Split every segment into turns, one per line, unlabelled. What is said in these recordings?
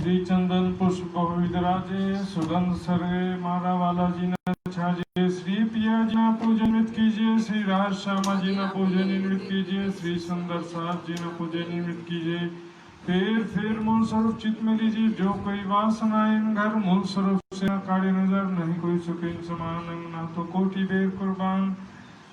श्री चंदन पुष्प विदराजे सुगंध सर्गे माला वाला जी ने छाजे। श्री पिया जी ना पूजन नित कीजिए। श्री राज श्यामा जी ना पूजन नित कीजिए। श्री सुंदर साथ जी ना पूजन नित कीजिए। फिर मूल स्वरूप चित्त में लीजिए। जो कोई वासनाएं घर मूल स्वरूप से काढ़े नजर नहीं कोई सुखे समान। ना तो कोटि बेर कुर्बान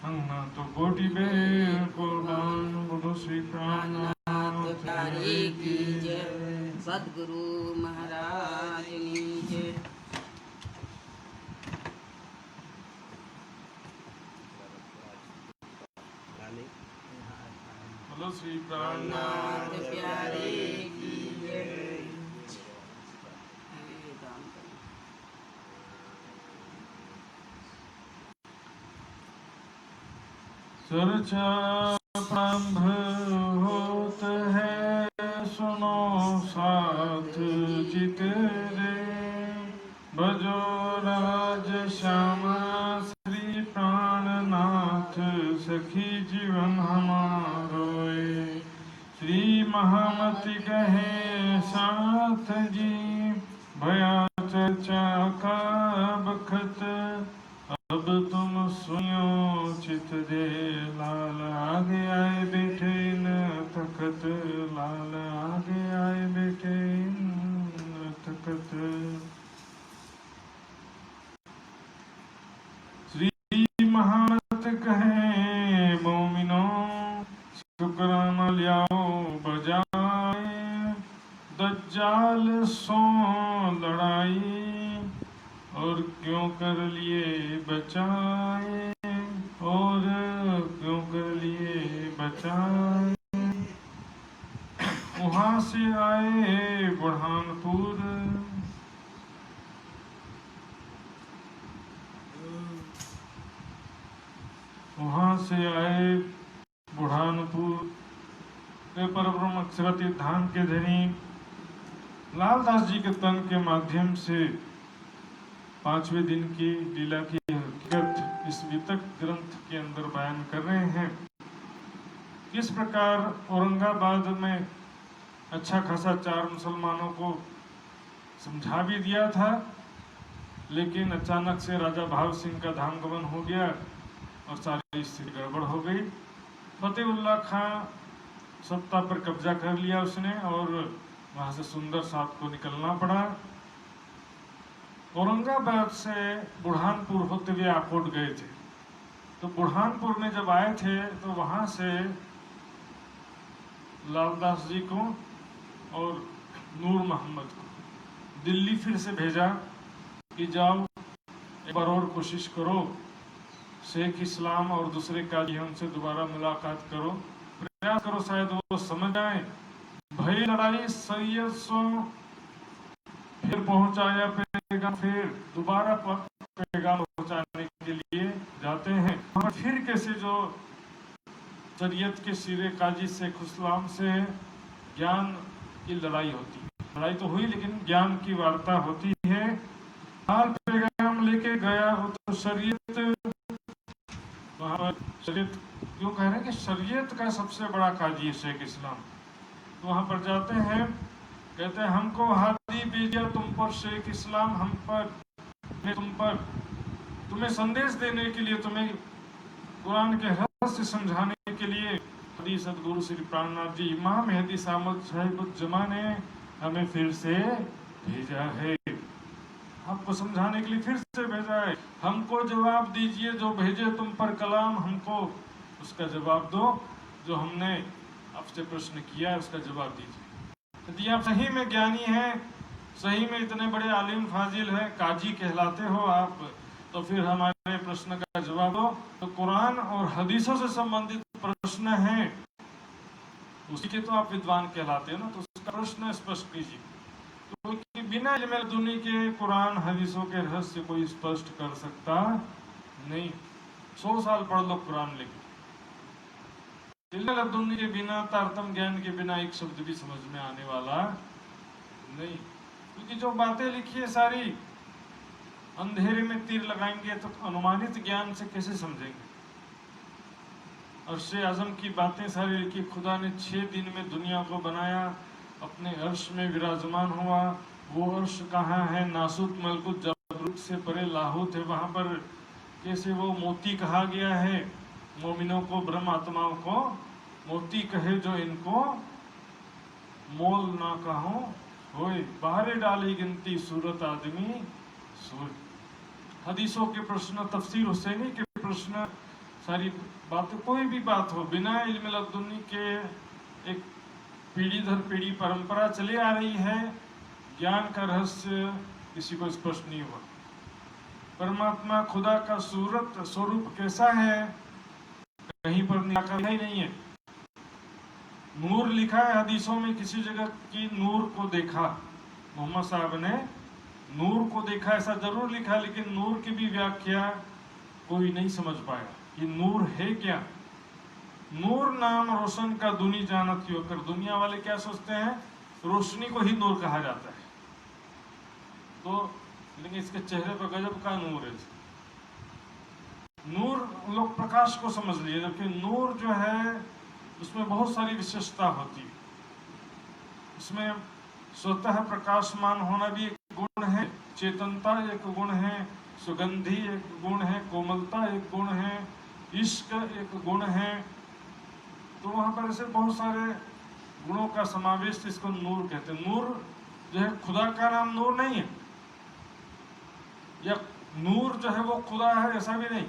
ना तो कोटि बेर कुर्बान। बोलो श्री प्राणनाथ प्यारे की जय।
सद्गुरु महाराज की जय।
बोलो श्री प्राणनाथ
प्यारे की जय।
चर्चा प्रारंभ होत है सुनो साथ चित रे। भजो राज श्यामा श्री प्राणनाथ सखी जीवन हमारो। श्री महामति कहे साथ जी भया चर्चा का बखत। अब तुम सुनो चित दे लाल आगे आए बैठे न तखत। लाल आगे आए बैठे न तखत। श्री महामत कहे मोमिनो शुक्राना लियाओ बजाए। दज्जाल सो लड़ाई और क्यों कर लिए बचाए। और क्यों कर लिए बचाए। वहां से आए बुरहानपुर। वहां से आए बुरहानपुर के परब्रह्म अक्षरती धाम के धनी लालदास जी के तन के माध्यम से 5वें दिन की लीला की हकीकत इस वितक ग्रंथ के अंदर बयान कर रहे हैं। किस प्रकार औरंगाबाद में अच्छा खासा 4 मुसलमानों को समझा भी दिया था, लेकिन अचानक से राजा भाव सिंह का धामगमन हो गया और सारी स्थिति गड़बड़ हो गई। फतेहुल्लाह खां सत्ता पर कब्जा कर लिया उसने और वहां से सुंदर साथ को निकलना पड़ा। औरंगाबाद से बुरहानपुर होते हुए आकोट गए थे। तो बुरहानपुर में जब आए थे तो वहां से लालदास जी को और नूर मोहम्मद को दिल्ली फिर से भेजा कि जाओ एक बार और कोशिश करो, शेख इस्लाम और दूसरे काजी उनसे दोबारा मुलाकात करो, प्रयास करो, शायद वो समझ आए। भई लड़ाई सैयद सो फिर पहुंचाया पैगाम। फिर दोबारा पैगाम पहुंचाने के लिए जाते हैं। और फिर कैसे जो शरीयत के सिरे काजी शेख इस्लाम से ज्ञान की लड़ाई होती है। लड़ाई तो हुई लेकिन ज्ञान की वार्ता होती है। हाल पैगाम लेके गया हो तो शरीयत वहां पर शरीयत क्यों कह रहे हैं कि शरीयत का सबसे बड़ा काजी है शेख इस्लाम। तो वहां पर जाते हैं, कहते हैं हमको हादी भेजा तुम पर शेख इस्लाम, हम पर तुम पर तुम्हें संदेश देने के लिए, तुम्हें कुरान के रहस्य समझाने के लिए हादी सदगुरु श्री प्राणनाथ जी इमाम मेहदी सामद साहिबुज्जमा ने हमें फिर से भेजा है। आपको समझाने के लिए फिर से भेजा है। हमको जवाब दीजिए, जो भेजे तुम पर कलाम, हमको उसका जवाब दो। जो हमने आपसे प्रश्न किया है उसका जवाब दीजिए। यदि आप सही में ज्ञानी हैं, सही में इतने बड़े आलिम फाजिल हैं, काजी कहलाते हो आप, तो फिर हमारे प्रश्न का जवाब दो। तो कुरान और हदीसों से संबंधित प्रश्न हैं, उसी के तो आप विद्वान कहलाते हो ना, तो उसका प्रश्न स्पष्ट कीजिए। तो बिना इल्म दुनी के कुरान हदीसों के रहस्य कोई स्पष्ट कर सकता नहीं। 100 साल पढ़ लो कुरान, लेकिन इल्म दुनी के बिना, तारतम ज्ञान के बिना एक शब्द भी समझ में आने वाला नहीं। क्योंकि जो बातें लिखी है सारी अंधेरे में तीर लगाएंगे तो अनुमानित ज्ञान से कैसे समझेंगे। अर्श आजम की बातें सारी लिखी, खुदा ने 6 दिन में दुनिया को बनाया अपने अर्श में विराजमान हुआ। वो अर्श कहाँ है? नासुत मलकुत जबरूत से परे लाहूत है। वहाँ पर कैसे वो मोती कहा गया है, मोमिनों को, ब्रह्म आत्माओं को मोती कहे जो इनको मोल ना कहो होए, बाहरे डाली गिनती सूरत आदमी सोए। हदीसों के प्रश्न, तफसीर हुसैनी के प्रश्न, सारी बातें, कोई भी बात हो, बिना इल्म लदुन्नी के एक पीढ़ी दर पीढ़ी परंपरा चली आ रही है। ज्ञान का रहस्य किसी को स्पष्ट नहीं हुआ। परमात्मा खुदा का सूरत स्वरूप कैसा है, कहीं पर निराकरण ही नहीं है। नूर लिखा है हदीसों में, किसी जगह की नूर को देखा, मोहम्मद साहब ने नूर को देखा ऐसा जरूर लिखा, लेकिन नूर की भी व्याख्या कोई नहीं समझ पाया कि नूर है क्या। नूर नाम रोशन का दुनी जानत ही होकर, दुनिया वाले क्या सोचते हैं, रोशनी को ही नूर कहा जाता है। तो लेकिन इसके चेहरे पर गजब का नूर है। नूर लोग प्रकाश को समझ लिए, जबकि नूर जो है उसमें बहुत सारी विशेषता होती है। उसमें स्वतः प्रकाशमान होना भी एक गुण है, चेतनता एक गुण है, सुगंधी एक गुण है, कोमलता एक गुण है, इश्क एक गुण है। तो वहां पर ऐसे बहुत सारे गुणों का समावेश, इसको नूर कहते हैं। नूर जो है खुदा का नाम नूर नहीं है, या नूर जो है वो खुदा है ऐसा भी नहीं।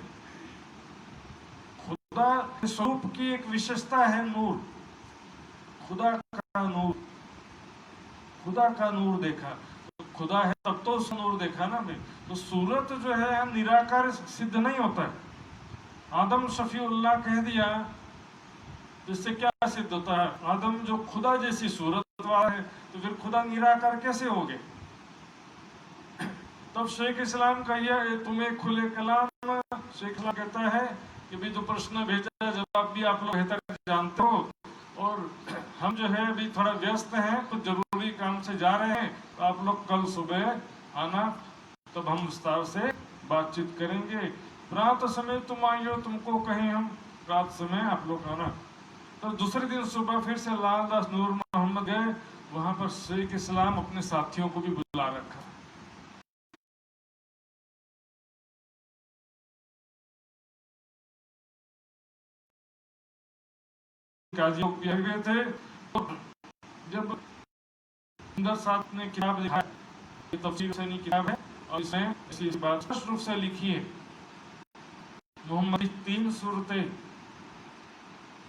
खुदा के स्वरूप की एक विशेषता है नूर। खुदा का नूर, खुदा का नूर देखा तो खुदा है तब तो उस नूर देखा ना भाई। तो सूरत जो है निराकार सिद्ध नहीं होता है। आदम शफीउल्लाह कह दिया, जिससे क्या सिद्ध होता है? आदम जो खुदा जैसी सूरत वाला है, तो फिर खुदा निराकार कैसे हो गए? तब शेख इस्लाम का यह तुम्हें खुले कलाम, शेख इस्लाम कहता है कि भी जो प्रश्न भेजा जवाब भी आप लोग बेहतर जानते हो, और हम जो है अभी थोड़ा व्यस्त हैं, कुछ जरूरी काम से जा रहे हैं, तो आप लोग कल सुबह आना, तब हम विस्तार से बातचीत करेंगे। रात समय तुम आइयो, तुमको कहें हम, रात समय आप लोग आना। तो दूसरे दिन सुबह फिर से लाल दास नूर मोहम्मद गए, वहां पर शेख इस्लाम अपने साथियों को भी बुला रखा। काजियों गए थे, तो जब अंदर साथ ने किताब लिखा है, ये तफसीर हुसैनी किताब है, और इसमें ऐसी बात स्पष्ट रूप से लिखी है, मोहम्मद की 3 सूरतें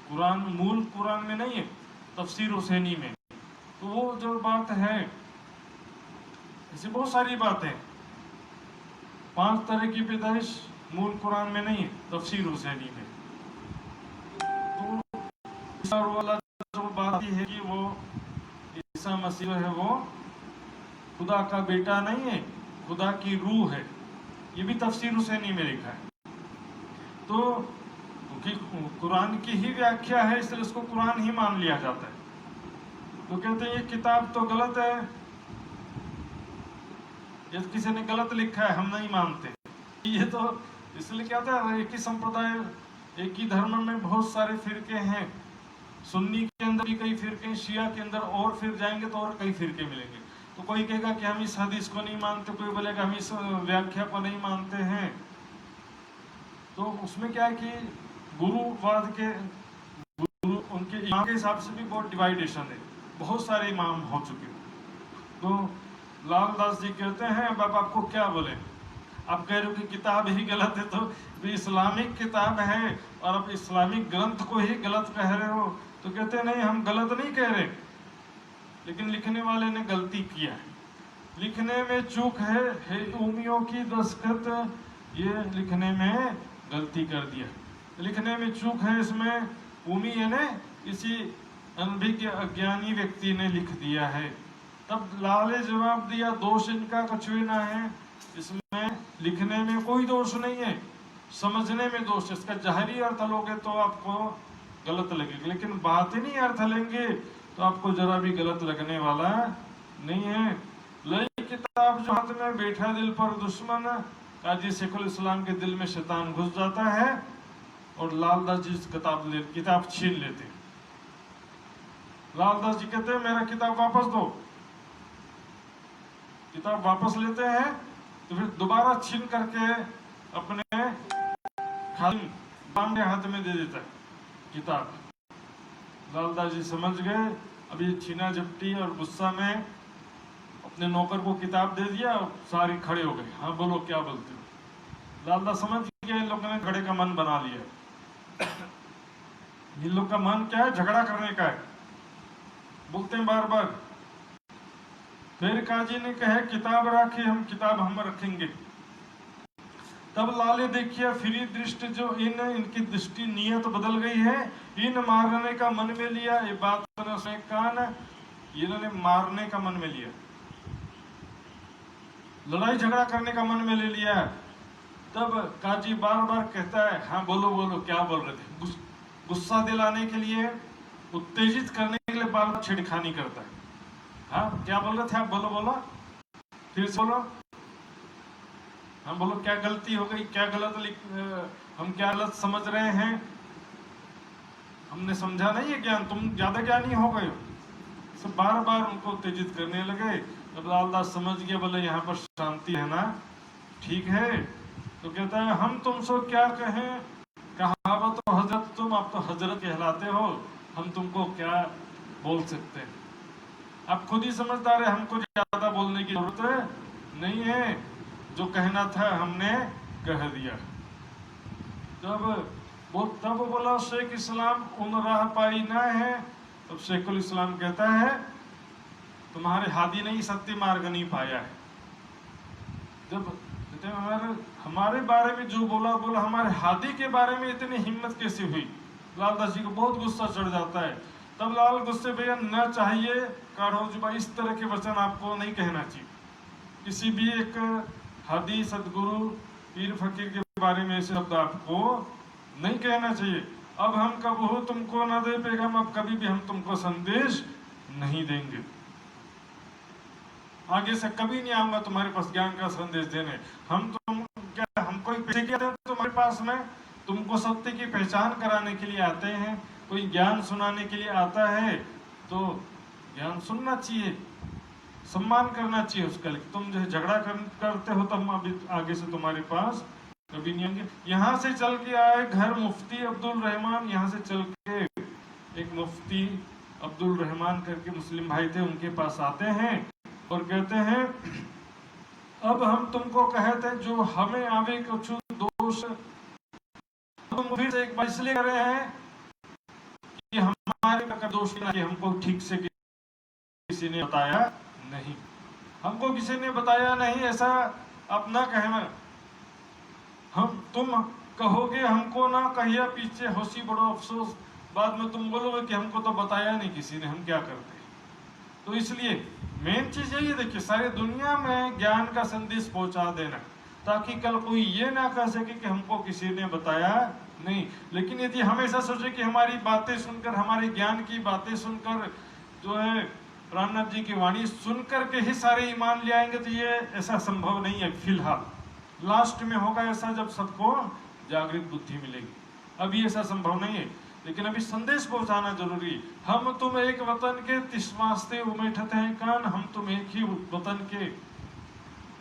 कुरान, मूल कुरान में नहीं है, तफसीर हुसैनी में। तो वो जो बात है, ऐसी बहुत सारी बातें, 5 तरह की पैदाइश मूल कुरान में नहीं है, तफसीर हुसैनी में। तो वाला जो बात है कि वो ईसा मसीह है वो खुदा का बेटा नहीं है, खुदा की रूह है, ये भी तफसीर हुसैनी में लिखा है। तो क्योंकि कुरान की ही व्याख्या है, इसलिए उसको कुरान ही मान लिया जाता है। तो कहते हैं ये किताब तो गलत है, यदि किसी ने गलत लिखा है हम नहीं मानते। ये तो इसलिए क्या था, एक ही संप्रदाय, एक ही धर्म में बहुत सारे फिरके हैं। सुन्नी के अंदर भी कई फिरके, शिया के अंदर और फिर जाएंगे तो और कई फिरके मिलेंगे। तो कोई कहेगा कि हम इस हदीस को नहीं मानते, कोई बोलेगा हम इस व्याख्या को नहीं मानते हैं। तो उसमें क्या है कि गुरुवाद के गुरु, उनके इमाम के हिसाब से भी बहुत डिवाइडेशन है, बहुत सारे इमाम हो चुके। तो लाल दास जी कहते हैं अब आपको क्या बोले, आप कह रहे हो कि किताब ही गलत है, तो भी इस्लामिक किताब है और आप इस्लामिक ग्रंथ को ही गलत कह रहे हो। तो कहते नहीं, हम गलत नहीं कह रहे, लेकिन लिखने वाले ने गलती किया है, लिखने में चूक है उमियों की दस्तखत, ये लिखने में गलती कर दिया, लिखने में चूक है, इसमें उमी ने किसी अनभी के अज्ञानी व्यक्ति ने लिख दिया है। तब लाले जवाब दिया, दोष इनका कुछ भी ना है, इसमें लिखने में कोई दोष नहीं है, समझने में दोष है। इसका जाहिरी अर्थ लोगे तो आपको गलत लगेगा, लेकिन बातिनी अर्थ लेंगे तो आपको जरा भी गलत लगने वाला नहीं है। लई किताब जो हाथ में बैठा दिल पर दुश्मन, काजी शेखुल इस्लाम के दिल में शैतान घुस जाता है और लाल दास जी किताब छीन लेते। लालदास जी कहते हैं मेरा किताब वापस दो। किताब वापस लेते हैं तो फिर दोबारा छीन करके अपने खाली बाम के हाथ में दे देता है किताब। लालदास जी समझ गए अब ये छीना झपटी और गुस्सा में अपने नौकर को किताब दे दिया और सारी खड़े हो गए। हाँ बोलो क्या बोलते हो। लालदास समझ गया इन लोगों ने घड़े का मन बना लिया। इन लोग का मन क्या है, झगड़ा करने का है, बोलते हैं बार बार। फिर काजी ने कहे किताब रखे, हम किताब हम रखेंगे। तब लाले देखिए फिरी दृष्टि जो इनकी दृष्टि नियत बदल गई है, इन मारने का मन में लिया। ये बात से कान इन्होंने मारने का मन में लिया, लड़ाई झगड़ा करने का मन में ले लिया। तब काजी बार बार कहता है हाँ बोलो बोलो क्या बोल रहे थे। गुस्सा दिलाने के लिए, उत्तेजित करने के लिए बार बार छेड़खानी करता है। हाँ क्या बोल रहे थे आप, बोलो बोलो फिर से बोलो। हाँ बोलो क्या गलती हो गई, क्या गलत हम क्या गलत समझ रहे हैं, हमने समझा नहीं है ज्ञान, तुम ज्यादा ज्ञानी हो गए हो। सब बार बार उनको उत्तेजित करने लगे। जब लालदास समझ गया बोले यहाँ पर शांति है ना, ठीक है, तो कहता है हम तुमसे क्या कहें, कहावत तो हजरत तुम, आप तो हजरत कहलाते हो, हम तुमको क्या बोल सकते हैं। आप खुद ही समझदार है, हमको ज्यादा बोलने की जरूरत नहीं है, जो कहना था हमने कह दिया। तब बोला शेख इस्लाम उन राह पाई ना है। तब शेखुल इस्लाम कहता है तुम्हारे हादी ने ही सत्य मार्ग नहीं पाया है। जब हमारे बारे में जो बोला हमारे हादी के बारे में इतनी हिम्मत कैसे हुई। लालदास जी को बहुत गुस्सा चढ़ जाता है। तब लाल गुस्से भैया न चाहिए काढ़ोजुबा, इस तरह के वचन आपको नहीं कहना चाहिए। किसी भी एक हादी सदगुरु पीर फकीर के बारे में ऐसे शब्द आपको नहीं कहना चाहिए। अब हम कबहू तुमको न दे पेगम, अब कभी भी हम तुमको संदेश नहीं देंगे, आगे से कभी नहीं आऊंगा तुम्हारे पास ज्ञान का संदेश देने। हम कोई पैसे के तुम्हारे पास में, तुमको सत्य की पहचान कराने के लिए आते हैं। कोई ज्ञान सुनाने के लिए आता है तो ज्ञान सुनना चाहिए, सम्मान करना चाहिए उसका। तुम जो झगड़ा करते हो तो हम अभी आगे से तुम्हारे पास कभी नहीं आएंगे। यहाँ से चल के आए घर मुफ्ती अब्दुल रहमान, यहाँ से चल के एक मुफ्ती अब्दुल रहमान करके मुस्लिम भाई थे, उनके पास आते हैं और कहते हैं अब हम तुमको कहते जो हमें आवे कुछ दोष, तुम फिर से एक बार इसलिए कर रहे हैं कि हमारे का दोष नहीं, हमको ठीक से किसी ने बताया नहीं, हमको किसी ने बताया नहीं, ऐसा अब ना कहना। हम तुम कहोगे हमको ना कहिया पीछे होशी बड़ो अफसोस, बाद में तुम बोलोगे कि हमको तो बताया नहीं किसी ने, हम क्या करते। तो इसलिए मेन चीज यही है, देखिए सारी दुनिया में ज्ञान का संदेश पहुंचा देना, ताकि कल कोई ये ना कह सके कि हमको किसी ने बताया नहीं। लेकिन यदि हम ऐसा सोचे कि हमारी बातें सुनकर, हमारे ज्ञान की बातें सुनकर, जो है प्राणनाथ जी की वाणी सुनकर के ही सारे ईमान ले आएंगे, तो ये ऐसा संभव नहीं है। फिलहाल लास्ट में होगा ऐसा जब सबको जागृत बुद्धि मिलेगी, अभी ऐसा संभव नहीं है। लेकिन अभी संदेश पहुंचाना जरूरी। हम तुम एक वतन के तिस्वास्ते उमेठते हैं कान, हम तुम एक ही वतन के,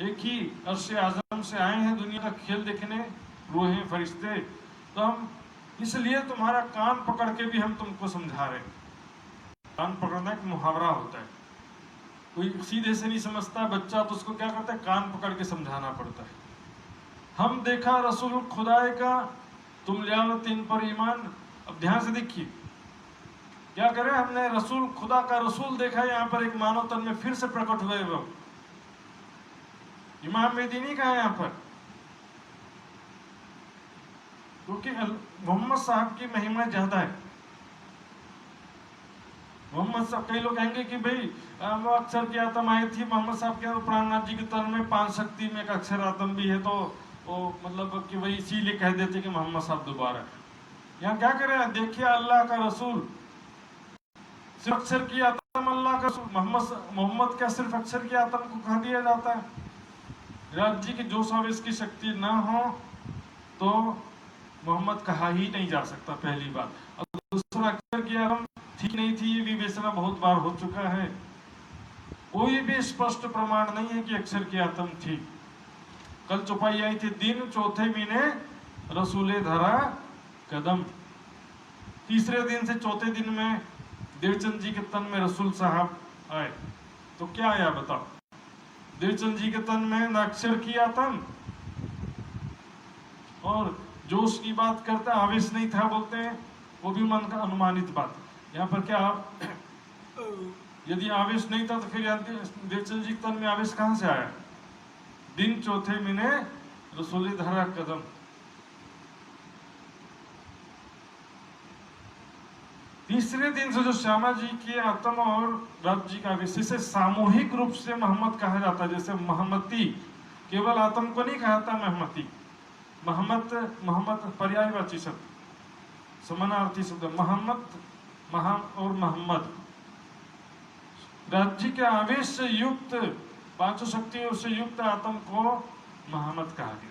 एक ही अर्शे आजम से आए हैं दुनिया का खेल देखने, रूहें फरिश्ते। तो हम इसलिए तुम्हारा कान पकड़ के भी हम तुमको समझा रहे हैं। कान पकड़ना एक मुहावरा होता है, कोई सीधे से नहीं समझता बच्चा, तो उसको क्या करता है, कान पकड़ के समझाना पड़ता है। हम देखा रसूल खुदाए का, तुम लिया तीन पर ईमान। अब ध्यान से देखिए क्या करें, हमने रसूल, खुदा का रसूल देखा है, यहाँ पर एक मानव तन में फिर से प्रकट हुए वो इमाम मेदीनी का है यहाँ पर, क्योंकि मोहम्मद साहब की महिमा ज्यादा है। मोहम्मद साहब, कई लोग कहेंगे कि भाई वो अक्षर की आत्म आई थी मोहम्मद साहब के प्राणनाथ जी के तन में, 5 शक्ति में एक अक्षर आत्म भी है, तो वो मतलब कि वही इसीलिए कह देते कि मोहम्मद साहब दोबारा है। यहाँ क्या करें, देखिए अल्लाह का रसूल, सिर्फ अक्षर की आत्म अल्लाह का रसूल, मोहम्मद का सिर्फ अक्षर की आत्म को कह दिया जाता है। राज जी की जो सावेश की शक्ति ना हो तो मोहम्मद कहा ही नहीं जा सकता, पहली बात। और दूसरा अक्षर की आत्म थी नहीं थी, ये विवेचना बहुत बार हो चुका है। कोई भी स्पष्ट प्रमाण नहीं है कि अक्षर की आत्म थी। कल चौपाई आई थी, दिन चौथे महीने रसूले धरा कदम। तीसरे दिन से चौथे दिन में देवचंद जी के तन में रसूल साहब आए। तो क्या आया बताओ? देवचंद जी के तन में न अक्षर की आत्म, और जोश की बात करता, आवेश नहीं था बोलते हैं, वो भी मन का अनुमानित बात। यहाँ पर क्या, यदि आवेश नहीं था तो फिर देवचंद जी के तन में आवेश कहां से आया? दिन चौथे महीने रसूले धरा कदम। तीसरे दिन से जो श्यामा जी के आत्मा और रब जी का आवेश, इसे सामूहिक रूप से मोहम्मद कहा जाता है। जैसे मोहम्मदी, केवल आत्म को नहीं कहा था मोहम्मदी। मोहम्मद पर्यायवाची शब्द, समानार्थी शब्द, मोहम्मद और मोहम्मद। राज्य के आवेश से युक्त, पांचों शक्तियों से युक्त आत्म को मोहम्मद कहा गया।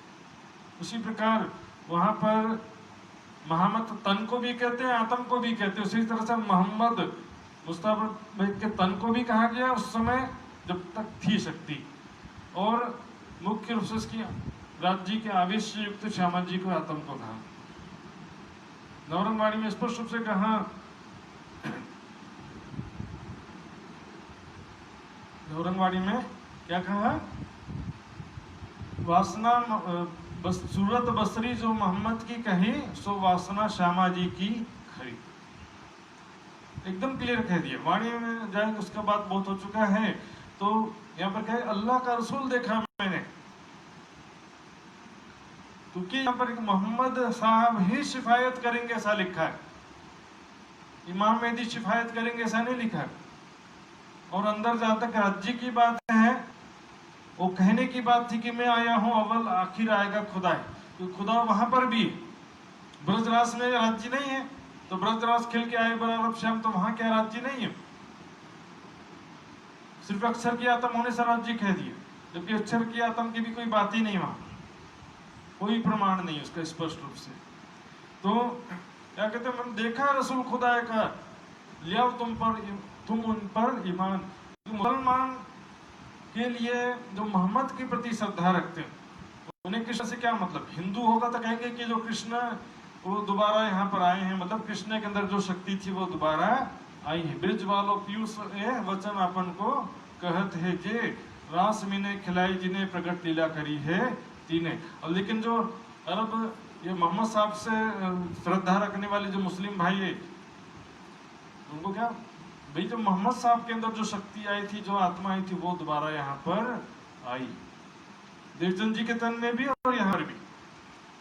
उसी प्रकार वहां पर मोहम्मद तन को भी कहते हैं, आत्म को भी कहते हैं। उसी तरह से मोहम्मद मुस्तफा के तन को भी कहा गया उस समय जब तक थी शक्ति, और मुख्य रूप से इसकी राज्य के आवेश से युक्त श्यामा जी को आत्म को कहा। नवरंगवाणी में स्पष्ट रूप से कहा, नवरंगवाणी में क्या कहा? वासना सूरत बसरी जो मोहम्मद की कही, सो वासना श्यामा जी की खरी। एकदम क्लियर कह दिया। वाणी में जाएंगे उसका बात बहुत हो चुका है। तो यहाँ पर कहे अल्लाह का रसूल देखा मैंने, क्योंकि यहाँ पर मोहम्मद साहब ही शिफायत करेंगे ऐसा लिखा है, इमाम मेहदी शिफायत करेंगे ऐसा नहीं लिखा है। और अंदर जहां तक राज्य की बात है, वो कहने की बात थी कि मैं आया हूं, अव्वल आखिर आएगा खुदा है। तो खुदा वहां पर भी ब्रजराज में राज्य नहीं है, तो ब्रजराज खिल के आए बराबर श्याम, तो वहां क्या राज्य नहीं है? सिर्फ अक्षर की आत्म होने से राज्य कह दिया, जबकि अक्षर की आत्म की भी कोई बात ही नहीं, वहां कोई प्रमाण नहीं उसका स्पष्ट रूप से। तो क्या कहते हैं, मैंने देखा रसूल खुदा का, लिया तुम उन पर ईमान। मुसलमान के लिए जो मोहम्मद के प्रति श्रद्धा रखते हैं, उन्हें कृष्ण से क्या मतलब? हिंदू होगा तो कहेंगे कि जो कृष्ण वो दोबारा यहाँ पर आए हैं, मतलब कृष्ण के अंदर जो शक्ति थी वो दोबारा आई है। ब्रिज वालों पीयूष वचन अपन को कहत है जे, रास मीने खिलाई जिन्हें प्रकट लीला करी है तीने। और लेकिन जो अरब ये मोहम्मद साहब से श्रद्धा रखने वाले जो मुस्लिम भाई है, उनको क्या भाई, जो मोहम्मद साहब के अंदर जो शक्ति आई थी, जो आत्मा आई थी, वो दोबारा यहाँ पर आई, देवचंद जी के तन में भी और यहाँ पर भी।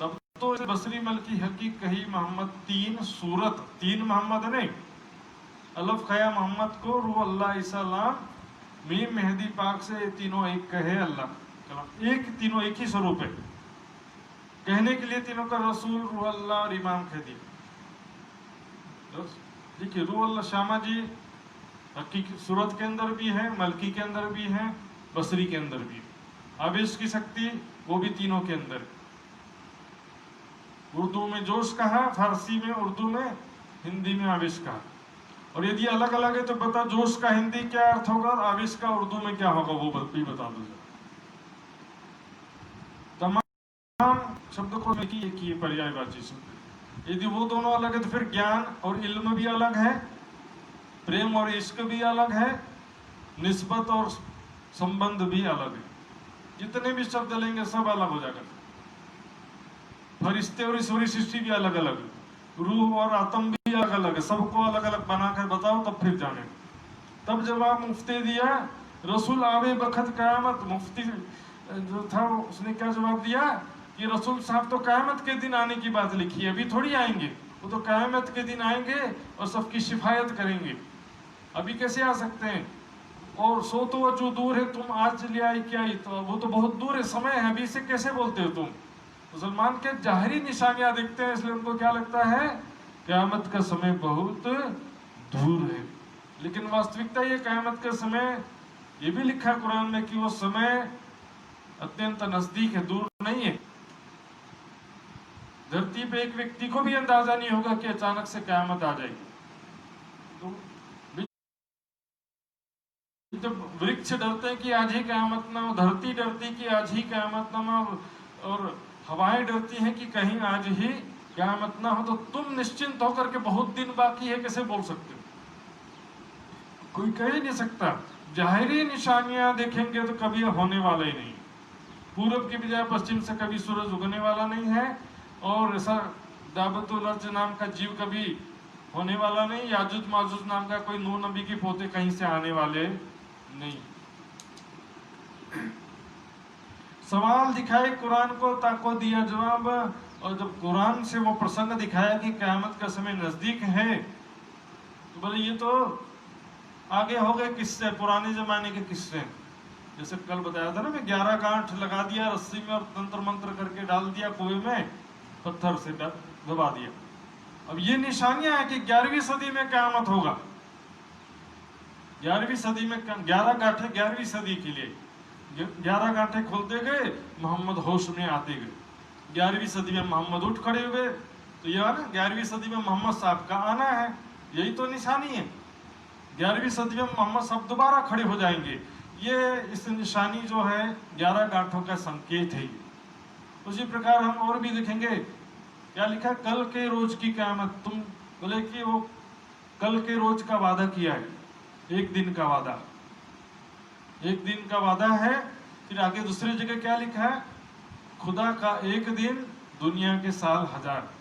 तब तो बसरी मल की हकीक कही मोहम्मद तीन सूरत, तीन मोहम्मद नहीं, अलफ खया मोहम्मद को, रू अल्लाह इस्लाम मीम मेहदी पाक से, तीनों एक कहे अल्लाह, एक तीनों एक ही स्वरूप है। कहने के लिए तीनों का रसूल, रू अल्लाह और इमाम कह दिया। देखिए रू अल्लाह श्यामा जी हकीकी सूरत के अंदर भी है, मलकी के अंदर भी है, बसरी के अंदर भी है। आवेश की शक्ति वो भी तीनों के अंदर। उर्दू में जोश कहा, फारसी में, उर्दू में, हिंदी में आवेश कहा। और यदि अलग अलग है तो बता, जोश का हिंदी क्या अर्थ होगा और आवेश का उर्दू में क्या होगा, वो भी बता दो। तमाम शब्द को एक ही पर्यायवाची शब्द। यदि वो दोनों अलग है तो फिर ज्ञान और इल्म भी अलग है, प्रेम और इश्क भी अलग है, निस्बत और संबंध भी अलग है। जितने भी शब्द लेंगे सब अलग हो जाएगा। फरिश्ते और ईश्वरी सृष्टि भी अलग अलग है, रूह और आत्म भी अलग अलग है। सबको अलग अलग बनाकर बताओ तब फिर जाने। तब जवाब मुफ्ती दिया, रसूल आवे बखत कयामत। मुफ्ती जो था उसने क्या जवाब दिया कि रसूल साहब तो कयामत के दिन आने की बात लिखी है, अभी थोड़ी आएंगे, वो तो कयामत के दिन आएंगे और सबकी शिफायत करेंगे, अभी कैसे आ सकते हैं? और सो तो जो दूर है, तुम आज ले आई क्या आई, तो वो तो बहुत दूर है, समय है, अभी से कैसे बोलते हो तुम? मुसलमान के जाहिरी निशानियां देखते हैं, इसलिए उनको क्या लगता है क़यामत का समय बहुत दूर है। लेकिन वास्तविकता ये क़यामत का समय, ये भी लिखा है कुरान में कि वो समय अत्यंत नजदीक है, दूर नहीं है। धरती पे एक व्यक्ति को भी अंदाजा नहीं होगा कि अचानक से क़यामत आ जाएगी। तो जब वृक्ष डरते हैं कि आज ही क़यामत ना हो, धरती डरती कि आज ही क़यामत ना हो, और हवाएं डरती हैं कि कहीं आज ही क़यामत ना हो, तो तुम निश्चिंत होकर के बहुत दिन बाकी है कैसे बोल सकते हो? कोई कह ही नहीं सकता। जाहिरी निशानियां देखेंगे तो कभी होने वाला ही नहीं। पूरब की बजाय पश्चिम से कभी सूरज उगने वाला नहीं है, और ऐसा दाबतुल अर्ज नाम का जीव कभी होने वाला नहीं, याजुज माजुज नाम का कोई नूह नबी के पोते कहीं से आने वाले नहीं। सवाल दिखाए कुरान को, ताको दिया जवाब, और जब कुरान से वो प्रसंग दिखाया कि क़यामत का समय नजदीक है, तो बोले ये तो आगे हो गए किस्से, पुराने जमाने के किस्से। जैसे कल बताया था ना, मैं 11 गांठ लगा दिया रस्सी में और तंत्र मंत्र करके डाल दिया कुएं में, पत्थर से दबा दिया। अब ये निशानियां है कि 11वीं सदी में क़यामत होगा। 11वीं सदी में 11 गांठे 11वीं सदी के लिए, 11 गांठे खोलते गए, मोहम्मद होश में आते गए। 11वीं सदी में मोहम्मद उठ खड़े हुए, तो ये ना 11वीं सदी में मोहम्मद साहब का आना है, यही तो निशानी है। 11वीं सदी में मोहम्मद साहब दोबारा खड़े हो जाएंगे। ये इस निशानी जो है 11 गांठों का संकेत है। उसी प्रकार हम और भी देखेंगे, क्या लिखा, कल के रोज की क़यामत। तुम बोले कि वो कल के रोज का वादा किया है, एक दिन का वादा, एक दिन का वादा है। फिर आगे दूसरी जगह क्या लिखा है, खुदा का एक दिन दुनिया के साल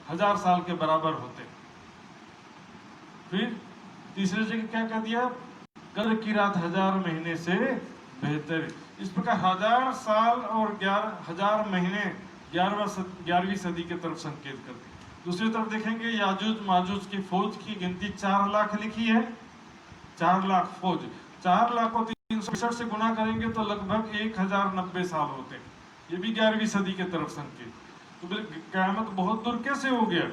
हजार साल के बराबर होते। फिर तीसरी जगह क्या कह दिया, कल की रात 1000 महीने से बेहतर। इस प्रकार 1000 साल और 1000 महीने 11वीं सदी की तरफ संकेत करते। दूसरी तरफ देखेंगे, याजूज माजूज की फौज की गिनती 4 लाख लिखी है। 4 लाख फौज, 4 लाख को 365 से गुना करेंगे तो लगभग 1090 साल होते। ये भी 11वीं सदी की तरफ संकेत। तो क़यामत बहुत दूर कैसे हो गया?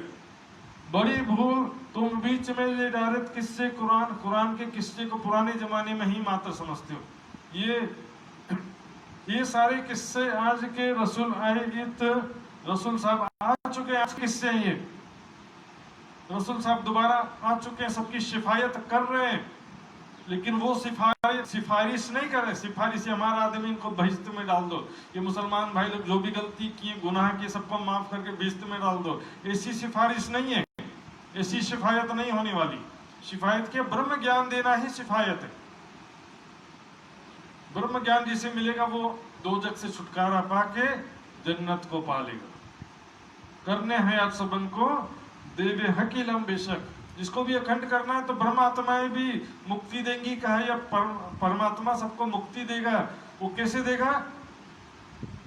बड़ी भूल तुम बीच में ले डाले किस्से कुरान के किस्से को पुराने जमाने में ही मात्र समझते हो। ये सारे किस्से आज के रसूल रसूल साहब आ चुके हैं, आज किस्से हैं ये। रसूल साहब दोबारा आ चुके हैं, सबकी शिफायत कर रहे हैं, लेकिन वो सिफारिश नहीं कर रहे। सिफारिश हमारा आदमी इनको बहिश्त में डाल दो, ये मुसलमान भाई लोग जो भी गलती किए गुनाह किए सबको माफ करके बहिश्त में डाल दो, ऐसी सिफारिश नहीं है। ऐसी शिफायत नहीं होने वाली। शिफायत के ब्रह्म ज्ञान देना ही शिफायत है। ब्रह्म ज्ञान जिसे मिलेगा वो दोजख से छुटकारा पाके जन्नत को पालेगा। करने हैं आप सबन को देवे हकीलम बेशक। जिसको भी अखंड करना है तो ब्रह्म आत्माएं भी मुक्ति देंगी, कहा या परमात्मा सबको मुक्ति देगा। वो कैसे देगा?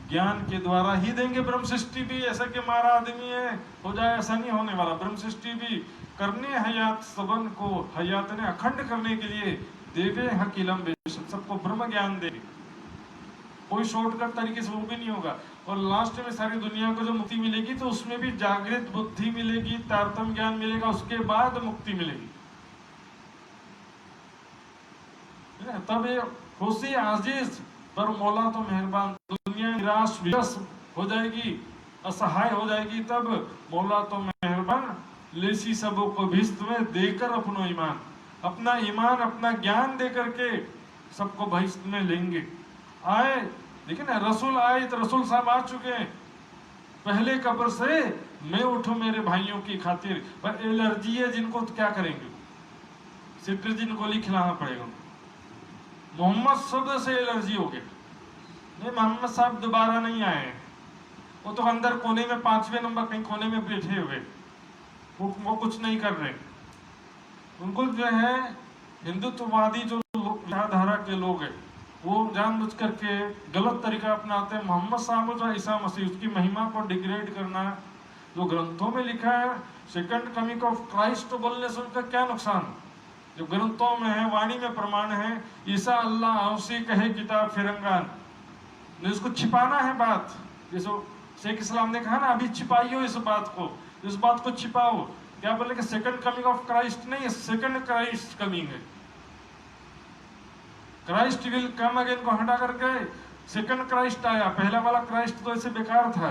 ज्ञान के द्वारा ही देंगे। ब्रह्म सृष्टि भी ऐसा कि हमारा आदमी है हो जाए, ऐसा नहीं होने वाला। ब्रह्म सृष्टि भी करने हयात सबन को, हयात ने अखंड करने के लिए देवे हकीलम बेशक, सबको ब्रह्म ज्ञान देंगे। कोई शॉर्टकट तरीके से वो भी नहीं होगा। और लास्ट में सारी दुनिया को जो मुक्ति मिलेगी तो उसमें भी जागृत बुद्धि मिलेगी, तारतम्य ज्ञान मिलेगा, उसके बाद मुक्ति मिलेगी। तब ये खुशी आजीज पर मौला तो मेहरबान। दुनिया निराश विवश हो जाएगी, असहाय हो जाएगी, तब मौला तो मेहरबान लेसी सबों को भिस्त में देकर अपनो ईमान, अपना ईमान अपना ज्ञान दे करके सबको बहिष्त में लेंगे। आए लेकिन रसूल आए तो रसूल साहब आ चुके हैं पहले कब्र से। मैं उठूं मेरे भाइयों की खातिर, पर एलर्जी है जिनको तो क्या करेंगे, सिट्रजिन गोली खिलाना पड़ेगा। मोहम्मद शब्द से एलर्जी हो गया। नहीं, मोहम्मद साहब दोबारा नहीं आए हैं, वो तो अंदर कोने में 5वें नंबर कहीं कोने में बैठे हुए, वो कुछ नहीं कर रहे। उनको जो है हिंदुत्ववादी जो विचारधारा के लोग हैं वो जानबूझ करके गलत तरीका अपनाते हैं। मोहम्मद साहब जो ईसा मसीह, उसकी महिमा को डिग्रेड करना, जो ग्रंथों में लिखा है सेकंड कमिंग ऑफ क्राइस्ट बोलने से उनका क्या नुकसान? जो ग्रंथों में है, वाणी में प्रमाण है, ईसा अल्लाह औसी कहे किताब फिरंगान, इसको छिपाना है बात। जैसे शेख इस्लाम ने कहा ना, अभी छिपाइयो इस बात को, इस बात को छिपाओ। क्या बोले कि सेकंड कमिंग ऑफ क्राइस्ट नहीं है, सेकंड क्राइस्ट कमिंग है। क्राइस्ट विल कम अगेन को हटा करके सेकंड क्राइस्ट आया, पहला वाला क्राइस्ट तो ऐसे बेकार था।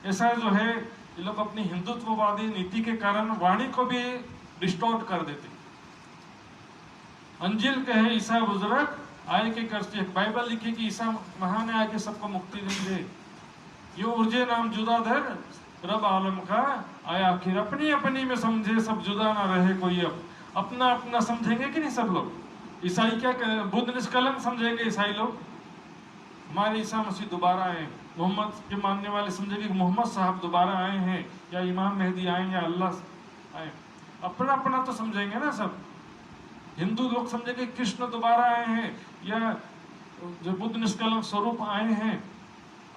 ऐसा जो है ये लोग अपनी हिंदुत्ववादी नीति के कारण वाणी को भी डिस्टॉर्ट कर देते। अंजिल कहे ईसा बुजुर्ग आए के करते बाइबल लिखे कि ईसा महान है आके सबको मुक्ति देंगे। यो उर्जे नाम जुदा धर रब आलम का आया आखिर अपनी अपनी में समझे सब जुदा ना रहे कोई। अब अपना अपना समझेंगे कि नहीं सब लोग? ईसाई क्या बुद्ध निष्कलंक समझेंगे ईसाई लोग? हमारे ईसा मसीह दोबारा आए। मोहम्मद के मानने वाले समझेंगे कि मोहम्मद साहब दोबारा आए हैं, या इमाम मेहदी आए, या अल्लाह आए। अपना अपना तो समझेंगे ना सब। हिंदू लोग समझेंगे कृष्ण दोबारा आए हैं, या जो बुद्ध निष्कलंक स्वरूप आए हैं।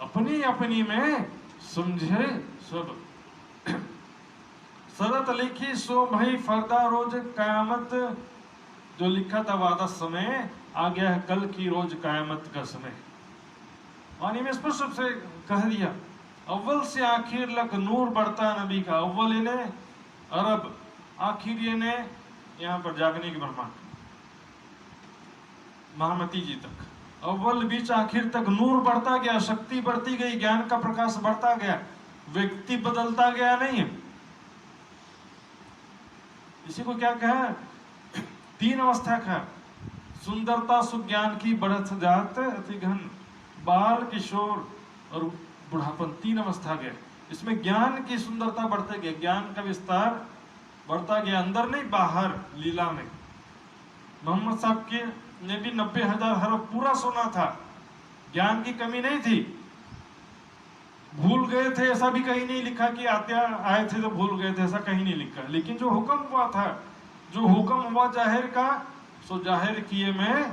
अपनी अपनी में समझे सब। शरत लिखी सो भाई फरदा रोज कयामत, जो लिखा था वादा समय आ गया है कल की रोज कयामत का समय। वाणी में स्पष्ट रूप से कह दिया, अव्वल से आखिर लग नूर बढ़ता नबी का। अव्वल इन्हें अरब, आखिर ने यहाँ पर जागने की ब्रह्मांड महामती जी तक। अव्वल बीच आखिर तक नूर बढ़ता गया, शक्ति बढ़ती गई, ज्ञान का प्रकाश बढ़ता गया, व्यक्ति बदलता गया नहीं है। इसी को क्या कहा? तीन अवस्था का, सुंदरता सुज्ञान की बढ़त जात अति घन, बाल किशोर और बुढ़ापन, तीन अवस्था गए। इसमें ज्ञान की सुंदरता बढ़ते गए, ज्ञान का विस्तार बढ़ता गया, अंदर नहीं बाहर लीला में। मोहम्मद साहब के ने भी 90,000 हरफ पूरा सुना था, ज्ञान की कमी नहीं थी। भूल गए थे ऐसा भी कहीं नहीं लिखा कि आए थे तो भूल गए थे, ऐसा कहीं नहीं लिखा। लेकिन जो हुक्म हुआ था, जो हुक्म हुआ जाहिर का, सो जाहिर किए मैं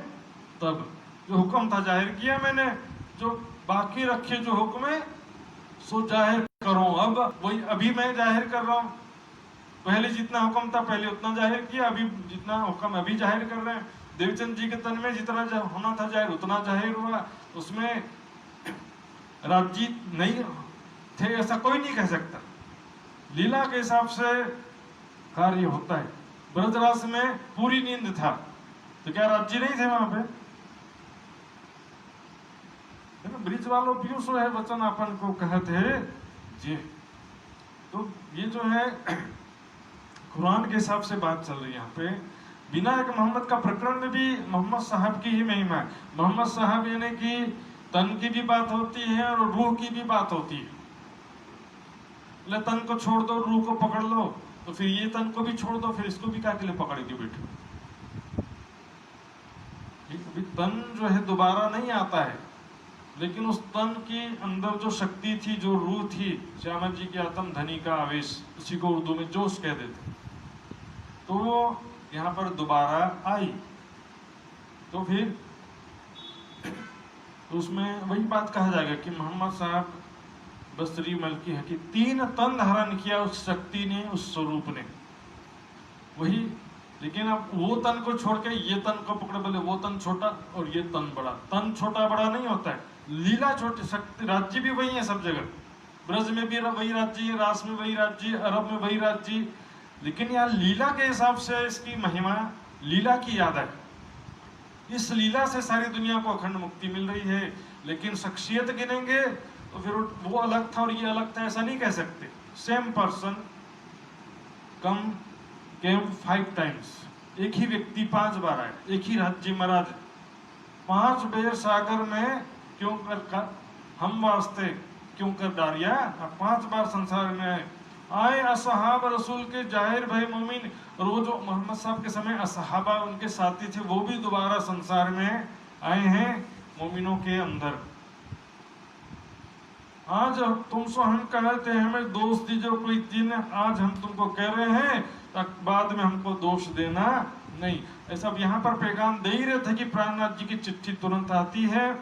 तब। जो हुक्म था जाहिर किया मैंने, जो बाकी रखे जो हुक्म है सो जाहिर करो। अब वही अभी मैं जाहिर कर रहा हूं। पहले जितना हुक्म था पहले उतना जाहिर किया, अभी जितना हुक्म अभी जाहिर कर रहे हैं। देवचंद जी के तन में जितना होना था जाहिर उतना जाहिर हुआ। उसमें राज्य नहीं थे ऐसा कोई नहीं कह सकता। लीला के हिसाब से कार्य होता है। ब्रजरास में पूरी नींद था तो क्या राज्य नहीं थे वहां पे? ब्रिज वालों पीयूष है वचन अपन को कहते जी। तो ये जो है कुरान के हिसाब से बात चल रही है यहाँ पे। बिना एक मोहम्मद का प्रकरण में भी मोहम्मद साहब की ही महिमा है। मोहम्मद साहब यानी कि तन की भी बात होती है और रूह की भी बात होती है। तन को छोड़ दो रूह को पकड़ लो, तो फिर ये तन को भी छोड़ दो, फिर इसको भी क्या के लिए पकड़ के बैठो? तन जो है दोबारा नहीं आता है, लेकिन उस तन के अंदर जो शक्ति थी, जो रूह थी, श्यामा जी की आत्म धनी का आवेश, उसी को उर्दू में जोश कह देते, तो वो यहाँ पर दोबारा आई। तो फिर उसमें वही बात कहा जाएगा कि मोहम्मद साहब बसरी मलकी है कि 3 तन धारण किया उस शक्ति ने, उस स्वरूप ने। वही, लेकिन अब वो तन को छोड़ के ये तन को पकड़े, बोले वो तन छोटा और ये तन बड़ा। तन छोटा बड़ा नहीं होता है, लीला छोटी। शक्ति राज्य भी वही है सब जगह। ब्रज में भी वही राज्य है, रास में वही राज्य, अरब में वही राज्य। लेकिन यहाँ लीला के हिसाब से इसकी महिमा लीला की याद है। इस लीला से सारी दुनिया को अखंड मुक्ति मिल रही है। लेकिन शख्सियत गिनेंगे तो फिर वो अलग था और ये अलग था, ऐसा नहीं कह सकते। सेम पर्सन कम केम 5 टाइम्स। एक ही व्यक्ति 5 बार आए, एक ही राज्य महाराज 5 बेर सागर में क्यों कर हम वास्ते क्यों कर डारिया। 5 बार संसार में आए असहाब रसूल के जाहिर भाई मोमिन। और वो जो मोहम्मद साहब के समय असहाबा उनके साथी थे, वो भी दोबारा संसार में आए हैं मोमिनों के अंदर। आज तुमसे हम कहते हैं हमें दोष दीजिए कोई दिन, आज हम तुमको कह रहे हैं तक बाद में हमको दोष देना नहीं। ऐसा यहाँ पर पैगाम दे ही रहे थे कि प्राणनाथ जी की चिट्ठी तुरंत आती है।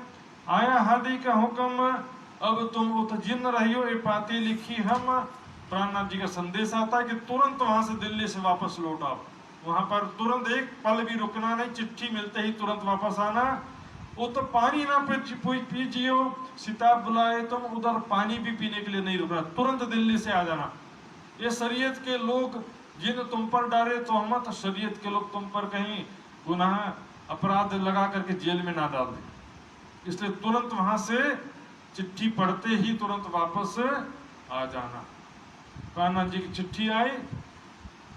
आया हादी का हुक्म अब तुम उतजिन रहियो, ये पाती लिखी हम। प्राणनाथ जी का संदेश आता है कि तुरंत वहां से दिल्ली से वापस लौट आओ। वहां पर तुरंत एक पल भी रुकना नहीं, चिट्ठी मिलते ही तुरंत वापस आना। वो तो पानी ना पीजियो, सिताब बुलाए तुम उधर पानी भी पीने के लिए नहीं रुकना, तुरंत दिल्ली से आ जाना। ये शरीयत के लोग जिन तुम पर डाले तोहमत, शरीयत के लोग तुम पर कहीं गुनाह अपराध लगा करके जेल में ना डाल दे, इसलिए तुरंत वहां से चिट्ठी पढ़ते ही तुरंत वापस आ जाना। कान्हा जी की चिट्ठी आई,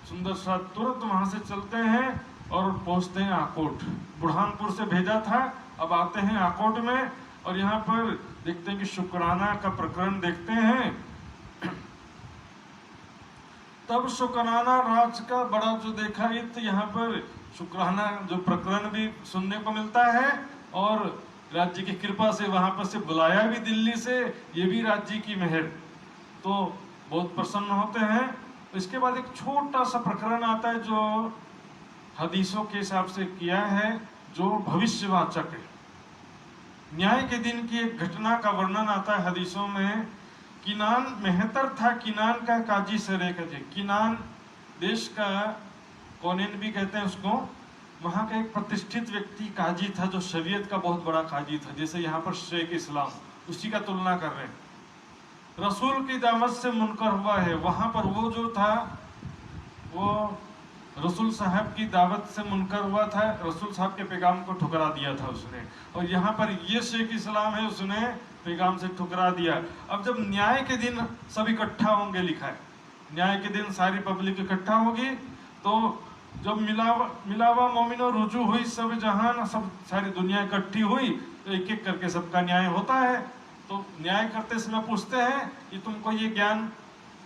सुंदर सा तुरंत वहां से चलते हैं और पहुंचते हैं आकोट। बुरहानपुर से भेजा था, अब आते हैं आकोट में और यहाँ पर देखते हैं कि शुक्राना का प्रकरण देखते हैं। तब शुक्राना राज का बड़ा जो देखा ही, तो यहाँ पर शुक्राना जो प्रकरण भी सुनने को मिलता है और राज्य की कृपा से वहां पर से बुलाया भी दिल्ली से, ये भी राज्य की मेहर, तो बहुत प्रसन्न होते हैं। इसके बाद एक छोटा सा प्रकरण आता है जो हदीसों के हिसाब से किया है, जो भविष्यवाचक है। न्याय के दिन की एक घटना का वर्णन आता है हदीसों में। किनान मेहतर था, किनान का काजी सरे का जी, किनान देश का, कौनेन भी कहते हैं उसको, वहां का एक प्रतिष्ठित व्यक्ति काजी था जो शरीयत का बहुत बड़ा काजी था। जैसे यहाँ पर शेख इस्लाम, उसी का तुलना कर रहे हैं। रसूल की दावत से मुनकर हुआ है, वहां पर वो जो था वो रसूल साहब की दावत से मुनकर हुआ था, रसूल साहब के पैगाम को ठुकरा दिया था उसने। और यहाँ पर ये शेख इस्लाम है, उसने पैगाम से ठुकरा दिया। अब जब न्याय के दिन सब इकट्ठा होंगे, लिखा है न्याय के दिन सारी पब्लिक इकट्ठा होगी, तो जब मिलावा मोमिनो रुजू हुई सब जहान, सब सारी दुनिया इकट्ठी हुई, तो एक एक करके सबका न्याय होता है। तो न्याय करते समय पूछते हैं कि तुमको ये ज्ञान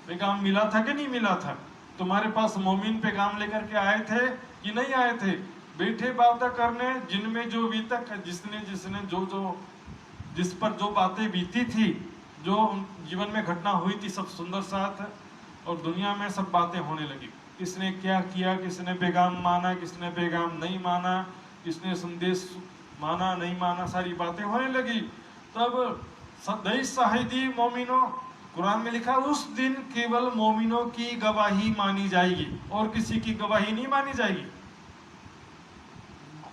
पैगाम मिला था कि नहीं मिला था, तुम्हारे पास मोमिन पैगाम लेकर के आए थे कि नहीं आए थे। बैठे बात करने, जिनमें जो अभी तक जिसने जिसने जो जो जिस पर जो बातें बीती थी, जो जीवन में घटना हुई थी, सब सुंदर साथ, और दुनिया में सब बातें होने लगी। किसने क्या किया, किसने पैगाम माना, किसने पैगाम नहीं माना, किसने संदेश माना नहीं माना, सारी बातें होने लगी। तब सदै शाहिदी मोमिनो, कुरान में लिखा उस दिन केवल मोमिनों की गवाही मानी जाएगी और किसी की गवाही नहीं मानी जाएगी।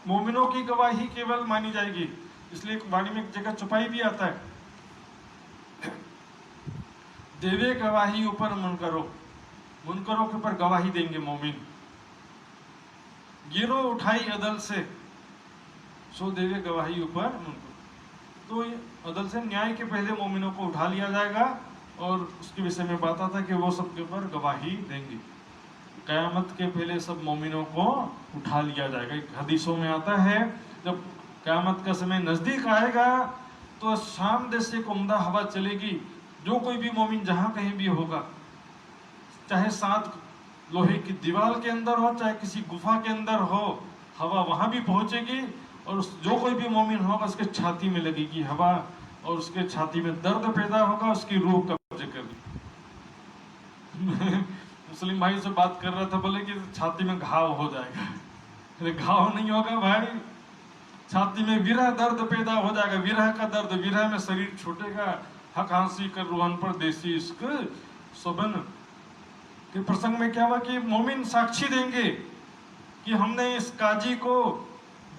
मोमिनों की गवाही केवल मानी जाएगी। इसलिए वाणी में एक जगह छुपाई भी आता है, देवे गवाही ऊपर मुनकरो, मुनकरों के ऊपर गवाही देंगे मोमिन। गिरो उठाई अदल से, सो देवे गवाही ऊपर मुनकरो। तो अदल से न्याय के पहले मोमिनों को उठा लिया जाएगा और उसके विषय में बात आता है कि वो सबके ऊपर गवाही देंगे। कयामत के पहले सब मोमिनों को उठा लिया जाएगा। एक हदीसों में आता है, जब कयामत का समय नजदीक आएगा तो शाम देश से एक उम्दा हवा चलेगी। जो कोई भी मोमिन जहां कहीं भी होगा, चाहे 7 लोहे की दीवार के अंदर हो, चाहे किसी गुफा के अंदर हो, हवा वहां भी पहुंचेगी और जो कोई भी मोमिन होगा उसके छाती में लगेगी हवा और उसके छाती में दर्द पैदा होगा, उसकी रूह कब्जे कर ली। मुस्लिम भाई से बात कर रहा था, बोले कि छाती में घाव हो जाएगा। अरे घाव नहीं होगा भाई, छाती में विरह दर्द पैदा हो जाएगा। विरह का दर्द, विरह में शरीर छूटेगा। हक हांसी कर रूहन पर देसी इश्क सुबन के प्रसंग में क्या हुआ कि मोमिन साक्षी देंगे कि हमने इस काजी को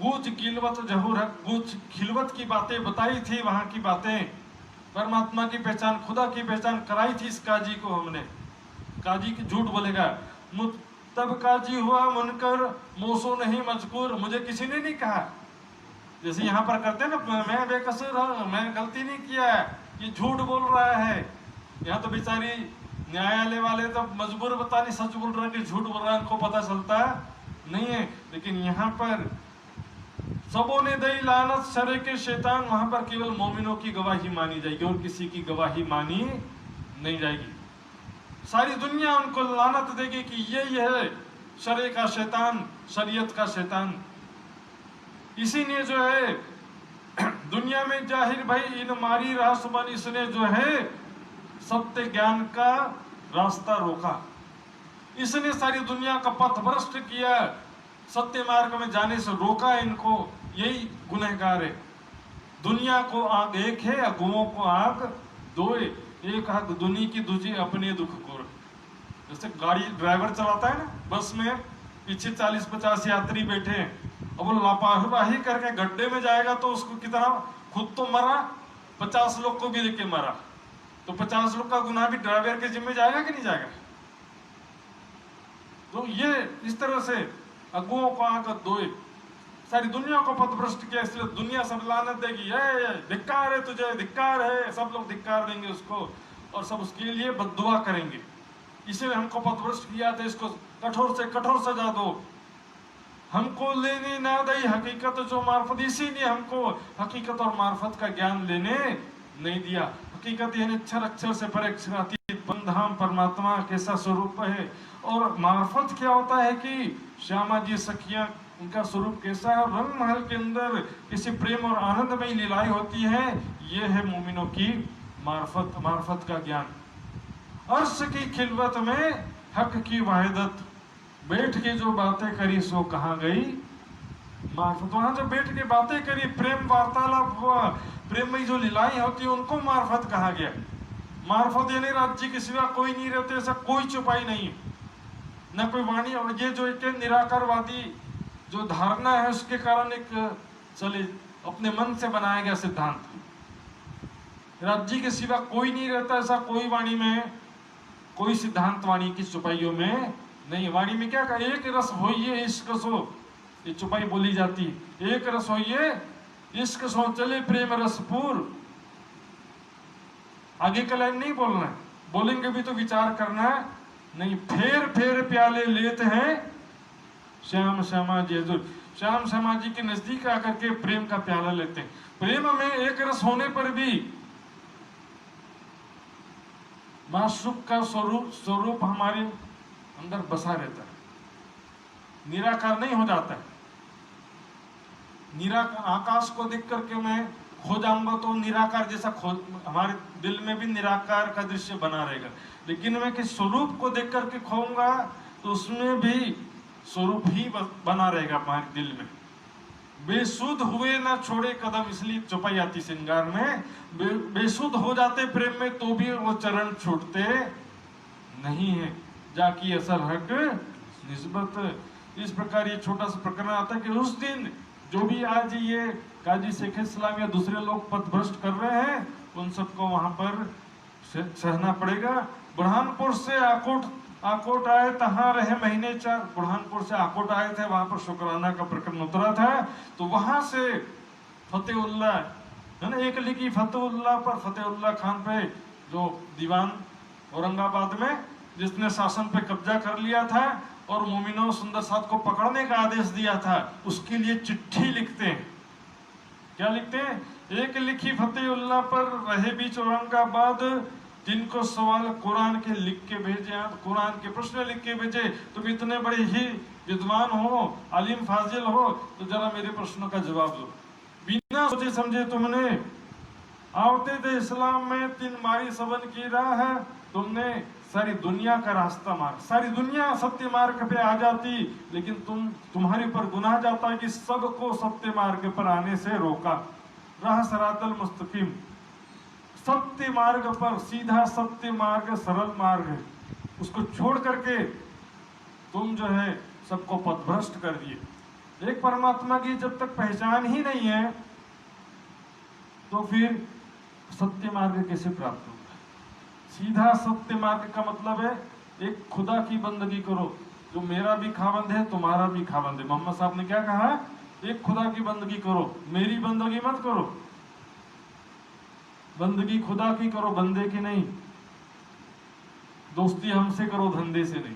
गूंज खिलवत जहूर गूंज खिलवत की बातें बताई थी, वहां की बातें, परमात्मा की पहचान, खुदा की पहचान कराई थी इस काजी को हमने। काजी की झूठ बोलेगा, तब काजी हुआ मुनकर मोसो नहीं मजकूर, मुझे किसी ने नहीं कहा। जैसे यहाँ पर करते हैं ना, मैं बेकसूर हूँ, मैं गलती नहीं किया है, ये झूठ बोल रहा है। यहाँ तो बेचारी न्यायालय वाले तो मजबूर बताने सच बोल रहा है कि झूठ बोल रहा है, उनको पता चलता नहीं है। लेकिन यहाँ पर सबों ने दई लानत शरे के शैतान, वहां पर केवल मोमिनों की गवाही मानी जाएगी और किसी की गवाही मानी नहीं जाएगी। सारी दुनिया उनको लानत देगी कि यही है शरे का शैतान, शरीयत का शैतान। इसी ने जो है दुनिया में जाहिर भाई इन मारी रासुबन, इसने जो है सत्य ज्ञान का रास्ता रोका, इसने सारी दुनिया का पथ भ्रष्ट किया, सत्य मार्ग में जाने से रोका इनको। यही गुनहगार है। दुनिया को आग एक है, अगुओं को आग दो, एक आग दुनिया की, दूसरी अपने दुख को। जैसे गाड़ी ड्राइवर चलाता है ना, बस में पीछे 40-50 यात्री बैठे हैं, अब वो लापरवाही करके गड्ढे में जाएगा तो उसको कितना, खुद तो मरा, 50 लोग को भी लेके मरा, तो 50 लोग का गुनाह भी ड्राइवर के जिम्मे जाएगा कि नहीं जाएगा। तो ये इस तरह से अगुओं को आकर दोए, सारी दुनिया को पथभ्रष्ट किया, इसलिए दुनिया सब लानत देगी, धिक्कार है तुझे, धिक्कार है, सब लोग धिक्कार देंगे उसको और सब उसके लिए बद्दुआ करेंगे। इसलिए हमको पथभ्रष्ट किया था, इसको कठोर से कठोर सजा दो। हमको लेने ना दई हकीकत जो मार्फत, इसीलिए हमको हकीकत और मार्फत का ज्ञान लेने नहीं दिया। हकीकत यानी अक्षर अक्षर से परे अक्षरातीत बंधाम परमात्मा कैसा स्वरूप है, और मार्फत क्या होता है कि श्यामा जी सखियां उनका स्वरूप कैसा है, और रंग महल के अंदर किसी प्रेम और आनंदमय लीलाएं होती है। ये है मोमिनों की मार्फत, मार्फत का ज्ञान। अर्श की खिलवत में हक की वाहिदत, बैठ के जो बातें करी सो कहाँ गई मार्फत। वहां जो बैठ के बातें करी, प्रेम वार्तालाप हुआ, प्रेममयी जो लीलाएं होती है, उनको मार्फत कहा गया। मार्फत यानी राज्य के सिवा कोई नहीं रहते, ऐसा कोई चुपाई नहीं, न कोई वाणी। और ये जो एक निराकारवादी जो धारणा है, उसके कारण एक चले अपने मन से बनाया गया सिद्धांत, राज्य के सिवा कोई नहीं रहता, ऐसा कोई वाणी में, कोई सिद्धांत वाणी की चुपाइयों में नहीं। वाणी में क्या कहा, एक रस होइए इश्क सो, ये चुपाई बोली जाती, एक रस होइए इश्क सो चले प्रेम रसपूर। आगे का लाइन नहीं बोलना है, बोलेंगे भी तो विचार करना है नहीं। फेर फेर प्याले लेते हैं श्याम श्यामा जी हजूर, श्याम श्यामा जी के नजदीक आकर के प्रेम का प्याला लेते हैं। प्रेम में एक रस होने पर भी माशूक का स्वरूप हमारे अंदर बसा रहता है, निराकार नहीं हो जाता है। निराकार आकाश को देख करके मैं खो जाऊंगा तो निराकार जैसा हमारे दिल में भी निराकार का दृश्य बना रहेगा, लेकिन मैं किस स्वरूप को देख करके खोऊंगा तो उसमें भी स्वरूप ही बना रहेगा हमारे दिल में। बेसुध हुए ना छोड़े कदम, इसलिए चौपाई आती श्रृंगार में, बेसुध हो जाते प्रेम में तो भी वो चरण छूटते नहीं है, जाकी असर हक निस्बत। इस प्रकार ये छोटा सा प्रकरण आता है कि उस दिन जो भी आज ये काजी शेख इस्लाम या दूसरे लोग पथभ्रष्ट कर रहे हैं, उन सबको वहां पर सहना पड़ेगा। बुरहानपुर से आकोट आए तहां रहे महीने 4। बुरहानपुर से आकोट आए थे, वहां पर शुक्राना का प्रकरण उतरा था, तो वहां से फतेहुल्ला है ना, एक लिखी फतेहुल्ला पर, फतेहुल्ला खान पे जो दीवान औरंगाबाद में जिसने शासन पे कब्जा कर लिया था और मोमिनो सुंदर साथ को पकड़ने का आदेश दिया था, उसके लिए चिट्ठी लिखते हैं। क्या लिखते हैं, एक लिखी फतेहुल्ला पर रहे बीच औरंगाबाद, जिनको सवाल कुरान के लिख के भेजे, कुरान के प्रश्न लिख के भेजे, तुम इतने बड़े ही विद्वान हो, आलिम फाजिल हो, तो जरा मेरे प्रश्नों का जवाब दो। बिना सोचे समझे तुमने आवते थे इस्लाम में 3 मारी सबन की राह है, तुमने सारी दुनिया का रास्ता मार, सारी दुनिया सत्य मार्ग पे आ जाती, लेकिन तुम्हारे ऊपर गुनाह जाता है कि सबको सत्य मार्ग पर आने से रोका। राह सरातल मुस्तकीम, सत्य मार्ग पर, सीधा सत्य मार्ग सरल मार्ग है, उसको छोड़ करके तुम जो है सबको पथभ्रष्ट कर दिए। एक परमात्मा की जब तक पहचान ही नहीं है तो फिर सत्य मार्ग कैसे प्राप्त होगा। सीधा सत्य मार्ग का मतलब है एक खुदा की बंदगी करो, जो मेरा भी खावंद है तुम्हारा भी खावंद है। मोहम्मद साहब ने क्या कहा, एक खुदा की बंदगी करो, मेरी बंदगी मत करो। बंदगी खुदा की करो, बंदे की नहीं। दोस्ती हमसे करो, धंधे से नहीं।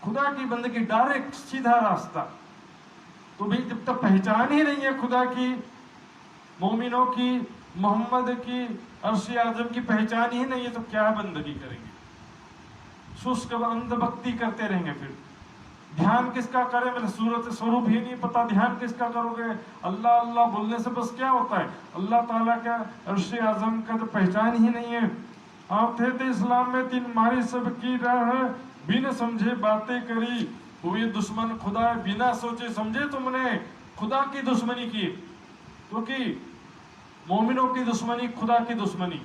खुदा की बंदगी, डायरेक्ट सीधा रास्ता। तो भाई जब तक पहचान ही नहीं है खुदा की, मोमिनों की, मोहम्मद की, अर्श आजम की पहचान ही नहीं है, तो क्या बंदगी करेंगे। शुष्क अंध भक्ति करते रहेंगे। फिर ध्यान किसका करें, मैंने सूरत स्वरूप ही नहीं पता, ध्यान किसका करोगे। अल्लाह अल्लाह बोलने से बस क्या होता है, अल्लाह ताला का, अर्श आजम का तो पहचान ही नहीं है। आप थे इस्लाम में 3 मारी सब की राह, बिन समझे बातें करी, हुए दुश्मन खुदा। बिना सोचे समझे तुमने खुदा की दुश्मनी की, क्योंकि मोमिनों की दुश्मनी खुदा की दुश्मनी,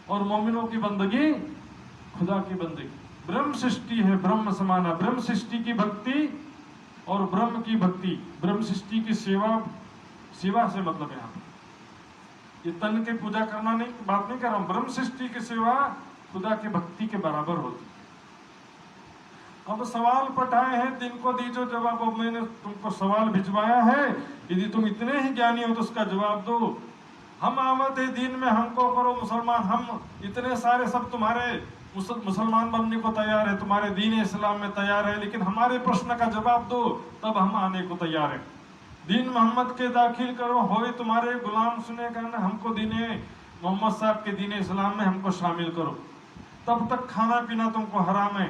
और मोमिनों की बंदगी खुदा की बंदगी। ब्रह्म सृष्टि है, ब्रह्म समाना, ब्रह्म सृष्टि की भक्ति और ब्रह्म की भक्ति, ब्रह्म सृष्टि की सेवा, सेवा से मतलब है यहाँ ये तन के पूजा करना नहीं, बात नहीं कर रहा हूं। ब्रह्म सृष्टि की सेवा खुदा की भक्ति के बराबर होती। अब सवाल पठाए हैं, जिनको दीजो जवाब। अब मैंने तुमको सवाल भिजवाया है, यदि तुम इतने ही ज्ञानी हो तो उसका जवाब दो। हम आमद दीन में हमको करो मुसलमान, हम इतने सारे सब तुम्हारे मुसलमान बनने को तैयार है, तुम्हारे दीन इस्लाम में तैयार है, लेकिन हमारे प्रश्न का जवाब दो, तब हम आने को तैयार है। दीन मोहम्मद के दाखिल करो, होए तुम्हारे गुलाम सुने कहना, हमको दीने मोहम्मद साहब के दीन इस्लाम में हमको शामिल करो। तब तक खाना पीना तुमको हराम है,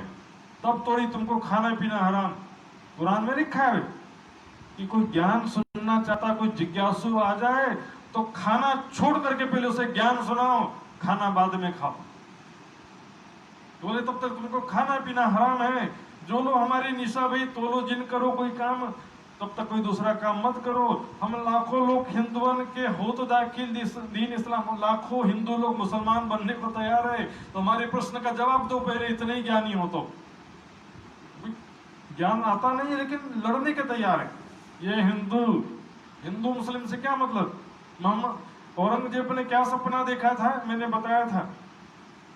तब थोड़ी तुमको खाना पीना हराम। कुरान में लिखा है कि कोई ज्ञान सुनना चाहता, कोई जिज्ञासु आ जाए तो खाना छोड़ करके पहले उसे ज्ञान सुनाओ, खाना बाद में खाओ। बोले तब तक तुमको खाना पीना हराम है। जो लोग हमारी निशा भाई तोलो जिन करो कोई काम, तब तक कोई दूसरा काम मत करो। हम लाखों लोग हिंदुओं के हो तो दाखिल दीन इस्लाम, लाखों हिंदू लोग मुसलमान बनने को तैयार है, तो हमारे प्रश्न का जवाब दो पहले, इतने ही ज्ञानी हो तो। ज्ञान आता नहीं है लेकिन लड़ने के तैयार है। ये हिंदू मुस्लिम से क्या मतलब? मोहम्मद औरंगजेब ने क्या सपना देखा था, मैंने बताया था।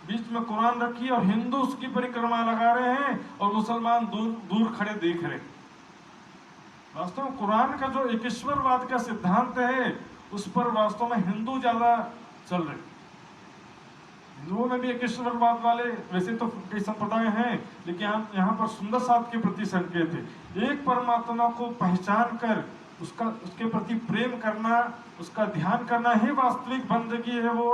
बीच में कुरान रखी और हिंदू उसकी परिक्रमा लगा रहे हैं और मुसलमान दूर खड़े देख रहे। वास्तव में कुरान का जो एकेश्वरवाद का सिद्धांत है, उस पर वास्तव में हिंदू ज्यादा चल रहे। हिंदुओं में भी एकेश्वरवाद वाले वैसे तो कई संप्रदाय हैं, लेकिन यहाँ पर सुंदर साथ के प्रति संकेत है। एक परमात्मा को पहचान कर उसके प्रति प्रेम करना, उसका ध्यान करना ही वास्तविक बंदगी है। वो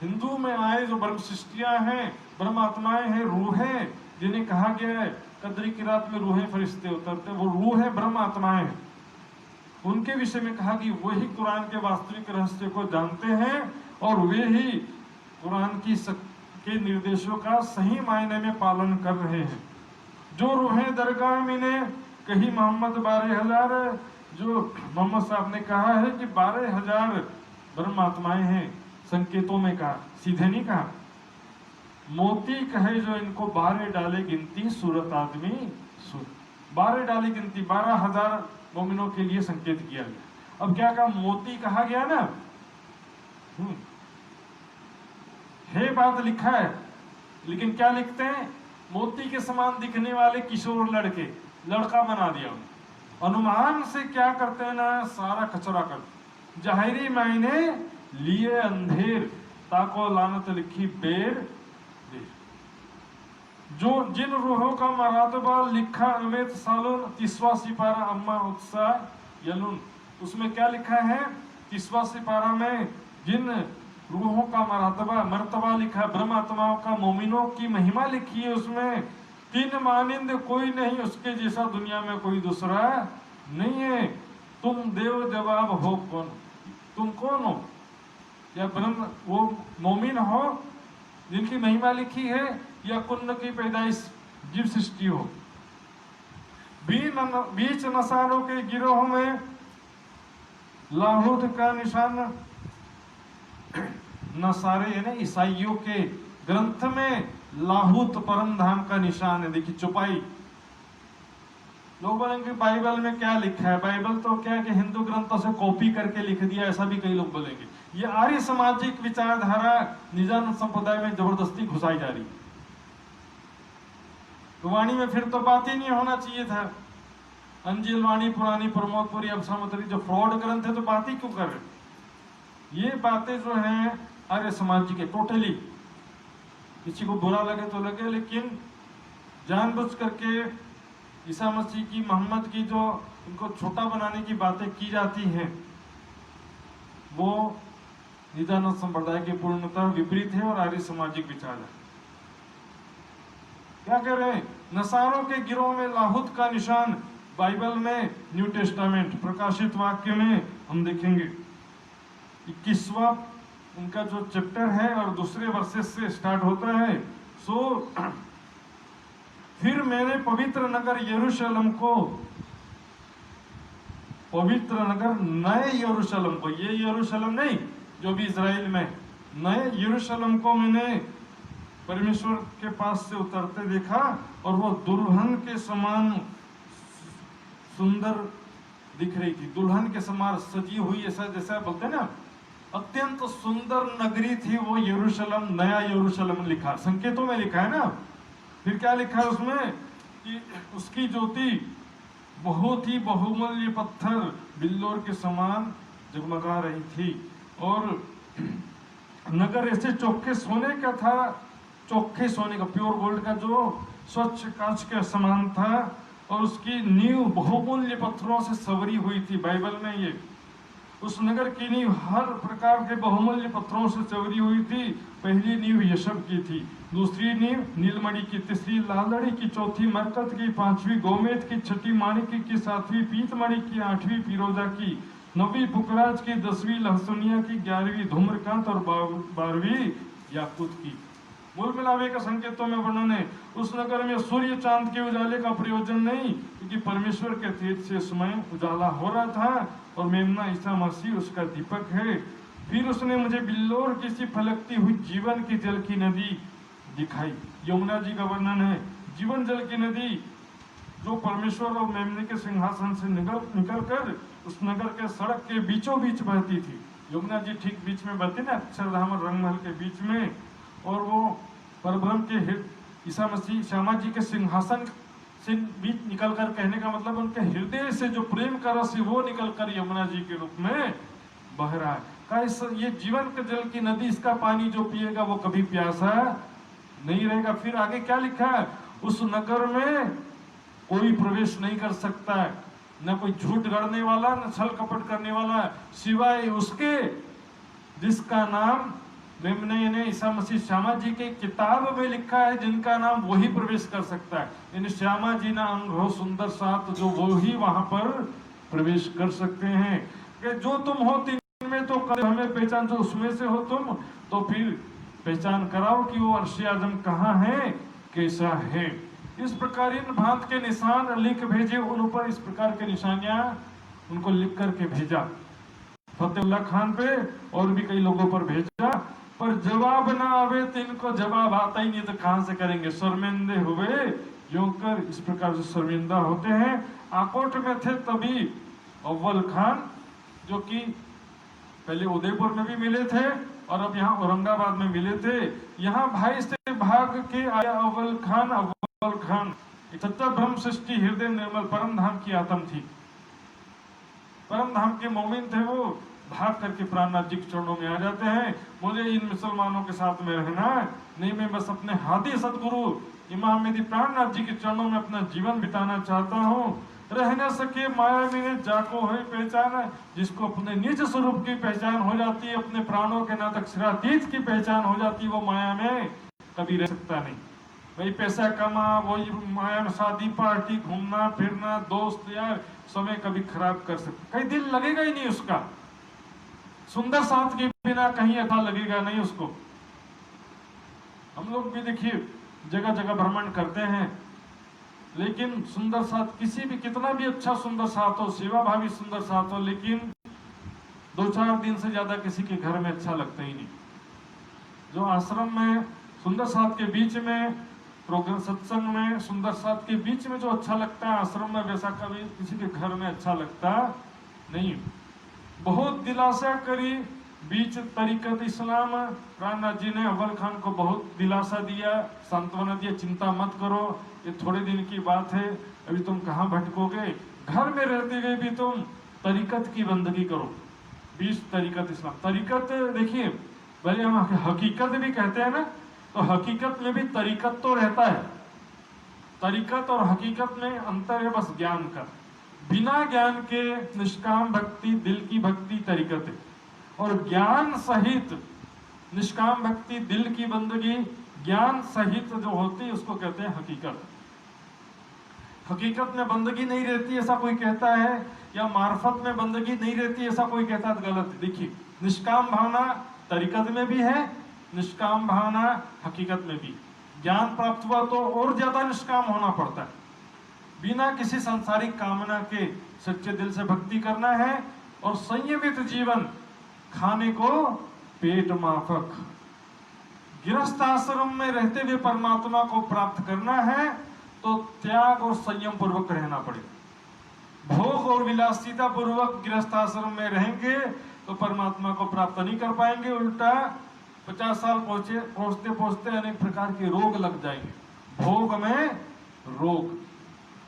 हिंदू में आए जो ब्रह्म सृष्टियां हैं, ब्रह्मात्माएं हैं, रूहें, जिन्हें कहा गया है कद्री की रात में रूहें फरिश्ते उतरते, वो रूह है, ब्रह्म आत्माएं हैं। उनके विषय में कहा कि वही कुरान के वास्तविक रहस्य को जानते हैं और वे ही कुरान के निर्देशों का सही मायने में पालन कर रहे हैं। जो रूहें दरगाह में ने कही मोहम्मद 12,000, जो मोहम्मद साहब ने कहा है कि 12,000 ब्रह्म आत्माएं हैं, संकेतों में कहा, सीधे नहीं कहा। मोती कहे जो इनको 12 डाले गिनती, सूरत आदमी सूरत, 12 डाले गिनती, 12,000 मोमिनों के लिए संकेत किया गया। अब क्या कहा, मोती कहा गया ना, है बात लिखा है, लेकिन क्या लिखते हैं, मोती के समान दिखने वाले किशोर लड़का बना दिया। अनुमान से क्या करते हैं ना, सारा कचरा कर, जाहिरी मायने लिए अंधेर, ताको लानत लिखी बेर। जो जिन रूहों का मरातबा लिखा अमित सालुन, 30वां सिपारा अम्मा उत्साह यलुन, उसमें क्या लिखा है, 30वां सिपारा में जिन रूहों का मर्तबा लिखा, ब्रह्म आत्माओं का, मोमिनों की महिमा लिखी है, उसमें 3 मानिंद कोई नहीं, उसके जैसा दुनिया में कोई दूसरा नहीं है। तुम देव जवाब हो कौन, तुम कौन हो? या ब्रह्म वो मोमिन हो जिनकी महिमा लिखी है, या कुन्न की पैदाइश जीव सृष्टि हो? बीच नसारों के गिरोह में लाहौद का निशान, नसारे यानी ईसाइयों के ग्रंथ में लाहूत परम धाम का निशान है। देखिए चुपाई, लोग बोलेंगे बाइबल में क्या लिखा है, बाइबल तो क्या कि हिंदू ग्रंथों से कॉपी करके लिख दिया, ऐसा भी कई लोग बोलेंगे। ये आर्य सामाजिक विचारधारा निजानंद संप्रदाय में जबरदस्ती घुसाई जा रही है। तो वाणी में फिर तो बात ही नहीं होना चाहिए था। अंजिल वाणी पुरानी प्रमोदपुरी अवसरमतरी जो फ्रॉड ग्रंथ है, तो बात ही क्यों कर रहे? ये बातें जो हैं आर्य सामाजिक है टोटली। किसी को बुरा लगे तो लगे, लेकिन जानबूझ करके ईसा मसीह की, मोहम्मद की जो उनको छोटा बनाने की बातें की जाती हैं, वो निजानंद संप्रदाय के पूर्णतः विपरीत है और आर्य सामाजिक विचार है। क्या कह रहे हैं, नसारों के गिरोह में लाहूत का निशान, बाइबल में न्यू टेस्टामेंट प्रकाशित वाक्य में हम देखेंगे 21वां उनका जो चैप्टर है और दूसरे वर्सेस से स्टार्ट होता है। फिर मैंने पवित्र नगर यरूशलेम को, पवित्र नगर नए यरूशलेम को, ये यरूशलेम नहीं जो भी इजराइल में, नए यरूशलेम को मैंने परमेश्वर के पास से उतरते देखा और वो दुल्हन के समान सुंदर दिख रही थी। दुल्हन के समान सजी हुई, ऐसा जैसा बोलते हैं ना, अत्यंत सुंदर नगरी थी वो यरूशलेम, नया यरूशलेम लिखा, संकेतों में लिखा है ना। फिर क्या लिखा है उसमें कि उसकी ज्योति बहुत ही बहुमूल्य पत्थर बिल्लोर के समान जगमगा रही थी और नगर ऐसे चौके सोने का था चोखे सोने का, प्योर गोल्ड का, जो स्वच्छ कांच के समान था और उसकी नींव बहुमूल्य पत्थरों से सवरी हुई थी। बाइबल में ये उस नगर की नींव हर प्रकार के बहुमूल्य पत्थरों से सवरी हुई थी। पहली नींव यशब की थी, दूसरी नींव नीलमणि की, तीसरी लालड़ी की, चौथी मरकत की, पांचवी गोमेद की, छठी माणिक्य की, सातवीं पीतमणि की, आठवीं फिरोजा की, नौवीं पुखराज की, 10वीं लहसुनिया की, 11वीं धूम्रकांत और 12वीं याकूत की। मूल मिलावे का संकेतों में वर्णन है। उस नगर में सूर्य चांद के उजाले का प्रयोजन नहीं, क्योंकि परमेश्वर के तेज से स्वयं उजाला हो रहा था और मेमना ईसा मसीह उसका दीपक है। फिर उसने मुझे बिल्लोर की सी फलकती हुई जीवन की जल की नदी दिखाई। यमुना जी का वर्णन है, जीवन जल की नदी जो परमेश्वर और मेमने के सिंहासन से निकल कर उस नगर के सड़क के बीचों बीच बहती थी। यमुना जी ठीक बीच में बहती ना, अक्षरधाम और रंगमहल के बीच में, और वो परब्रह्म के ईसा मसीह श्यामा जी के सिंहासन से बीच निकलकर, कहने का मतलब उनके हृदय से जो प्रेम का रस है वो निकलकर यमुना जी के रूप में बह रहा है। ये जीवन के जल की नदी, इसका पानी जो पिएगा वो कभी प्यासा नहीं रहेगा। फिर आगे क्या लिखा है, उस नगर में कोई प्रवेश नहीं कर सकता है, न कोई झूठ गढ़ने वाला, न छल कपट करने वाला, सिवाय उसके जिसका नाम मेमने ने ईसा मसीह श्यामा जी के किताब में लिखा है, जिनका नाम वही प्रवेश कर सकता है। यानी श्यामा जी ना अंग हो सुंदर सात, जो वो ही वहां पर प्रवेश कर सकते हैं। कि जो तुम हो तीन में तो हमें पहचान, जो उसमें से हो तुम, तो फिर पहचान कराओ कि वो अर्श आजम कहाँ है, कैसा है। इस प्रकार इन भांत के निशान लिख भेजे उन पर, इस प्रकार के निशानियां उनको लिख करके भेजा फतेहुल्लाह खान पे और भी कई लोगों पर भेजा, पर जवाब ना आवे तो इनको जवाब आता ही नहीं, तो कहां से करेंगे। शर्मिंदे हुए यूं कर, इस प्रकार से शर्मिंदा होते हैं। आकोट में थे तभी अव्वल खान, जो कि पहले उदयपुर में भी मिले थे और अब यहाँ औरंगाबाद में मिले थे। यहाँ भाई से भाग के आया अव्वल खान। अव्वल खान सच्चा ब्रह्म सृष्टि हृदय निर्मल परम धाम की आत्म थी, परम धाम के मोमिन थे। वो भाग करके प्राणनाथ जी के चरणों में आ जाते हैं। मुझे इन मुसलमानों के साथ में रहना नहीं, मैं बस अपने हाथी सदगुरु इमाम मेदी प्राणनाथ जी के चरणों में अपना जीवन बिताना चाहता हूँ। रह न सके माया में जाको है पहचान, जिसको अपने निज स्वरूप की पहचान हो जाती है, अपने प्राणों के नाथ अक्षरातीत की पहचान हो जाती है, वो माया में कभी रह सकता नहीं। वही पैसा कमा, वही माया में शादी पार्टी, घूमना फिरना, दोस्त यार, समय कभी खराब कर सकता, कहीं दिल लगेगा ही नहीं उसका। सुंदर साथ के बिना कहीं अच्छा लगेगा नहीं उसको। हम लोग भी देखिए जगह जगह भ्रमण करते हैं, लेकिन सुंदर साथ किसी भी, कितना भी अच्छा सुंदर साथ हो, सेवा भावी सुंदर साथ हो, लेकिन 2-4 दिन से ज्यादा किसी के घर में अच्छा लगता ही नहीं। जो आश्रम में सुंदर साथ के बीच में, प्रोग्राम सत्संग में सुंदर साथ के बीच में जो अच्छा लगता है, आश्रम में वैसा कभी किसी के घर में अच्छा लगता नहीं। बहुत दिलासा करी बीच तरीकत इस्लाम, प्राणनाथ जी ने अव्वल खान को बहुत दिलासा दिया, सांत्वना दिया, चिंता मत करो, ये थोड़े दिन की बात है, अभी तुम कहाँ भटकोगे, घर में रहते हुए भी तुम तरीकत की बंदगी करो। बीच तरीकत इस्लाम, तरीकत देखिए भले हम हकीकत भी कहते हैं ना, तो हकीकत में भी तरीकत तो रहता है। तरीकत और हकीकत में अंतर है बस ज्ञान का। बिना ज्ञान के निष्काम भक्ति, दिल की भक्ति तरीकत है, और ज्ञान सहित निष्काम भक्ति, दिल की बंदगी ज्ञान सहित जो होती है उसको कहते हैं हकीकत। हकीकत में बंदगी नहीं रहती ऐसा कोई कहता है, या मार्फत में बंदगी नहीं रहती ऐसा कोई कहता है, गलत है। देखिए निष्काम भावना तरीकत में भी है, निष्काम भावना हकीकत में भी। ज्ञान प्राप्त हुआ तो और ज्यादा निष्काम होना पड़ता है, बिना किसी सांसारिक कामना के सच्चे दिल से भक्ति करना है, और संयमित जीवन, खाने को पेट माफक, गृहस्थ आश्रम में रहते हुए परमात्मा को प्राप्त करना है तो त्याग और संयम पूर्वक रहना पड़ेगा। भोग और विलासिता पूर्वक गृहस्थ आश्रम में रहेंगे तो परमात्मा को प्राप्त नहीं कर पाएंगे, उल्टा 50 साल पहुंचते पहुंचते अनेक प्रकार के रोग लग जाएंगे। भोग में रोग,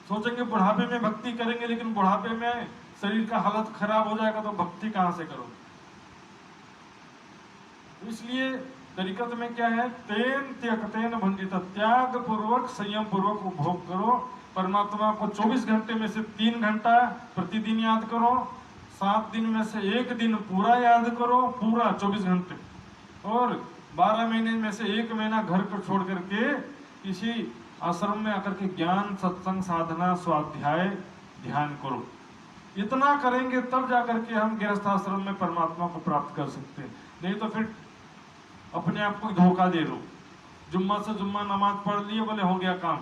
सोचेंगे बुढ़ापे में भक्ति करेंगे, लेकिन बुढ़ापे में शरीर का हालत खराब हो जाएगा तो भक्ति कहां से करोगे। इसलिए तरीकत में क्या है, तेन त्यक्तेन भंजित, त्याग पूर्वक संयम पूर्वक उपभोग करो। परमात्मा को 24 घंटे में से 3 घंटा प्रतिदिन याद करो, 7 दिन में से 1 दिन पूरा याद करो, पूरा 24 घंटे, और 12 महीने में से 1 महीना घर को छोड़ करके किसी आश्रम में आकर के ज्ञान, सत्संग, साधना, स्वाध्याय, ध्यान करो। इतना करेंगे तब जाकर के हम गृहस्थ आश्रम में परमात्मा को प्राप्त कर सकते हैं। नहीं तो फिर अपने आप को धोखा दे लो, जुम्मा से जुम्मा नमाज पढ़ लिए, बोले हो गया काम।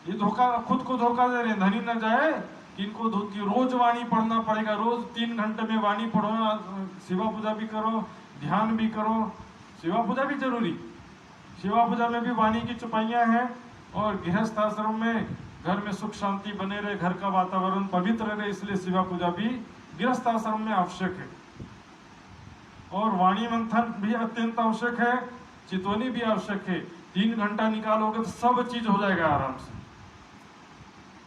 ये धोखा, खुद को धोखा दे रहे हैं। धनी न जाए कि इनको रोज वाणी पढ़ना पड़ेगा, रोज 3 घंटे में वाणी पढ़ो, शिवा पूजा भी करो, ध्यान भी करो। शिवा पूजा भी जरूरी, शिवा पूजा में भी वाणी की चौपाइयां हैं। और गृहस्थ आश्रम में घर में सुख शांति बने रहे, घर का वातावरण पवित्र रहे, इसलिए शिवा पूजा भी गृहस्थ आश्रम में आवश्यक है। और वाणी मंथन भी अत्यंत आवश्यक है, चितौनी भी आवश्यक है। 3 घंटा निकालोगे तो सब चीज हो जाएगा आराम से।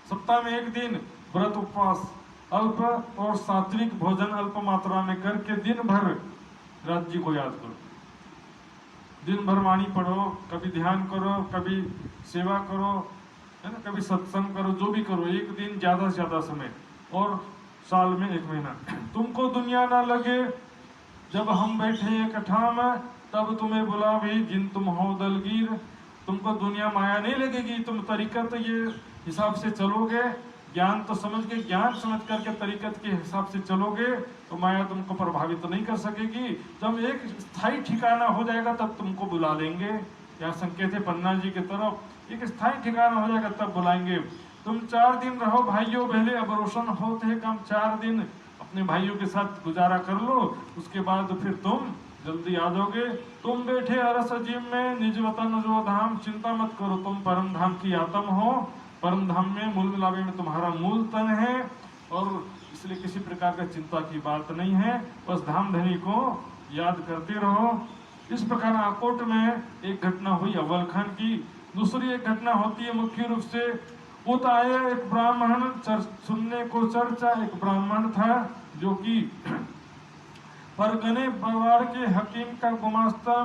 सप्ताह में 1 दिन व्रत उपवास, अल्प और सात्विक भोजन अल्प मात्रा में करके दिन भर राज्य को याद करो, दिन भर वाणी पढ़ो, कभी ध्यान करो, कभी सेवा करो, है ना, कभी सत्संग करो, जो भी करो, 1 दिन ज्यादा से ज्यादा समय, और साल में 1 महीना। तुमको दुनिया ना लगे जब हम बैठे एक ठाम, तब तुम्हें बुलावे जिन तुम हो दलगीर। तुमको दुनिया माया नहीं लगेगी, तुम तरीकत ये हिसाब से चलोगे, ज्ञान तो समझ के, ज्ञान समझ करके तरीकत के हिसाब से चलोगे तो माया तुमको प्रभावित तो नहीं कर सकेगी। जब एक स्थायी ठिकाना हो जाएगा तब तुमको बुला लेंगे। यहाँ संकेत है पन्ना जी की तरफ, एक स्थायी ठिकाना हो जाएगा तब बुलाएंगे। तुम 4 दिन रहो भाइयों बहले, अब रोशन होते हैं काम, 4 दिन अपने भाइयों के साथ गुजारा कर लो, उसके बाद फिर तुम जल्दी आ जाओगे। तुम बैठे अरस अजीम में, निज वतन जो धाम, चिंता मत करो तुम परम धाम की आत्म हो। परम धाम में, मूल मिलावे में तुम्हारा मूल तन है, और इसलिए किसी प्रकार का चिंता की बात नहीं है, बस धाम धनी को याद करते रहो। इस प्रकार आकोट में एक घटना हुई अव्वलखंड की। दूसरी एक घटना होती है मुख्य रूप से, उत आए एक ब्राह्मण, सुनने को चर्चा। एक ब्राह्मण था जो कि परगने बराड़ के हकीम का गुमास्ता,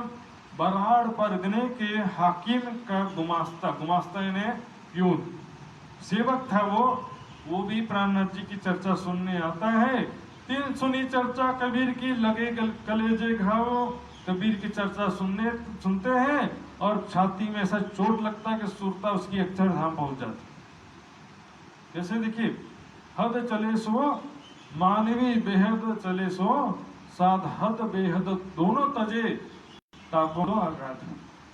बराड़ परगने के हाकिम का गुमास्ता, गुमास्ता यानी प्यून, सेवक था वो भी प्राणनाथ जी की चर्चा सुनने आता है। 3 सुनी चर्चा कबीर की, लगे कलेजे घाव। कबीर की चर्चा सुनते हैं और छाती में ऐसा चोट लगता है कि सुरता उसकी अक्षरधाम पहुंच जाती। जैसे देखिए, हद चले सो मानवी, बेहद चले सो साध, हद बेहद दोनों तजे ताको आघात।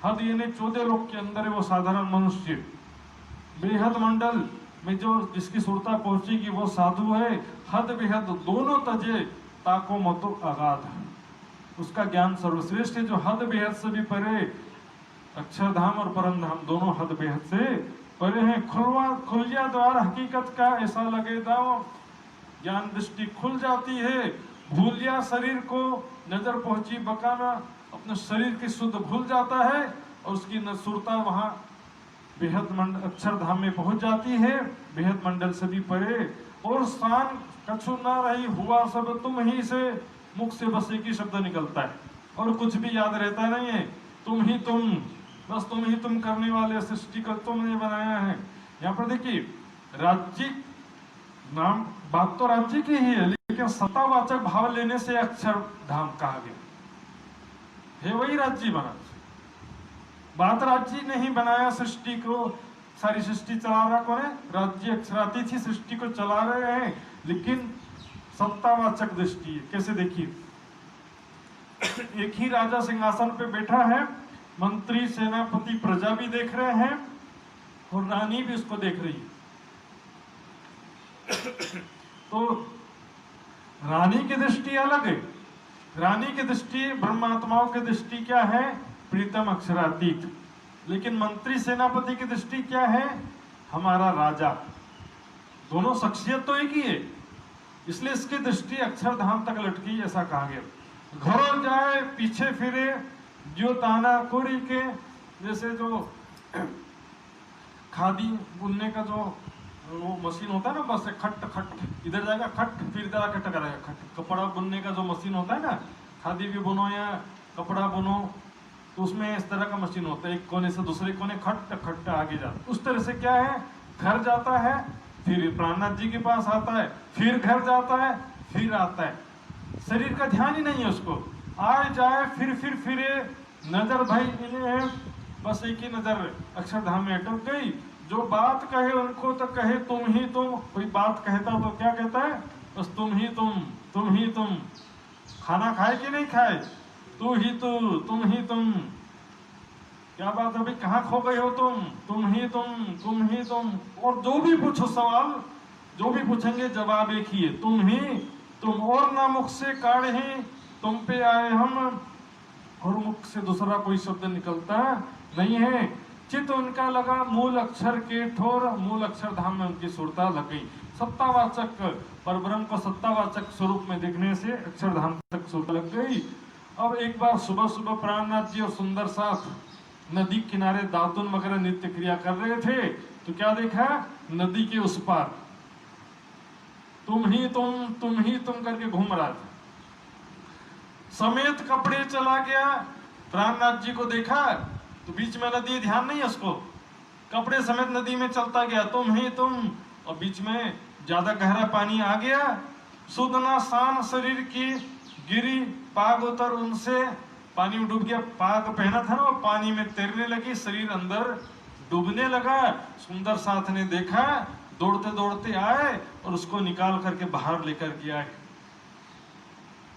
हद यानी 14 लोक के अंदर है वो साधारण मनुष्य, बेहद मंडल में जो जिसकी सुरता पहुंचेगी वो साधु है। हद बेहद दोनों तजे ताको मतो आगाध, उसका ज्ञान सर्वश्रेष्ठ है। जो हद बेहद से भी परे, अक्षरधाम और परम धाम दोनों हद बेहद से परे हैं। खुलिया द्वार हकीकत का, ऐसा लगे दाव, ज्ञान दृष्टि खुल जाती है। भूलिया शरीर को, नजर पहुंची बकाना, अपने शरीर की शुद्ध भूल जाता है और उसकी सुरता वहां बेहद मंडल अक्षरधाम में पहुंच जाती है, बेहद मंडल से भी परे। और शान कछु ना रही, हुआ सब तुम ही से, मुख से बस एक ही शब्द निकलता है और कुछ भी याद रहता नहीं है। तुम ही तुम, बस तुम ही तुम करने वाले, सृष्टि को तुमने बनाया है। यहाँ पर देखिए, राज्य नाम, बात तो राज्य की ही है, लेकिन सत्तावाचक भाव लेने से अक्षरधाम कहा गया है, वही राज्य बना। बात राज्य नहीं बनाया, सृष्टि को, सारी सृष्टि चला रहा कौन है? राज्य अक्षरातीत ही सृष्टि को चला रहे हैं, लेकिन सत्तावाचक दृष्टि है। कैसे देखिए, एक ही राजा सिंहासन पे बैठा है, मंत्री, सेनापति, प्रजा भी देख रहे हैं और रानी भी उसको देख रही है। तो रानी की दृष्टि अलग है। रानी की दृष्टि, ब्रह्मात्माओं की दृष्टि क्या है? प्रीतम अक्षरातीत। लेकिन मंत्री सेनापति की दृष्टि क्या है? हमारा राजा। दोनों शख्सियत तो एक ही है, इसलिए इसकी दृष्टि अक्षरधाम तक लटकी, ऐसा कहा गया। घरों जाए पीछे फिरे, जो ताना कोरी के, जैसे जो खादी बुनने का जो वो मशीन होता है ना, बस खट खट, इधर जाएगा खट, फिर इधर आके टकराएगा खट। कपड़ा बुनने का जो मशीन होता है ना, खादी भी बुनो या कपड़ा बुनो, तो उसमें इस तरह का मशीन होता है, एक कोने से दूसरे कोने खट खट आगे जाता है। उस तरह से क्या है, घर जाता है, फिर प्राणनाथ जी के पास आता है, फिर घर जाता है, फिर आता है। शरीर का ध्यान ही नहीं है उसको, आए जाए फिर नजर भाई बस एक ही नजर अक्षरधाम में अटक गई। जो बात कहे उनको तो कहे तुम ही तुम, कोई बात कहता तो क्या कहता है, बस तुम ही तुम। खाना खाए कि नहीं खाए, तू ही तुम ही तुम। क्या बात है भाई, कहाँ खो गए हो तुम ही तुम। और जो भी पूछो सवाल, जो भी पूछेंगे जवाब एक ही है, तुम ही तुम। और ना मुख से काढ़े तुम पे आए हम, और मुख से दूसरा कोई शब्द निकलता नहीं है। चित उनका लगा मूल अक्षर के ठोर, मूल अक्षर धाम में उनकी सुरता लग गई। सत्तावाचक परब्रह्म को सत्तावाचक स्वरूप में देखने से अक्षरधाम तक सुरता लग गई। अब एक बार सुबह सुबह प्राणनाथ जी और सुंदर साथ नदी किनारे दातुन वगैरह नित्य क्रिया कर रहे थे, तो क्या देखा, नदी के उस पार तुम ही तुम करके घूम रहा था, समेत कपड़े चला गया। प्राणनाथ जी को देखा तो बीच में नदी, ध्यान नहीं है उसको, कपड़े समेत नदी में चलता गया, तुम ही तुम। और बीच में ज्यादा गहरा पानी आ गया, सुदना शान शरीर की गिरी पाग उतर उनसे, पानी में डूब गया, पाग पहना था ना, वो पानी में तैरने लगी, शरीर अंदर डूबने लगा। सुंदर साथ ने देखा, दौड़ते दौड़ते आए और उसको निकाल करके बाहर लेकर के आए।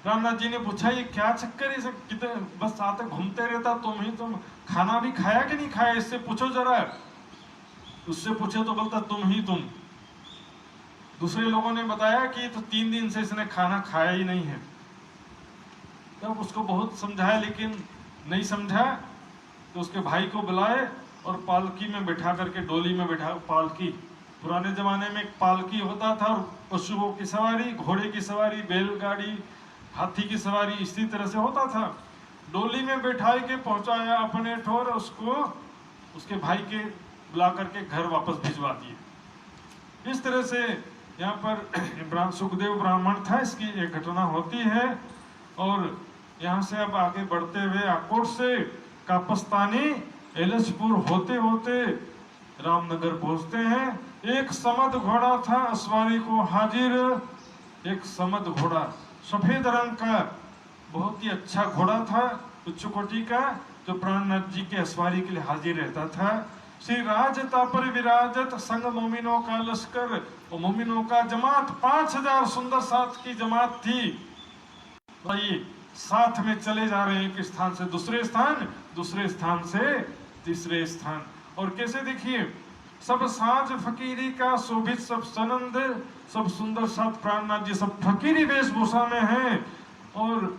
रामनाथ जी ने पूछा ये क्या चक्कर, इसे कितने बस आते घूमते रहता, तुम ही तुम, खाना भी खाया कि नहीं खाया, इससे पूछो जरा। उससे पूछे तो बोलता तुम ही तुम। दूसरे लोगों ने बताया कि तो 3 दिन से इसने खाना खाया ही नहीं है। तब उसको बहुत समझाया लेकिन नहीं समझा, तो उसके भाई को बुलाए और पालकी में बैठा करके, डोली में बैठा, पालकी पुराने जमाने में एक पालकी होता था, और पशुओं की सवारी, घोड़े की सवारी, बैलगाड़ी, हाथी की सवारी इसी तरह से होता था। डोली में बैठा के पहुंचाया अपने ठोर, उसको उसके भाई के बुला करके घर वापस भिजवा दिए। इस तरह से यहाँ पर सुखदेव ब्राह्मण था, इसकी एक घटना होती है। और यहाँ से अब आगे बढ़ते हुए आकोट से कापस्तानी एलचपुर होते होते रामनगर पहुंचते हैं। एक समद घोड़ा था अस्वारी को हाजिर, एक समद घोड़ा सफेद रंग का, बहुत ही अच्छा घोड़ा था, उच्च कोटि का, जो प्राणनाथ जी के अस्वारी के लिए हाजिर रहता था। श्री राजता पर विराजत संग मोमिनों का लश्कर, और मोमिनों का जमात 5000 सुंदर साथ की जमात थी। भाई साथ में चले जा रहे हैं, एक स्थान से दूसरे स्थान, दूसरे स्थान से तीसरे स्थान। और कैसे देखिए, सब साज फकीरी का शोभित, सब सनंद, सब सुंदर साथ प्राणनाथ जी सब फकीरी वेशभूषा में हैं। और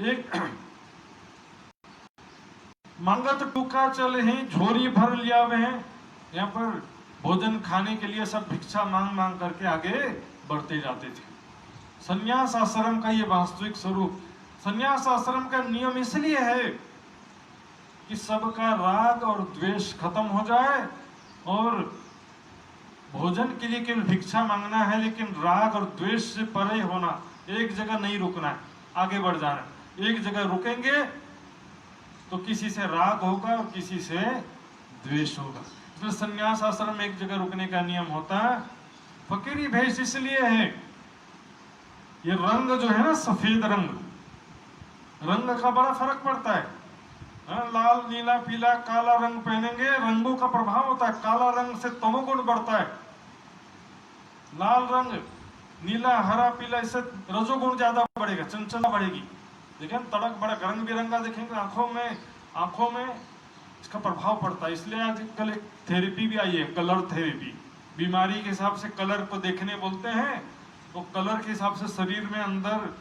एक मांगत टूका चल ही झोरी भर लिया वे हैं। यहाँ पर भोजन खाने के लिए सब भिक्षा मांग मांग करके आगे बढ़ते जाते थे। संन्यास आश्रम का ये वास्तविक स्वरूप, संन्यास आश्रम का नियम इसलिए है कि सबका राग और द्वेष खत्म हो जाए, और भोजन के लिए केवल भिक्षा मांगना है, लेकिन राग और द्वेष से परे होना, एक जगह नहीं रुकना है, आगे बढ़ जाना है। एक जगह रुकेंगे तो किसी से राग होगा और किसी से द्वेष होगा। इसलिए संन्यास आश्रम में एक जगह रुकने का नियम होता है। फकीरी भेष इसलिए है, ये रंग जो है ना, सफेद रंग, रंग का बड़ा फर्क पड़ता है। लाल नीला पीला काला रंग पहनेंगे, रंगों का प्रभाव होता है। काला रंग से तमोगुण बढ़ता है, लाल रंग नीला हरा पीला, इससे रजोगुण ज्यादा बढ़ेगा, चंचलता बढ़ेगी। लेकिन तड़क भड़क रंग बिरंगा देखेंगे, आंखों में इसका प्रभाव पड़ता है। इसलिए आजकल एक थेरेपी भी आई है, कलर थेरेपी। बीमारी के हिसाब से कलर को देखने बोलते हैं, तो कलर के हिसाब से शरीर में अंदर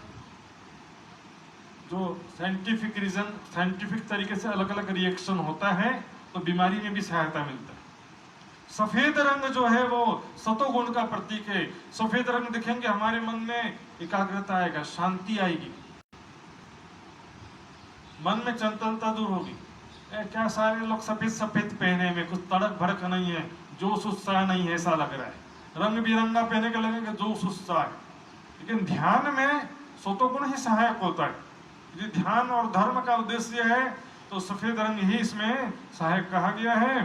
जो साइंटिफिक तरीके से अलग अलग रिएक्शन होता है, तो बीमारी में भी सहायता मिलता है। सफेद रंग जो है वो सतोगुण का प्रतीक है। सफेद रंग दिखेंगे, हमारे मन में एकाग्रता आएगा, शांति आएगी, मन में चंचलता दूर होगी। क्या सारे लोग सफेद सफेद पहने में कुछ तड़क भड़क नहीं है, जोश उत्साह नहीं है, ऐसा लग रहा है। रंग बिरंगा पहने के लगेगा जोश उत्साह है, लेकिन ध्यान में सतोगुण ही सहायक होता है। यदि ध्यान और धर्म का उद्देश्य है तो सफेद रंग ही इसमें सहायक कहा गया है।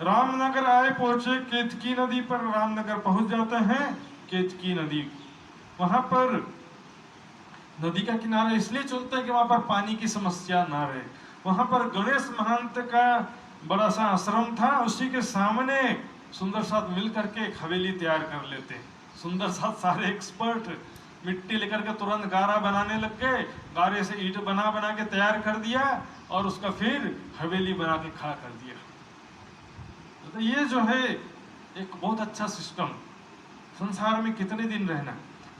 रामनगर आए पहुंचे केतकी नदी पर, रामनगर पहुंच जाते हैं केतकी नदी। वहां पर नदी का किनारा इसलिए चुनते हैं कि वहां पर पानी की समस्या ना रहे। वहां पर गणेश महंत का बड़ा सा आश्रम था, उसी के सामने सुंदर साथ मिल करके एक हवेली तैयार कर लेते। सुंदर साथ सारे एक्सपर्ट मिट्टी लेकर के तुरंत गारा बनाने लग गए, गारे से ईंट बना बना के तैयार कर दिया और उसका फिर हवेली बना के खड़ा कर दिया। तो ये जो है एक बहुत अच्छा सिस्टम, संसार में कितने दिन रहना।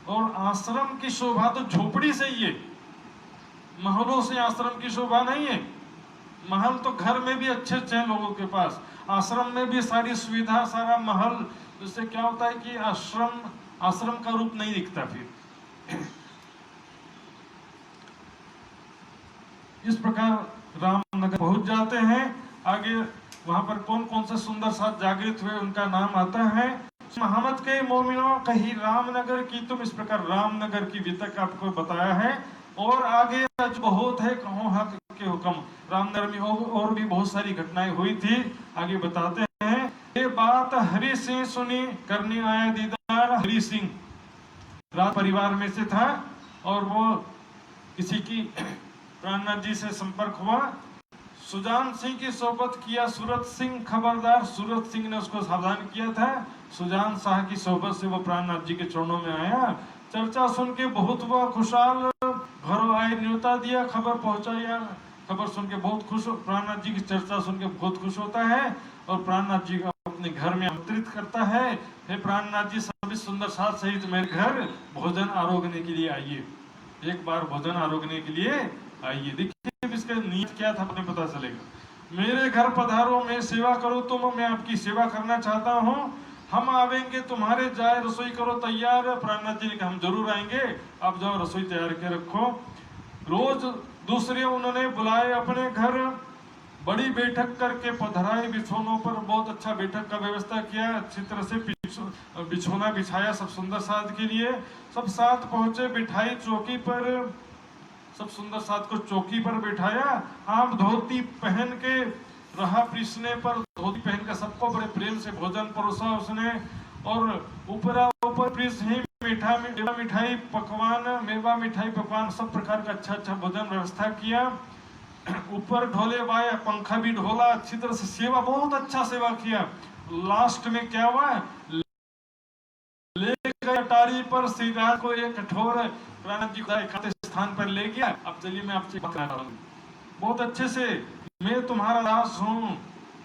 और आश्रम की शोभा तो झोपड़ी से ही है, महलों से आश्रम की शोभा नहीं है। महल तो घर में भी अच्छे अच्छे हैं लोगों के पास, आश्रम में भी सारी सुविधा, सारा महल, जिससे क्या होता है कि आश्रम का रूप नहीं दिखता। फिर इस प्रकार रामनगर पहुंच जाते हैं। आगे वहां पर कौन कौन से सुंदर साथ जागृत हुए उनका नाम आता है। मोहम्मद के मोमिनों कही रामनगर की तुम, इस प्रकार रामनगर की वितक आपको बताया है। और आगे बहुत है, कहो हक के हुक्म। रामनगर में और भी बहुत सारी घटनाएं हुई थी, आगे बताते हैं। ये बात हरि सिंह सुनी, करने आया दीदार। हरि सिंह राज परिवार में से था और वो किसी की प्राणनाथ जी से संपर्क हुआ। सुजान सिंह की सोबत किया सूरत सिंह खबरदार, सूरत सिंह ने उसको सावधान किया था। सुजान शाह की सोबत से वो प्राणनाथ जी के चरणों में आया। चर्चा सुन के बहुत हुआ खुशहाल, घरों आए न्योता दिया, खबर पहुंचाया। खबर सुन के बहुत खुश, प्राणनाथ जी की चर्चा सुन के बहुत खुश होता है और प्राणनाथ जी को अपने घर में आमंत्रित करता है। हे प्राणनाथ जी, सभी सुंदर साथ सहित मेरे घर भोजन आरोगने के लिए आइए, एक बार भोजन आरोगने के लिए आइए। देखिए इसका नीयत क्या था, अपने पता चलेगा। मेरे घर पधारो, मैं सेवा करो तुम, मैं आपकी सेवा करना चाहता हूँ। हम आवेंगे, तुम्हारे जाए रसोई करो तैयार। प्राणनाथ जी ने कहा हम जरूर आएंगे, आप जाओ रसोई तैयार के रखो। रोज दूसरे उन्होंने बुलाए अपने घर, बड़ी बैठक करके पधराए बिछोनों पर। बहुत अच्छा बैठक का व्यवस्था किया, अच्छी तरह से बिछोना बिछाया सब सुंदर साथ के लिए। सब साथ पहुंचे, बिठाई चौकी पर, सब सुंदर साथ को चौकी पर बैठाया। आप धोती पहन के रहा पीसने पर, धोती पहन कर सबको बड़े प्रेम से भोजन परोसा उसने। और ऊपर पीस ही मिठाई पकवान, मेवा मिठाई पकवान, सब प्रकार का अच्छा अच्छा भोजन व्यवस्था किया। ऊपर ढोले बाय, पंखा भी ढोला, अच्छी तरह से सेवा, बहुत अच्छा सेवा किया। लास्ट में क्या हुआ, ले गए अटारी पर श्रीराम को एक कठोर, प्राणनाथ जी को एकांत स्थान पर ले गया। अब चलिए मैं आपसे बात कर रहा हूँ, बहुत अच्छे से, मैं तुम्हारा दास हूँ,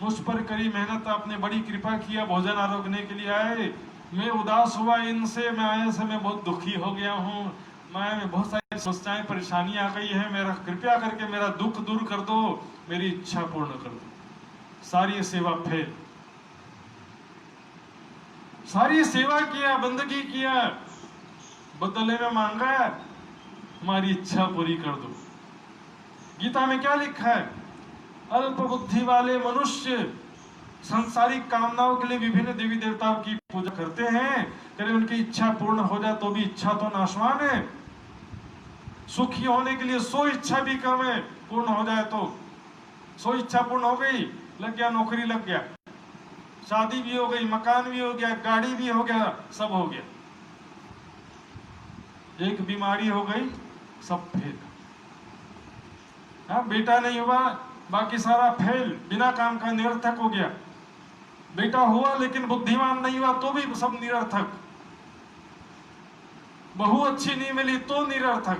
मुझ पर करी मेहनत, आपने बड़ी कृपा किया, भोजन आरोगने के लिए आए। मैं उदास हुआ इनसे, मैं आए से मैं बहुत दुखी हो गया हूँ, मैं बहुत सारी समस्याएं परेशानी आ गई है, मेरा कृपया करके मेरा दुख दूर कर दो, मेरी इच्छा पूर्ण कर दो। सारी सेवा फेल, सारी सेवा किया, बंदगी किया, बदले में मांगा हमारी इच्छा पूरी कर दो। गीता में क्या लिखा है, अल्प बुद्धि वाले मनुष्य सांसारिक कामनाओं के लिए विभिन्न देवी देवताओं की पूजा करते हैं, यदि उनकी इच्छा पूर्ण हो जाए तो भी इच्छा तो नाशवान है। सुखी होने के लिए 100 इच्छा भी कम है, पूर्ण हो जाए तो 100 इच्छा पूर्ण हो गई, लग गया नौकरी, लग गया शादी भी हो गई, मकान भी हो गया, गाड़ी भी हो गया, सब हो गया। एक बीमारी हो गई, सब फेल। हाँ, बेटा नहीं हुआ, बाकी सारा फेल, बिना काम का निरर्थक हो गया। बेटा हुआ लेकिन बुद्धिमान नहीं हुआ तो भी सब निरर्थक। बहू अच्छी नहीं मिली तो निरर्थक,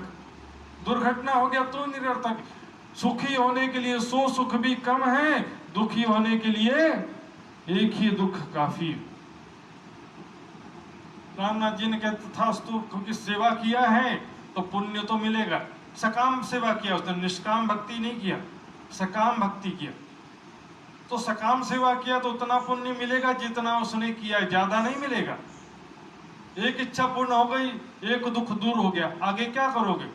दुर्घटना हो गया तो निरर्थक। सुखी होने के लिए 100 सुख भी कम है, दुखी होने के लिए एक ही दुख काफी। रामनाथ जी ने कहा तथास्तु, क्योंकि सेवा किया है तो पुण्य तो मिलेगा। सकाम सेवा किया उसने, निष्काम भक्ति नहीं किया, सकाम भक्ति किया। तो सकाम सेवा किया तो उतना पुण्य मिलेगा जितना उसने किया, ज्यादा नहीं मिलेगा। एक इच्छा पूर्ण हो गई, एक दुख दूर हो गया, आगे क्या करोगे?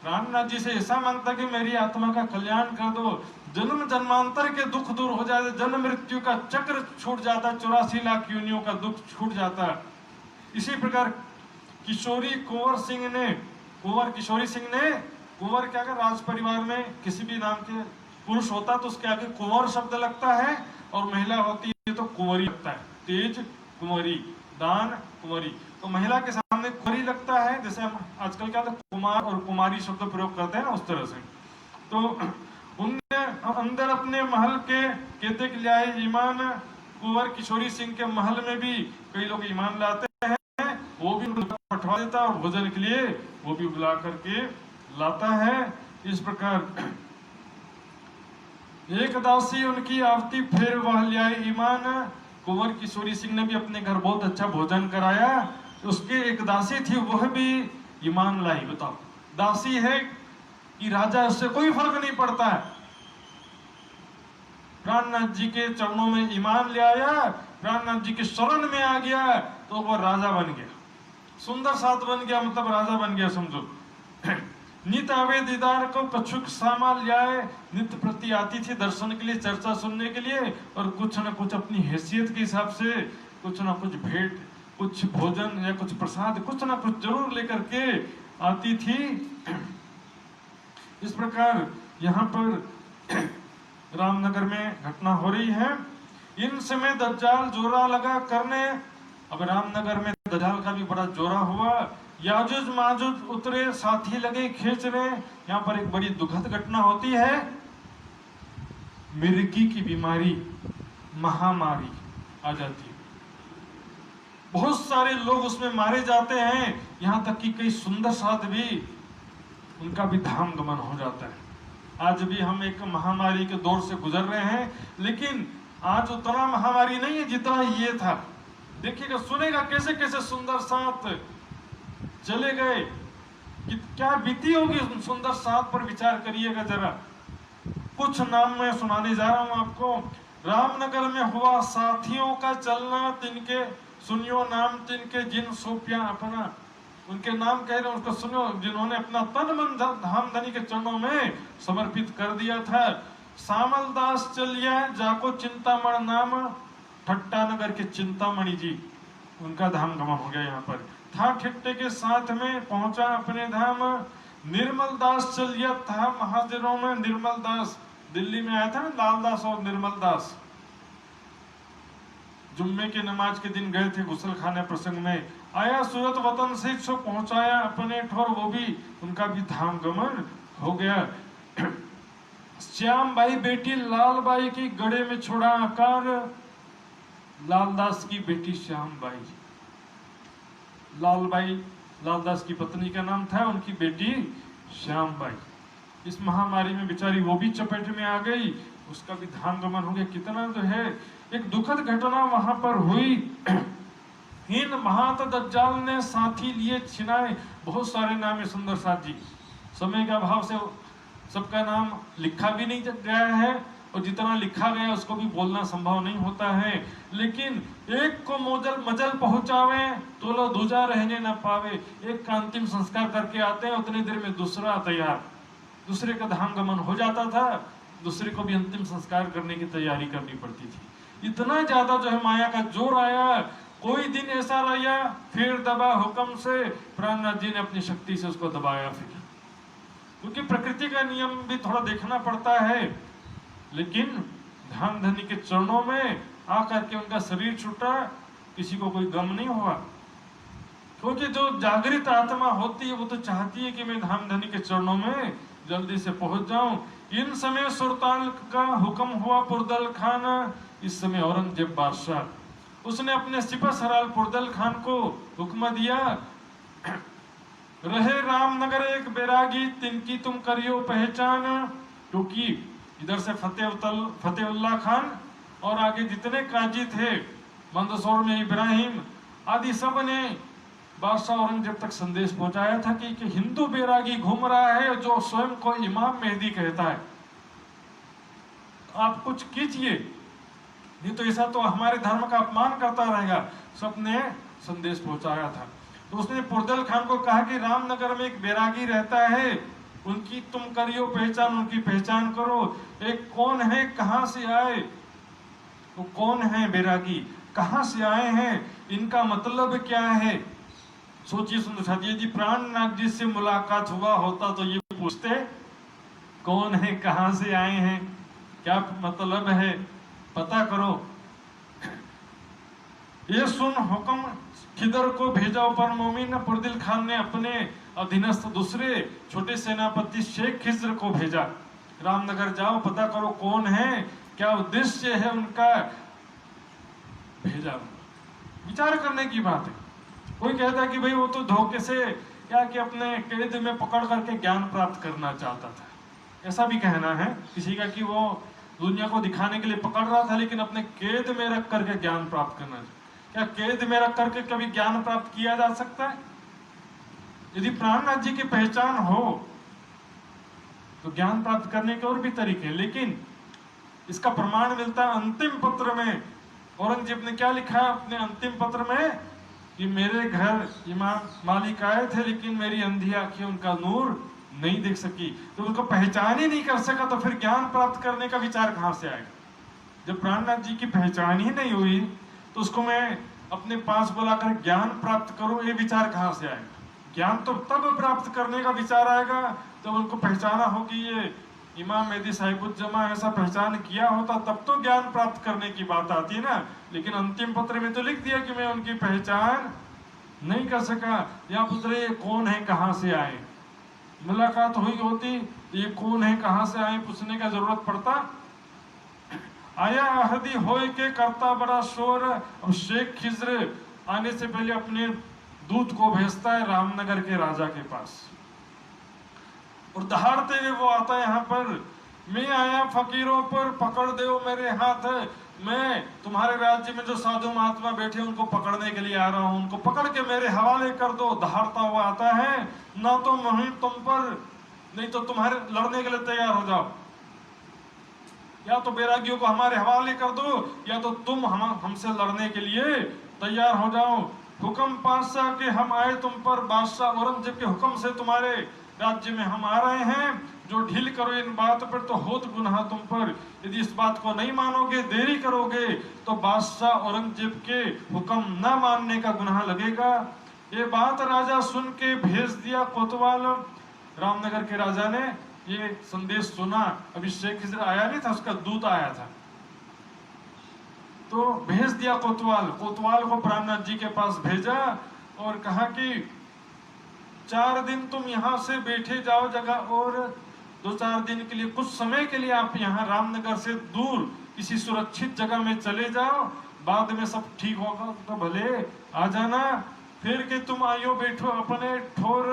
रामनाथ जी से ऐसा मांगता कि मेरी आत्मा का कल्याण कर दो, जन्म जन्मांतर के दुख दूर हो जाते, जन्म मृत्यु का चक्र छूट जाता, 84 लाख योनियों का दुख छूट जाता। इसी प्रकार किशोरी कुंवर किशोरी सिंह ने कुंवर क्या कर, राज परिवार में किसी भी नाम के पुरुष होता तो उसके आगे कुंवर शब्द लगता है, और महिला होती है तो कुंवरी लगता है। तेज कुंवरी, दान कुंवरी, तो महिला के सामने कुंवरी लगता है। जैसे हम आजकल क्या कुमार और कुमारी शब्द प्रयोग करते हैं ना, उस तरह से। तो उनने अंदर अपने महल के कहते कि लाए ईमान, कुंवर किशोरी सिंह के महल में भी कई लोग ईमान लाते हैं, वो भी पठवा देता है और भोजन के लिए वो भी बुला करके लाता है। इस प्रकार एक दासी उनकी आवती फिर वह लियाए ईमान, कुंवर किशोरी सिंह ने भी अपने घर बहुत अच्छा भोजन कराया। उसके एक दासी थी, वह भी ईमान लाई। बताओ, दासी है कि राजा, उससे कोई फर्क नहीं पड़ता है। प्राणनाथ जी के चरणों में ईमान ले आया, प्राणनाथ जी के शरण में आ गया, तो वह राजा बन गया, सुंदर साथ बन गया, मतलब राजा बन गया समझो। नित आवे दीदार को कछुक सामान लाए, नित्य प्रति आती थी दर्शन के लिए, चर्चा सुनने के लिए, और कुछ न कुछ अपनी हैसियत के हिसाब से कुछ न कुछ भेंट, कुछ भोजन या कुछ प्रसाद, कुछ न कुछ जरूर लेकर के आती थी। इस प्रकार यहाँ पर रामनगर में घटना हो रही है। इन समय दज्जाल जोरा लगा करने, अब रामनगर में दज्जाल का भी बड़ा जोरा हुआ। याजुज माजुज उतरे, साथी लगे खींचने। यहाँ पर एक बड़ी दुखद घटना होती है, मिर्गी की बीमारी, महामारी आ जाती है। बहुत सारे लोग उसमें मारे जाते हैं, यहाँ तक कि कई सुंदर साथ भी, उनका भी धाम गमन हो जाता है। आज भी हम एक महामारी के दौर से गुजर रहे हैं, लेकिन आज उतना महामारी नहीं है जितना ये था। देखिएगा, सुनेगा कैसे कैसे सुंदर साथ चले गए, कि क्या बीती होगी उन सुंदर साथ पर विचार करिएगा जरा। कुछ नाम मैं सुनाने जा रहा हूं आपको। रामनगर में हुआ साथियों का चलना, तिनके सुनियो नाम, तिनके जिन सोपिया अपना, उनके नाम कह रहे हैं, उसको सुनो, जिन्होंने अपना तन मन धाम धनी के चरणों में समर्पित कर दिया था। सामल दास चलिया जाको चिंतामण नाम, ठट्टा नगर के चिंतामणि जी, उनका धाम गमन हो गया। यहाँ पर था ठिट्टे के साथ में पहुंचा अपने धाम। निर्मल दास चलिया था महाजनों में, निर्मल दास दिल्ली में आया था ना, लाल दास और निर्मल दास, जुम्मे के नमाज के दिन गए थे गुसल खाने प्रसंग में, आया सूरत वतन से सो पहुंचाया अपने ठोर, वो भी, उनका भी धाम गमन हो गया। श्याम बाई बेटी लाल बाई की गड़े में छोड़ा आकार, लालदास की बेटी श्याम बाई, लालबाई लालदास की पत्नी का नाम था, उनकी बेटी श्याम बाई। इस महामारी में बेचारी वो भी चपेट में आ गई, उसका भी धाम गमन हो गया। कितना जो है एक दुखद घटना वहां पर हुई। इन महात दज्जाल ने साथी लिए छिनाए, बहुत सारे नाम है सुंदर साथ जी, समय का अभाव से सबका नाम लिखा भी नहीं गया है, और जितना लिखा गया उसको भी बोलना संभव नहीं होता है। लेकिन एक को मजल पहुंचावे तो लो दूजा रहने न पावे, एक का अंतिम संस्कार करके आते हैं, उतनी देर में दूसरा तैयार, दूसरे का धाम गमन हो जाता था, दूसरे को भी अंतिम संस्कार करने की तैयारी करनी पड़ती थी। इतना ज्यादा जो है माया का जोर आया। कोई दिन ऐसा रहा फिर दबा हुक्म से, प्राणनाथ जी ने अपनी शक्ति से उसको दबाया फिर, क्योंकि प्रकृति का नियम भी थोड़ा देखना पड़ता है। लेकिन धाम धनी के चरणों में आकर के उनका शरीर छूटा, किसी को कोई गम नहीं हुआ, क्योंकि जो जागृत आत्मा होती है वो तो चाहती है कि मैं धाम धनी के चरणों में जल्दी से पहुंच जाऊं। इन समय सुल्तान का हुक्म हुआ पुरदल खान, इस समय औरंगजेब बादशाह, उसने अपने सिपह सराल पुरदल खान को हुक्म दिया, रहे रामनगर एक बैरागी, तिनकी तुम करियो पहचान। क्योंकि इधर से फतेहुल्ला खान और आगे जितने काजी थे, मंदसौर में इब्राहिम आदि, सब ने बादशाह औरंगजेब तक संदेश पहुंचाया था कि हिंदू बैरागी घूम रहा है जो स्वयं को इमाम मेहदी कहता है, आप कुछ कीजिए, नहीं तो ऐसा तो हमारे धर्म का अपमान करता रहेगा। सबने संदेश पहुंचाया था। तो उसने पुरदल खान को कहा कि रामनगर में एक बैरागी रहता है, उनकी तुम करियो पहचान, उनकी पहचान करो। एक कौन है, कहां से आए, तो कौन है बैरागी, कहां से आए हैं, इनका मतलब क्या है। सोचिए सुंदर साथी, यदि प्राणनाथ जी से मुलाकात हुआ होता तो ये पूछते कौन है, कहां से आए हैं, क्या मतलब है, पता करो। ये सुन हुक्म खिदर को भेजा पर मोमिन पुरदिल खान ने अपने अधीनस्थ दूसरे छोटे सेनापति शेख खिज्र को भेजा, रामनगर जाओ, पता करो कौन है, क्या उद्देश्य है उनका। भेजा, विचार करने की बात है। कोई कहता है कि भाई वो तो धोखे से क्या कि अपने कैद में पकड़ करके ज्ञान प्राप्त करना चाहता था, ऐसा भी कहना है किसी का कि वो दुनिया को दिखाने के लिए पकड़ रहा था, लेकिन अपने कैद में रख करके ज्ञान प्राप्त करना चाहिए। क्या कैद में रख करके कभी ज्ञान प्राप्त किया जा सकता है? यदि प्राणनाथ जी की पहचान हो तो ज्ञान प्राप्त करने के और भी तरीके हैं, लेकिन इसका प्रमाण मिलता है अंतिम पत्र में। औरंगजेब ने क्या लिखा है अपने अंतिम पत्र में कि मेरे घर इमाम मालिक आए थे, लेकिन मेरी अंधी आंखें उनका नूर नहीं देख सकी। तो उनको पहचान ही नहीं कर सका तो फिर ज्ञान प्राप्त करने का विचार कहां से आएगा? जब प्राणनाथ जी की पहचान ही नहीं हुई तो उसको मैं अपने पास बुलाकर ज्ञान प्राप्त करूं, ये विचार कहां से आएगा? ज्ञान तो तब प्राप्त करने का विचार आएगा जब उनको पहचाना हो कि ये इमाम मेहदी साहिबुज्जमा ऐसा पहचान किया होता, तब तो ज्ञान प्राप्त करने की बात आती है ना। लेकिन अंतिम पत्र में तो लिख दिया कि मैं उनकी पहचान नहीं कर सका। या पुत्र ये कौन है, कहां से आए? मुलाकात हुई होती तो ये कौन है, कहां से आए पूछने का जरूरत पड़ता? आया अहदी होए के करता बड़ा शोर। अब शेख खिज्र आने से पहले अपने दूत को भेजता है रामनगर के राजा के पास, और दहाड़ते हुए वो आता है यहाँ पर, मैं आया फकीरों पर पकड़ दो मेरे हाथ, मैं तुम्हारे राज्य में जो साधु महात्मा बैठे उनको पकड़ने के लिए आ रहा हूँ, उनको पकड़ के मेरे हवाले कर दो। दहाड़ता हुआ आता है, ना तो मुहिम तुम पर, नहीं तो तुम्हारे लड़ने के लिए तैयार हो जाओ, या तो बैरागियों को हमारे हवाले कर दो, या तो तुम हमसे लड़ने के लिए तैयार हो जाओ। हुक्म पातशाह के हम आए तुम पर, बादशाह औरंगजेब के हुक्म से तुम्हारे राज्य में हम आ रहे हैं, जो ढील करो इन बात पर तो होत गुनाह तुम पर। यदि इस बात को नहीं मानोगे, देरी करोगे तो बादशाह औरंगजेब के हुक्म न मानने का गुनाह लगेगा। ये बात राजा सुन के भेज दिया कोतवाल। रामनगर के राजा ने ये संदेश सुना, अभी शेख खिज्र आया नहीं था, उसका दूत आया था, तो भेज दिया कोतवाल। कोतवाल को प्राणनाथ जी के पास भेजा और कहा कि 4 दिन तुम यहाँ से बैठे जाओ जगह, और 2-4 दिन के लिए, कुछ समय के लिए आप यहाँ रामनगर से दूर किसी सुरक्षित जगह में चले जाओ, बाद में सब ठीक होगा तो भले आ जाना। फिर कि तुम आयो बैठो अपने ठोर।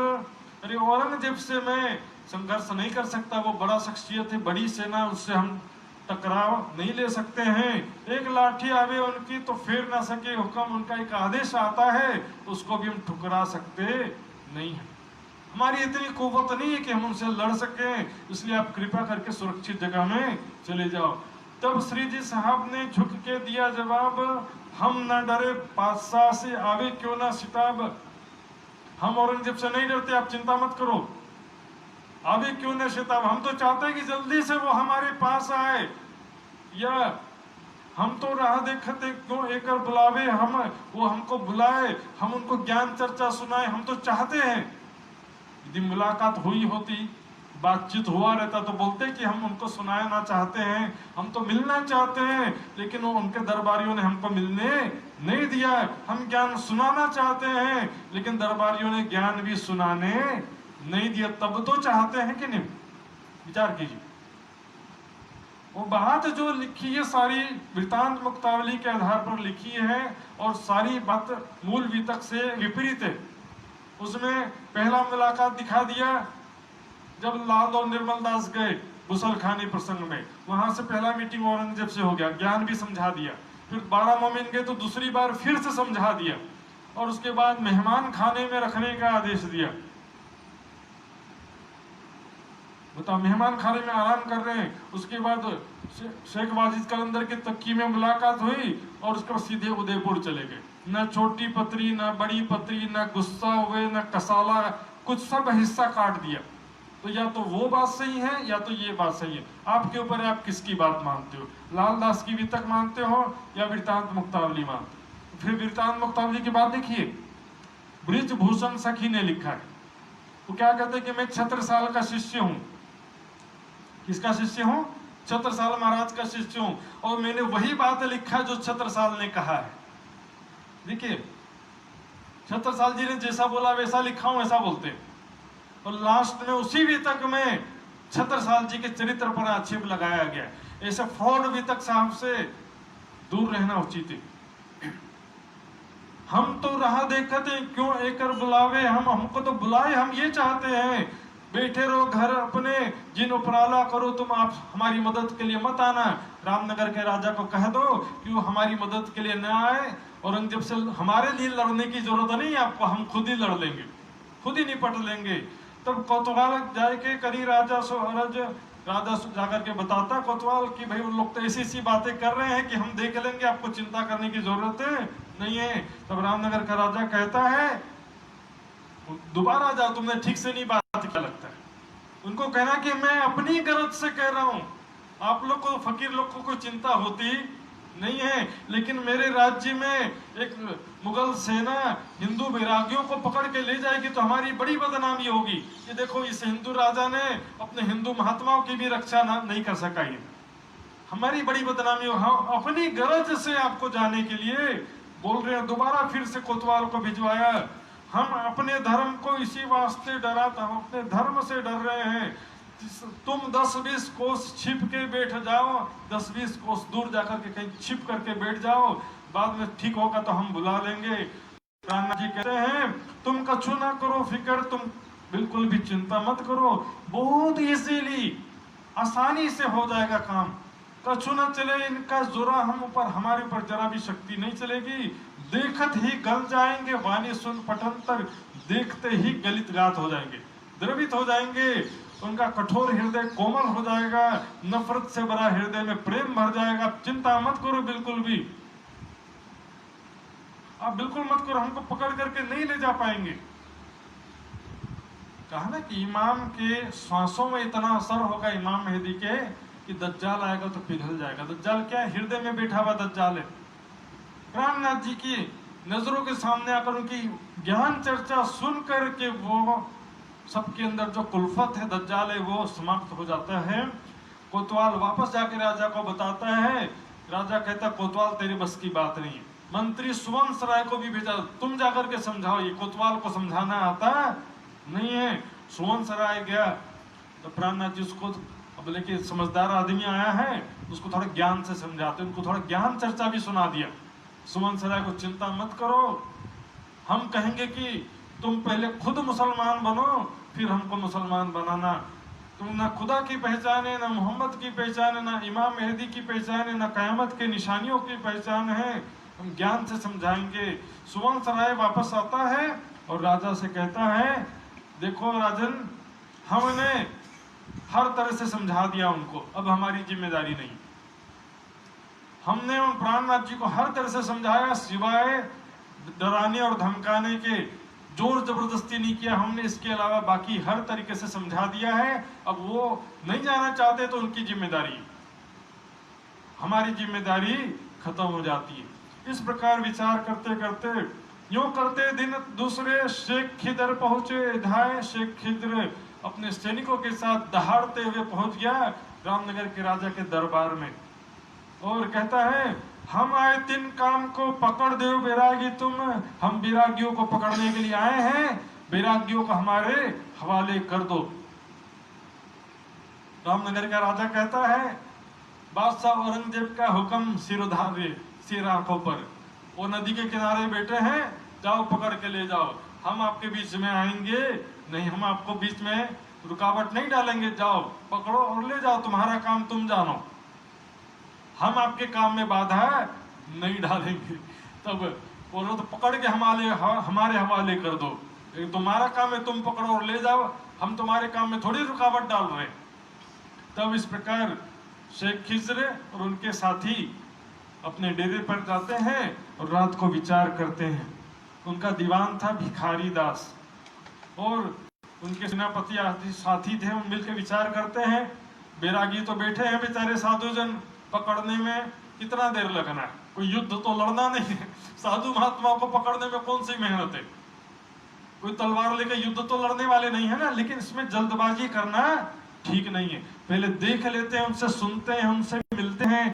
अरे औरंगजेब से मैं संघर्ष नहीं कर सकता, वो बड़ा शख्सियत है, बड़ी सेना, उससे हम टकराव नहीं ले सकते हैं। एक लाठी आवे उनकी तो फेर ना सके हुक्म, उनका एक आदेश आता है तो उसको भी हम ठुकरा सकते नहीं है। हमारी इतनी कुव्वत नहीं है कि हम उनसे लड़ सकें, इसलिए आप कृपा करके सुरक्षित जगह में चले जाओ। तब श्री जी साहब ने झुक के दिया जवाब, हम न डरे बादशाह से आवे क्यों ना सिताब। हम औरंगजेब से नहीं डरते, आप चिंता मत करो, आवे क्यों न सिताब। हम तो चाहते हैं कि जल्दी से वो हमारे पास आए, या हम तो राह देखते क्यों एकर बुलावे, हम वो हमको बुलाए, हम उनको ज्ञान चर्चा सुनाए, हम तो चाहते हैं। यदि मुलाकात हुई होती, बातचीत हुआ रहता तो बोलते कि हम उनको सुनाना चाहते हैं, हम तो मिलना चाहते हैं, लेकिन वो उनके दरबारियों ने हमको मिलने नहीं दिया। हम ज्ञान सुनाना चाहते हैं, लेकिन दरबारियों ने ज्ञान भी सुनाने नहीं दिया। तब तो चाहते हैं कि नहीं? विचार कीजिए। वो बात जो लिखी है सारी वृतांत मुक्तावली के आधार पर लिखी है, और सारी बात मूल वितक से विपरीत है। उसमें पहला मुलाकात दिखा दिया जब लाल और निर्मल दास गए गुसलखानी प्रसंग में, वहां से पहला मीटिंग औरंगजेब से हो गया, ज्ञान भी समझा दिया। फिर 12 मोमिन गए तो दूसरी बार फिर से समझा दिया, और उसके बाद मेहमान खाने में रखने का आदेश दिया। बताओ, मेहमान खाने में आराम कर रहे हैं, उसके बाद शेख वाजिद कलंदर के तक्की में मुलाकात हुई, और उसके बाद सीधे उदयपुर चले गए। न छोटी पत्री, न बड़ी पत्री, न गुस्सा हुए, न कसाला, कुछ सब हिस्सा काट दिया। तो या तो वो बात सही है या तो ये बात सही है, आपके ऊपर है आप किसकी बात मानते हो। लालदास की वितक मानते हो या वृतांत मुक्तावली मानते हो। फिर वृतांत मुक्तावली की बात देखिए, ब्रिजभूषण सखी ने लिखा है, वो क्या कहते हैं कि मैं छत्रसाल का शिष्य हूं। किसका शिष्य हूं? छत्रसाल महाराज का शिष्य हूं, और मैंने वही बात लिखा जो छत्रसाल ने कहा है। देखिए, छत्रसाल जी ने जैसा बोला वैसा लिखा हूं, ऐसा बोलते हैं। और लास्ट में उसी वितक में छत्रसाल जी के चरित्र पर आक्षेप लगाया गया। ऐसे फ्रॉड वितक साहब से दूर रहना उचित है। हम तो राह देखते क्यों एकर बुलावे, हम हमको तो बुलाए, हम ये चाहते हैं बैठे रहो घर अपने, जिन उपराला करो तुम, आप हमारी मदद के लिए मत आना। रामनगर के राजा को कह दो कि वो हमारी मदद के लिए न आए, औरंगजेब से हमारे लिए लड़ने की जरूरत नहीं आपको, हम खुद ही लड़ लेंगे, खुद ही निपट लेंगे। तब कोतवाल जाए के करी राजा सो अरज, राजा जाकर के बताता कोतवाल कि भाई उन लोग तो ऐसी ऐसी बातें कर रहे हैं कि हम देख लेंगे, आपको चिंता करने की जरूरत नहीं है। तब रामनगर का राजा कहता है दोबारा जाओ, तुमने ठीक से नहीं बात क्या लगता है। उनको कहना कि मैं अपनी गरज से कह रहा हूं, आप लोग को फकीर लोग को कोई चिंता होती नहीं है, लेकिन मेरे राज्य में एक मुगल सेना हिंदू वैरागियों को पकड़ के ले जाएगी तो हमारी बड़ी बदनामी होगी। कि देखो इस हिंदू राजा ने अपने हिंदू महात्माओं की भी रक्षा नहीं कर सका, ये हमारी बड़ी बदनामी हो। हम अपनी गरज से आपको जाने के लिए बोल रहे हैं। दोबारा फिर से कोतवाल को भिजवाया। हम अपने धर्म को इसी वास्ते डरा था, हम अपने धर्म से डर रहे हैं। तुम 10-20 कोस छिप के बैठ जाओ, 10-20 कोस दूर जाकर के कहीं छिप करके बैठ जाओ, बाद में ठीक होगा तो हम बुला लेंगे। राणा जी कहते हैं तुम कछु ना करो फिक्र, तुम बिल्कुल भी चिंता मत करो, बहुत इजीली आसानी से हो जाएगा काम। कछु ना चले इनका जोरा हम ऊपर, हमारे ऊपर जरा भी शक्ति नहीं चलेगी। देखत ही गल जाएंगे, वाणी सुन पटंतर, देखते ही गलित गात हो जाएंगे, द्रवित हो जाएंगे। उनका कठोर हृदय कोमल हो जाएगा, नफरत से भरा हृदय में प्रेम भर जाएगा। चिंता मत करो बिल्कुल भी, आप बिल्कुल मत करो, हमको पकड़ करके नहीं ले जा पाएंगे। कहा ना कि इमाम के श्वासों में इतना असर होगा इमाम मेहदी के कि दज्जाल आएगा तो पिघल जाएगा। दज्जाल क्या है? हृदय में बैठा हुआ दज्जाल है। रामनाथ जी की नजरों के सामने आकर उनकी ज्ञान चर्चा सुन करके वो सबके अंदर जो कुल्फत है दज्जाल है वो समाप्त हो जाता है। कोतवाल वापस जाके राजा को बताता है। राजा कहता कोतवाल तेरे बस की बात नहीं है। मंत्री सुवंश राय को भी भेजा, तुम जाकर के समझाओ, ये कोतवाल को समझाना आता नहीं है। सुवंश राय गया तो प्राणनाथ जी उसको, अब लेकिन समझदार आदमी आया है उसको थोड़ा ज्ञान से समझाते, उनको थोड़ा ज्ञान चर्चा भी सुना दिया। सुवंश राय को चिंता मत करो, हम कहेंगे कि तुम पहले खुद मुसलमान बनो फिर हमको मुसलमान बनाना। तुम ना खुदा की पहचान है, ना मोहम्मद की पहचान है, ना इमाम मेहदी की पहचान है, ना कयामत के निशानियों की पहचान है, हम ज्ञान से समझाएंगे। सुवंश राय वापस आता है और राजा से कहता है देखो राजन, हमने हर तरह से समझा दिया उनको, अब हमारी जिम्मेदारी नहीं। हमने उन प्राणनाथ जी को हर तरह से समझाया, सिवाय डराने और धमकाने के, जोर जबरदस्ती नहीं किया हमने, इसके अलावा बाकी हर तरीके से समझा दिया है। अब वो नहीं जाना चाहते तो उनकी जिम्मेदारी, हमारी जिम्मेदारी खत्म हो जाती है। इस प्रकार विचार करते करते यूं करते दिन दूसरे शेख खिदर पहुंचे धाए। शेख खिदर अपने सैनिकों के साथ दहाड़ते हुए पहुंच गया रामनगर के राजा के दरबार में और कहता है हम आए तीन काम को पकड़ दो बैरागी तुम, हम बैरागियों को पकड़ने के लिए आए हैं, बैरागियों को हमारे हवाले कर दो। रामनगर का राजा कहता है बादशाह औरंगजेब का हुक्म सिर आंखों पर, वो नदी के किनारे बैठे हैं, जाओ पकड़ के ले जाओ, हम आपके बीच में आएंगे नहीं, हम आपको बीच में रुकावट नहीं डालेंगे, जाओ पकड़ो और ले जाओ, तुम्हारा काम तुम जानो, हम आपके काम में बाधा नहीं डालेंगे। तब बोलो तो पकड़ के हमारे हवाले कर दो, तुम्हारा काम है तुम पकड़ो और ले जाओ, हम तुम्हारे काम में थोड़ी रुकावट डाल रहे। तब इस प्रकार शेख खिजर और उनके साथी अपने डेरे पर जाते हैं और रात को विचार करते हैं। उनका दीवान था भिखारी दास और उनके सेनापति आदि साथी थे, वो मिलकर विचार करते हैं बैरागी तो बैठे हैं बेचारे साधुजन, पकड़ने में कितना देर लगना है, कोई युद्ध तो लड़ना नहीं है, साधु महात्माओं को पकड़ने में कौन सी मेहनत है। कोई तलवार लेकर युद्ध तो लड़ने वाले नहीं है ना, लेकिन इसमें जल्दबाजी करना ठीक नहीं है। पहले देख लेते हैं, उनसे सुनते हैं, उनसे मिलते हैं,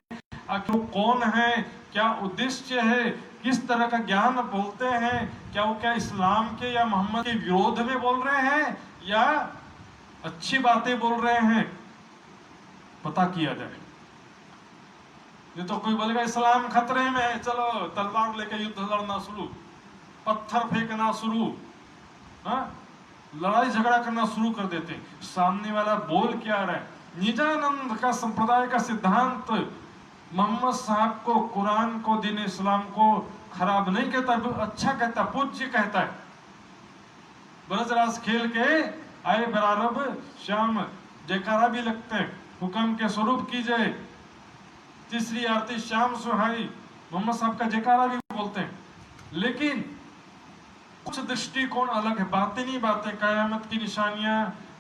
आखिर वो कौन है, क्या उद्देश्य है, किस तरह का ज्ञान बोलते हैं, क्या इस्लाम के या मोहम्मद के विरोध में बोल रहे हैं या अच्छी बातें बोल रहे हैं, पता किया जाए। ये तो कोई बोलेगा इस्लाम खतरे में है, चलो तलवार लेकर युद्ध लड़ना शुरू, पत्थर फेंकना शुरू, लड़ाई झगड़ा करना शुरू कर देते हैं। सामने वाला बोल क्या रहा है? निजानंद का संप्रदाय का सिद्धांत मोहम्मद साहब को, कुरान को, दीन इस्लाम को खराब नहीं कहता, अच्छा कहता, पूज्य कहता है। ब्रजराज खेल के आए बरारब श्याम, जयकारा भी लगते हैं, हुक्म के स्वरूप की जाए, तीसरी आरती श्याम सुहाई, मोहम्मद साहब का जयकारा भी बोलते हैं। लेकिन कुछ दृष्टिकोण अलग है, बातें बातें, कयामत की निशानियां,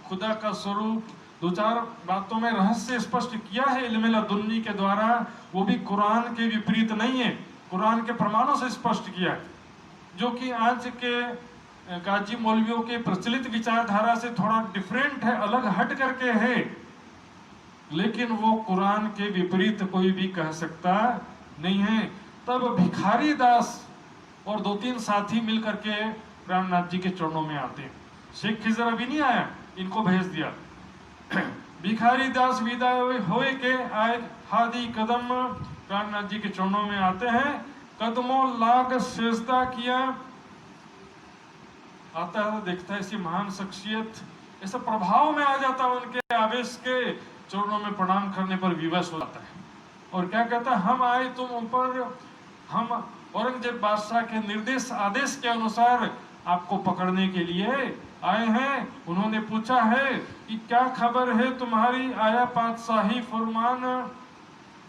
खुदा का स्वरूप, दो चार बातों में रहस्य स्पष्ट किया है इल्म लदुन्नी के द्वारा, वो भी कुरान के विपरीत नहीं है, कुरान के प्रमाणों से स्पष्ट किया है, जो कि आज के गाजी मौलवियों के प्रचलित विचारधारा से थोड़ा डिफरेंट है, अलग हट करके है, लेकिन वो कुरान के विपरीत कोई भी कह सकता नहीं है। तब भिखारी दास और दो तीन साथी मिलकर के प्राणनाथ जी के चरणों में आते हैं। शेख खिजर अभी नहीं आया, इनको भेज दिया। भिखारी दास विदाई होए के आए, हादी कदम प्राणनाथ जी के चरणों में आते हैं, कदमों लाग सेजदा किया। आता है, देखता है ऐसी महान शख्सियत, ऐसा प्रभाव में आ जाता है, उनके आवेश के चरणों में प्रणाम करने पर विवश हो जाता है और क्या कहता है, हम आए तुम ऊपर, हम औरंगजेब बादशाह के निर्देश आदेश के अनुसार आपको पकड़ने के लिए आए हैं। उन्होंने पूछा है कि क्या खबर है तुम्हारी, आया पातशाही फरमान,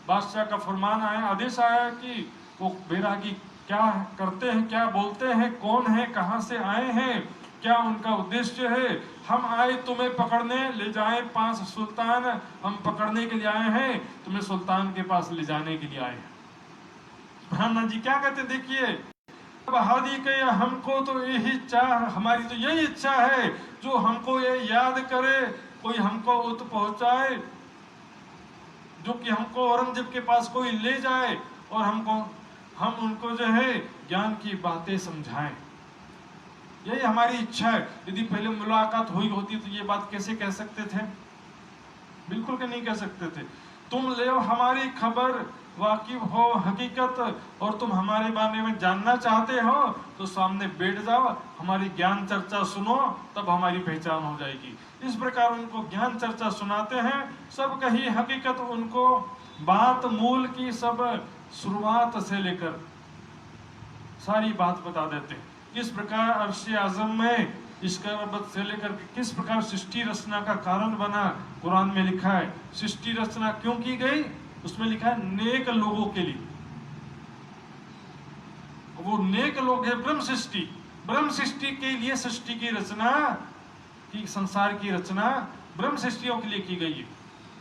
बादशाह का फरमान आया, आदेश आया कि वो बैरागी क्या करते हैं, क्या बोलते हैं, कौन है, कहां से आए हैं, क्या उनका उद्देश्य है। हम आए तुम्हें पकड़ने, ले जाए पास सुल्तान, हम पकड़ने के लिए आए हैं, तुम्हें सुल्तान के पास ले जाने के लिए आए हैं। ब्रह्मनाथ जी क्या कहते, देखिए बहादी के हमको तो यही चाह, हमारी तो यही इच्छा है, जो हमको ये याद करे, कोई हमको उत पहुंचाए, जो कि हमको औरंगजेब के पास कोई ले जाए और हम उनको जो है ज्ञान की बातें समझाएं, यही हमारी इच्छा है। यदि पहले मुलाकात हुई होती तो ये बात कैसे कह सकते थे? बिल्कुल के नहीं कह सकते थे। तुम ले हमारी खबर, वाकिफ हो हकीकत, और तुम हमारे बारे में जानना चाहते हो तो सामने बैठ जाओ, हमारी ज्ञान चर्चा सुनो, तब हमारी पहचान हो जाएगी। इस प्रकार उनको ज्ञान चर्चा सुनाते हैं, सब कही हकीकत उनको, बात मूल की सब शुरुआत से लेकर सारी बात बता देते हैं। किस प्रकार अर्श आजम में इसकरबत से लेकर किस प्रकार सृष्टि रचना का कारण बना, कुरान में लिखा है। सृष्टि रचना क्यों की गई, उसमें लिखा है नेक लोगों के लिए। वो नेक लोग है ब्रह्म सृष्टि के लिए सृष्टि की रचना की, संसार की रचना ब्रह्म सृष्टियों के लिए की गई है।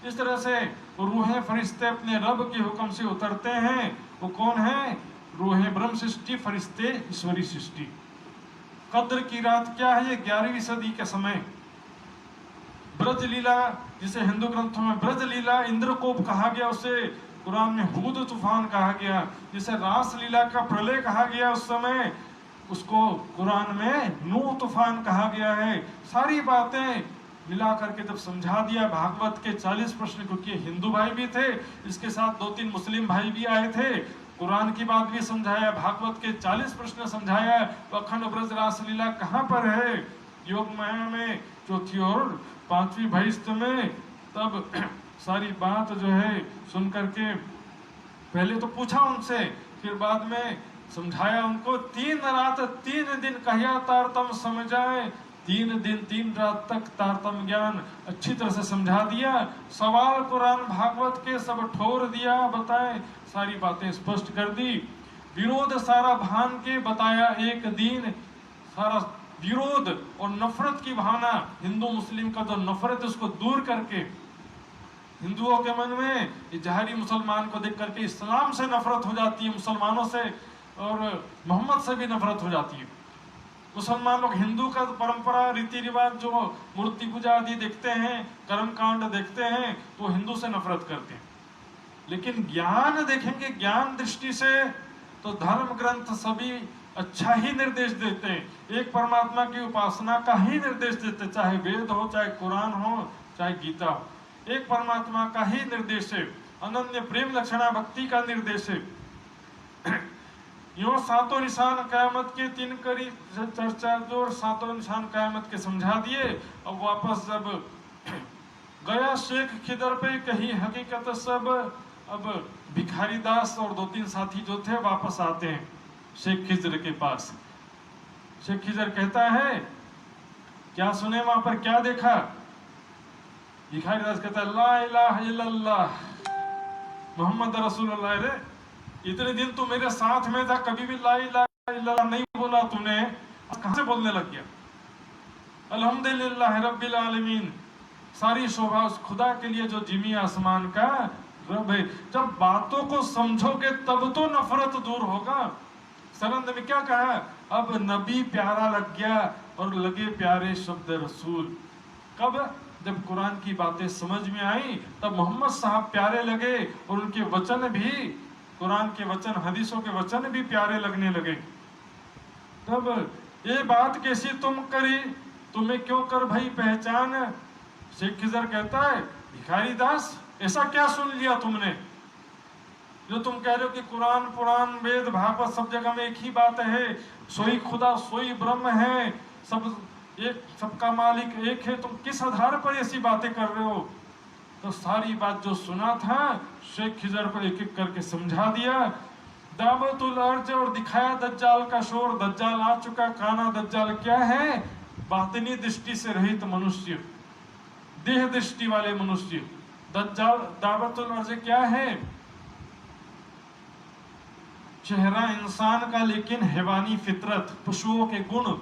इस तरह से रूहें फरिश्ते अपने रब के हुक्म से उतरते हैं। वो कौन है? रूहें ब्रह्म सृष्टि, फरिश्ते ईश्वरी सृष्टि। कद्र की रात क्या है? ये 11वीं सदी के समय ब्रज लीला, जिसे हिंदू ग्रंथों में ब्रज लीला इंद्रकोप कहा गया, उसे कुरान में हुद तूफान कहा गया। जिसे रास लीला का प्रलय कहा गया उस समय, उसको कुरान में नूह तूफान कहा गया है। सारी बातें मिला करके जब समझा दिया, भागवत के 40 प्रश्न, क्योंकि हिंदू भाई भी थे, इसके साथ 2-3 मुस्लिम भाई भी आए थे, कुरान की बात भी समझाया, भागवत के 40 प्रश्न समझाया। अखंड ब्रज रास लीला कहाँ पर है? योग माया में, चौथी और 5वीं भैष्ट में। तब सारी बात जो है सुन करके पहले तो पूछा उनसे, फिर बाद में समझाया उनको। 3 रात 3 दिन कहिया तारतम समझाए, 3 दिन 3 रात तक तारतम ज्ञान अच्छी तरह से समझा दिया। सवाल कुरान भागवत के सब ठोर दिया, बताए, सारी बातें स्पष्ट कर दी। विरोध सारा भान के बताया एक दिन, सारा विरोध और नफरत की भावना, हिंदू मुस्लिम का जो नफरत है उसको दूर करके, हिंदुओं के मन में जहरी मुसलमान को देख करके इस्लाम से नफरत हो जाती है, मुसलमानों से और मोहम्मद से भी नफरत हो जाती है। मुसलमान लोग हिंदू का परंपरा रीति रिवाज जो मूर्ति पूजा आदि देखते हैं, कर्म कांड देखते हैं, तो हिंदू से नफरत करते हैं। लेकिन ज्ञान देखेंगे, ज्ञान दृष्टि से तो धर्म ग्रंथ सभी अच्छा ही निर्देश देते हैं। एक परमात्मा की उपासना का ही निर्देश देते, चाहे वेद हो, चाहे कुरान हो, चाहे गीता हो, एक परमात्मा का ही निर्देश है। अनन्य प्रेम लक्षणा भक्ति का निर्देश है। यो सातों निशान कयामत के 3 करी चर्चा जो सातों निशान कयामत के समझा दिए। अब वापस जब गया शेख खिदर पे कही हकीकत सब, अब भिखारी दास और 2-3 साथी जो थे वापस आते हैं शेख खिजर के पास। शेख खिजर कहता है क्या सुने, वहां पर क्या देखा? भिखारी दास कहता है ला इलाहा इल्लल्लाह मोहम्मद रसूलुल्लाह। रे इतने दिन तू मेरे साथ में था, कभी भी ला इलाहा इल्लल्लाह नहीं बोला तूने, कहां से बोलने लग गया? अल्हम्दुलिल्लाह रब्बिल आलमीन, सारी शोभा उस खुदा के लिए जो जिमी आसमान का रब है। जब बातों को समझोगे तब तो नफरत दूर होगा। सरंद में क्या कहा? अब नबी प्यारा लग गया और लगे प्यारे शब्द रसूल। कब? जब कुरान की बातें समझ में आई तब मोहम्मद साहब प्यारे लगे और उनके वचन भी, कुरान के वचन, हदीसों के वचन भी प्यारे लगने लगे। तब ये बात कैसी तुम करी, तुम्हें क्यों कर भाई पहचान? शेख खिजर कहता है भिखारी दास ऐसा क्या सुन लिया तुमने जो तुम कह रहे हो कि कुरान पुराण वेद भागवत सब जगह में एक ही बात है, सोई खुदा सोई ब्रह्म है, सब एक, सबका मालिक एक है, तुम किस आधार पर ऐसी बातें कर रहे हो? तो सारी बात जो सुना था शेख खिजर को एक एक करके समझा दिया। दावतुल अर्ज और दिखाया दज्जाल का शोर, दज्जाल आ चुका। काना दज्जाल क्या है? बातिनी दृष्टि से रहित मनुष्य, देह दृष्टि वाले मनुष्य। दज्जाल दावतुल अर्ज क्या है? चेहरा इंसान का लेकिन हैवानी फितरत, पशुओं के गुण,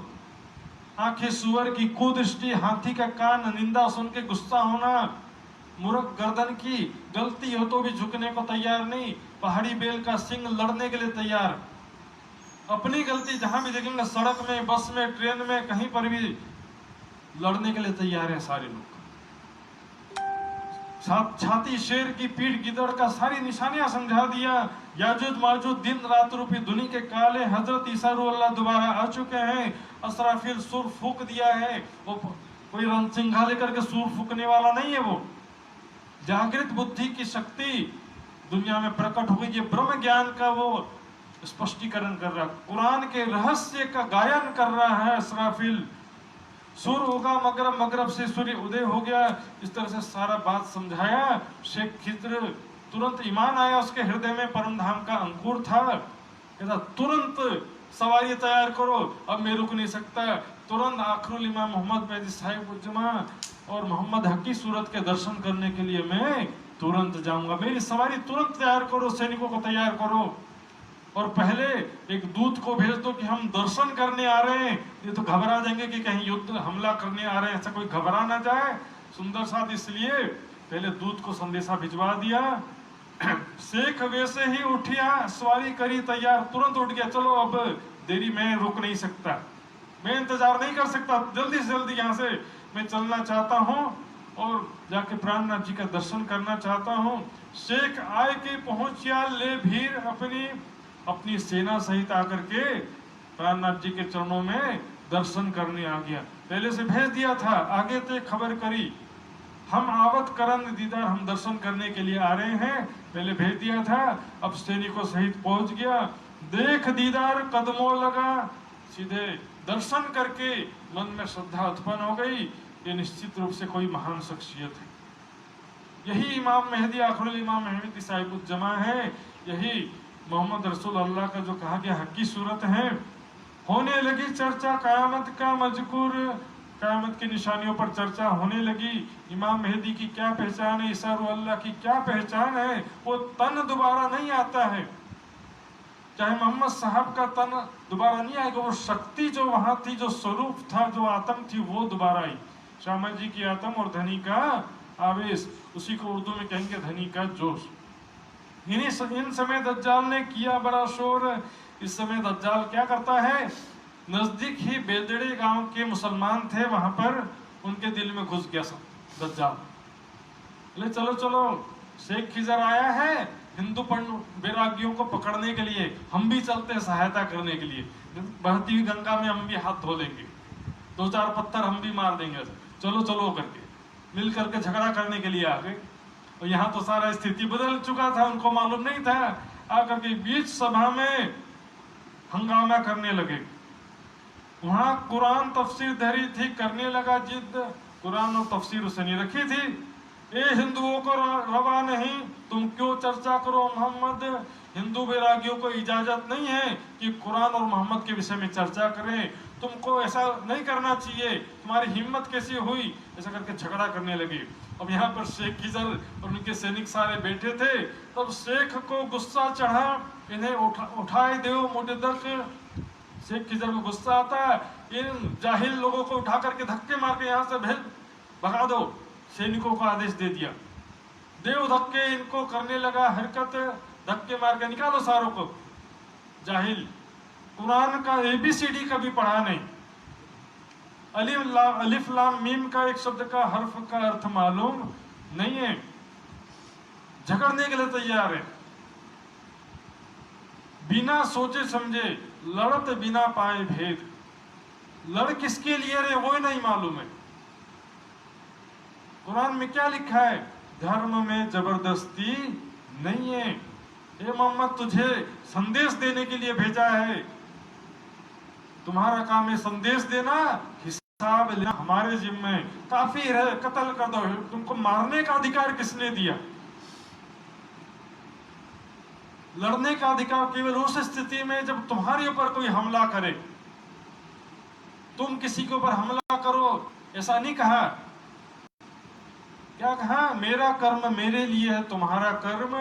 आंखें सुअर की, कुदृष्टि, हाथी का कान, निंदा सुन के गुस्सा होना, मूर्ख गर्दन की, गलती हो तो भी झुकने को तैयार नहीं, पहाड़ी बेल का सिंग लड़ने के लिए तैयार, अपनी गलती जहां भी देखेंगे सड़क में, बस में, ट्रेन में, कहीं पर भी लड़ने के लिए तैयार है सारे लोग। छाती शेर की, पीठ गिदड़ का, सारी निशानियां समझा दिया। याजूज माजूज दिन रात रूपी दुनिया के काले, हजरत ईसा अल्लाह दोबारा आ चुके हैं। असराफिल सुर फूक दिया है, वो कोई रणसिंघा लेकर के सुर फूकने वाला नहीं है, वो जागृत बुद्धि की शक्ति दुनिया में प्रकट हो गई। ये ब्रह्म ज्ञान का वो स्पष्टीकरण कर रहा है, कुरान के रहस्य का गायन कर रहा है असराफिल। सूर्य होगा मगरब, मगरब से सूर्य उदय हो गया, इस तरह से सारा बात समझाया। शेख खिजर तुरंत ईमान आया, उसके हृदय में परम धाम का अंकुर था। कहता तुरंत सवारी तैयार करो, अब मैं रुक नहीं सकता। तुरंत आखिरुल इमाम मोहम्मद बैदी साहिब जमा और मोहम्मद हकी सूरत के दर्शन करने के लिए मैं तुरंत जाऊंगा, मेरी सवारी तुरंत तैयार करो, सैनिकों को तैयार करो। और पहले एक दूत को भेज दो कि हम दर्शन करने आ रहे हैं, ये तो घबरा जाएंगे कि कहीं युद्ध हमला करने आ रहे हैं, ऐसा कोई घबरा ना जाए। सुंदर साथ इसलिए पहले दूत को संदेशा भिजवा दिया। शेख वैसे ही उठिया, सवारी करी तैयार, तुरंत उठ गया, चलो अब देरी, मैं रुक नहीं सकता, मैं इंतजार नहीं कर सकता, जल्दी से जल्दी यहाँ से मैं चलना चाहता हूँ और जाके प्राणनाथ जी का दर्शन करना चाहता हूँ। शेख आए के पहुंचिया, ले भीड़ अपनी सेना सहित आकर के प्राणनाथ जी के चरणों में दर्शन करने आ गया। पहले से भेज दिया था, आगे ते खबर करी, हम आवत करन दीदार, हम दर्शन करने के लिए आ रहे हैं, पहले भेज दिया था। अब सैनिकों सहित पहुंच गया, देख दीदार कदमों लगा, सीधे दर्शन करके मन में श्रद्धा उत्पन्न हो गई, ये निश्चित रूप से कोई महान शख्सियत है। यही इमाम मेहदी आखिरुल इमाम मेहदी साहिब जमा है, यही मोहम्मद रसूल अल्लाह का जो कहा गया हकी सूरत है। होने लगी चर्चा कयामत का मजकूर, कयामत की निशानियों पर चर्चा होने लगी। इमाम मेहदी की क्या पहचान है, ईसा अल्लाह की क्या पहचान है? वो तन दोबारा नहीं आता है, चाहे मोहम्मद साहब का तन दोबारा नहीं आएगा, वो शक्ति जो वहां थी, जो स्वरूप था, जो आत्म थी, वो दोबारा आई। श्यामा जी की आत्म और धनी का आवेश, उसी को उर्दू में कहेंगे धनी का जोश। इन समय दज्जाल ने किया बड़ा शोर। इस समय दज्जाल क्या करता है? नजदीक ही बेदड़े गांव के मुसलमान थे, वहां पर उनके दिल में घुस गया सब दज्जाल। बोले चलो चलो, शेख खिजर आया है हिंदू बैरागियों को पकड़ने के लिए, हम भी चलते हैं सहायता करने के लिए, बहती हुई गंगा में हम भी हाथ धो लेंगे, 2-4 पत्थर हम भी मार देंगे, चलो चलो करके मिल करके झगड़ा करने के लिए आ गए। और यहाँ तो सारा स्थिति बदल चुका था, उनको मालूम नहीं था। आकर के बीच सभा में हंगामा करने लगे। वहां कुरान तफसीर धरी थी, करने लगा जिद, कुरान और तफसीर उसने रखी थी। ये हिंदुओं को रवा नहीं, तुम क्यों चर्चा करो मोहम्मद, हिंदू बैरागियों को इजाजत नहीं है कि कुरान और मोहम्मद के विषय में चर्चा करें, तुमको ऐसा नहीं करना चाहिए, तुम्हारी हिम्मत कैसी हुई, ऐसा करके झगड़ा करने लगे। अब यहाँ पर शेख खिजर और उनके सैनिक सारे बैठे थे। तब शेख को गुस्सा चढ़ा, इन्हें उठाए दो मोटे तक। शेख खिजर को गुस्सा आता है, इन जाहिल लोगों को उठा करके धक्के मार के यहाँ से भगा दो। सैनिकों को आदेश दे दिया, देव धक्के इनको करने लगा हरकत, धक्के मार के निकालो सारों को। जाहिल, कुरान का ABCD कभी पढ़ा नहीं, अलिफ लाम मीम का एक शब्द का हर्फ का अर्थ मालूम नहीं है, झगड़ने के लिए तैयार है, बिना सोचे समझे, लड़त बिना पाए भेद। लड़ किसके लिए रे वो नहीं मालूम है। कुरान में क्या लिखा है, धर्म में जबरदस्ती नहीं है। हे मोहम्मद, तुझे संदेश देने के लिए भेजा है, तुम्हारा काम है संदेश देना, हिसाब लेना हमारे जिम्मे, काफी है, कत्ल कर दो। तुमको मारने का अधिकार किसने दिया? लड़ने का अधिकार केवल उस स्थिति में जब तुम्हारे ऊपर कोई हमला करे। तुम किसी के ऊपर हमला करो ऐसा नहीं कहा। क्या कहा? मेरा कर्म मेरे लिए है, तुम्हारा कर्म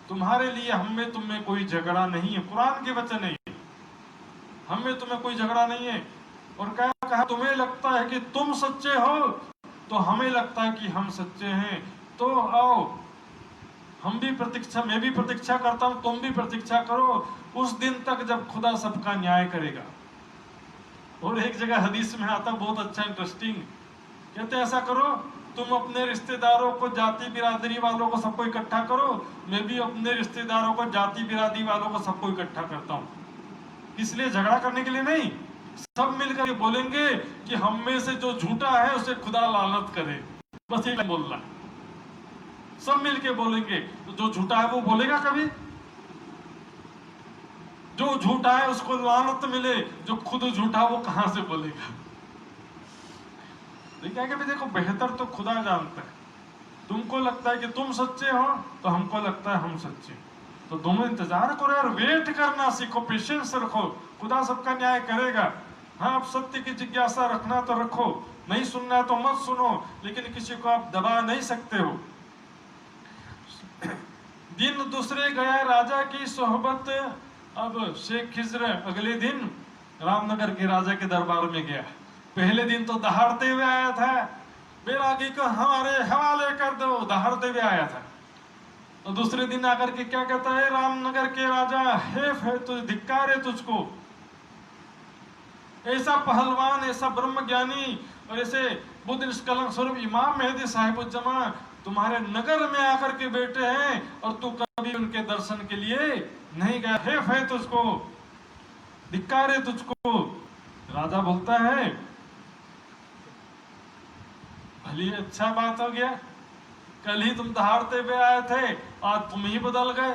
तुम्हारे लिए, हमें तुम्हें कोई झगड़ा नहीं है। कुरान के वचन है, हमें तुम्हें कोई झगड़ा नहीं है। और क्या कहा? तुम्हें लगता है कि तुम सच्चे हो तो हमें लगता है कि हम सच्चे हैं, तो आओ हम भी प्रतीक्षा, मैं भी प्रतीक्षा करता हूं, तुम भी प्रतीक्षा करो उस दिन तक जब खुदा सबका न्याय करेगा। और एक जगह हदीस में आता, बहुत अच्छा इंटरेस्टिंग, कहते हैं ऐसा करो, तुम अपने रिश्तेदारों को, जाति बिरादरी वालों को सबको इकट्ठा करो, मैं भी अपने रिश्तेदारों को, जाति बिरादरी वालों को सबको इकट्ठा करता हूं। इसलिए झगड़ा करने के लिए नहीं, सब मिलकर बोलेंगे कि हम में से जो झूठा है उसे खुदा लानत करे, बस ये बोल रहा है। सब मिलके बोलेंगे, तो जो झूठा है वो बोलेगा कभी? जो झूठा है उसको लानत मिले, जो खुद झूठा वो कहां से बोलेगा? लेकिन भी देखो, बेहतर तो खुदा जानता है। तुमको लगता है कि तुम सच्चे हो, तो हमको लगता है हम सच्चे, तो दोनों इंतजार करो यार, वेट करना सीखो, पेशेंस रखो, खुदा सबका न्याय करेगा। हाँ, आप सत्य की जिज्ञासा रखना तो रखो, नहीं सुनना है तो मत सुनो, लेकिन किसी को आप दबा नहीं सकते हो। दिन दूसरे गया राजा की सोहबत। अब शेख खिजर अगले दिन रामनगर के राजा के दरबार में गया। पहले दिन तो दहाड़ते हुए आया था, बैरागी को हमारे हवाले कर दो, दहाड़ते हुए आया था। तो दूसरे दिन आकर के क्या कहता है, रामनगर के राजा, हेफ है तुझ, धिक्कार है तुझको, ऐसा पहलवान, ऐसा ब्रह्म ज्ञानी और ऐसे बुद्ध निष्कलंक स्वरूप इमाम मेहदी साहिबुज्जमा तुम्हारे नगर में आकर के बैठे हैं और तू कभी उनके दर्शन के लिए नहीं गया, हेफ है तुझको, धिक्कार है तुझको। राजा बोलता है, भली अच्छा बात हो गया, कल ही तुम दहाड़ते हुए आए थे, आज तुम ही बदल गए।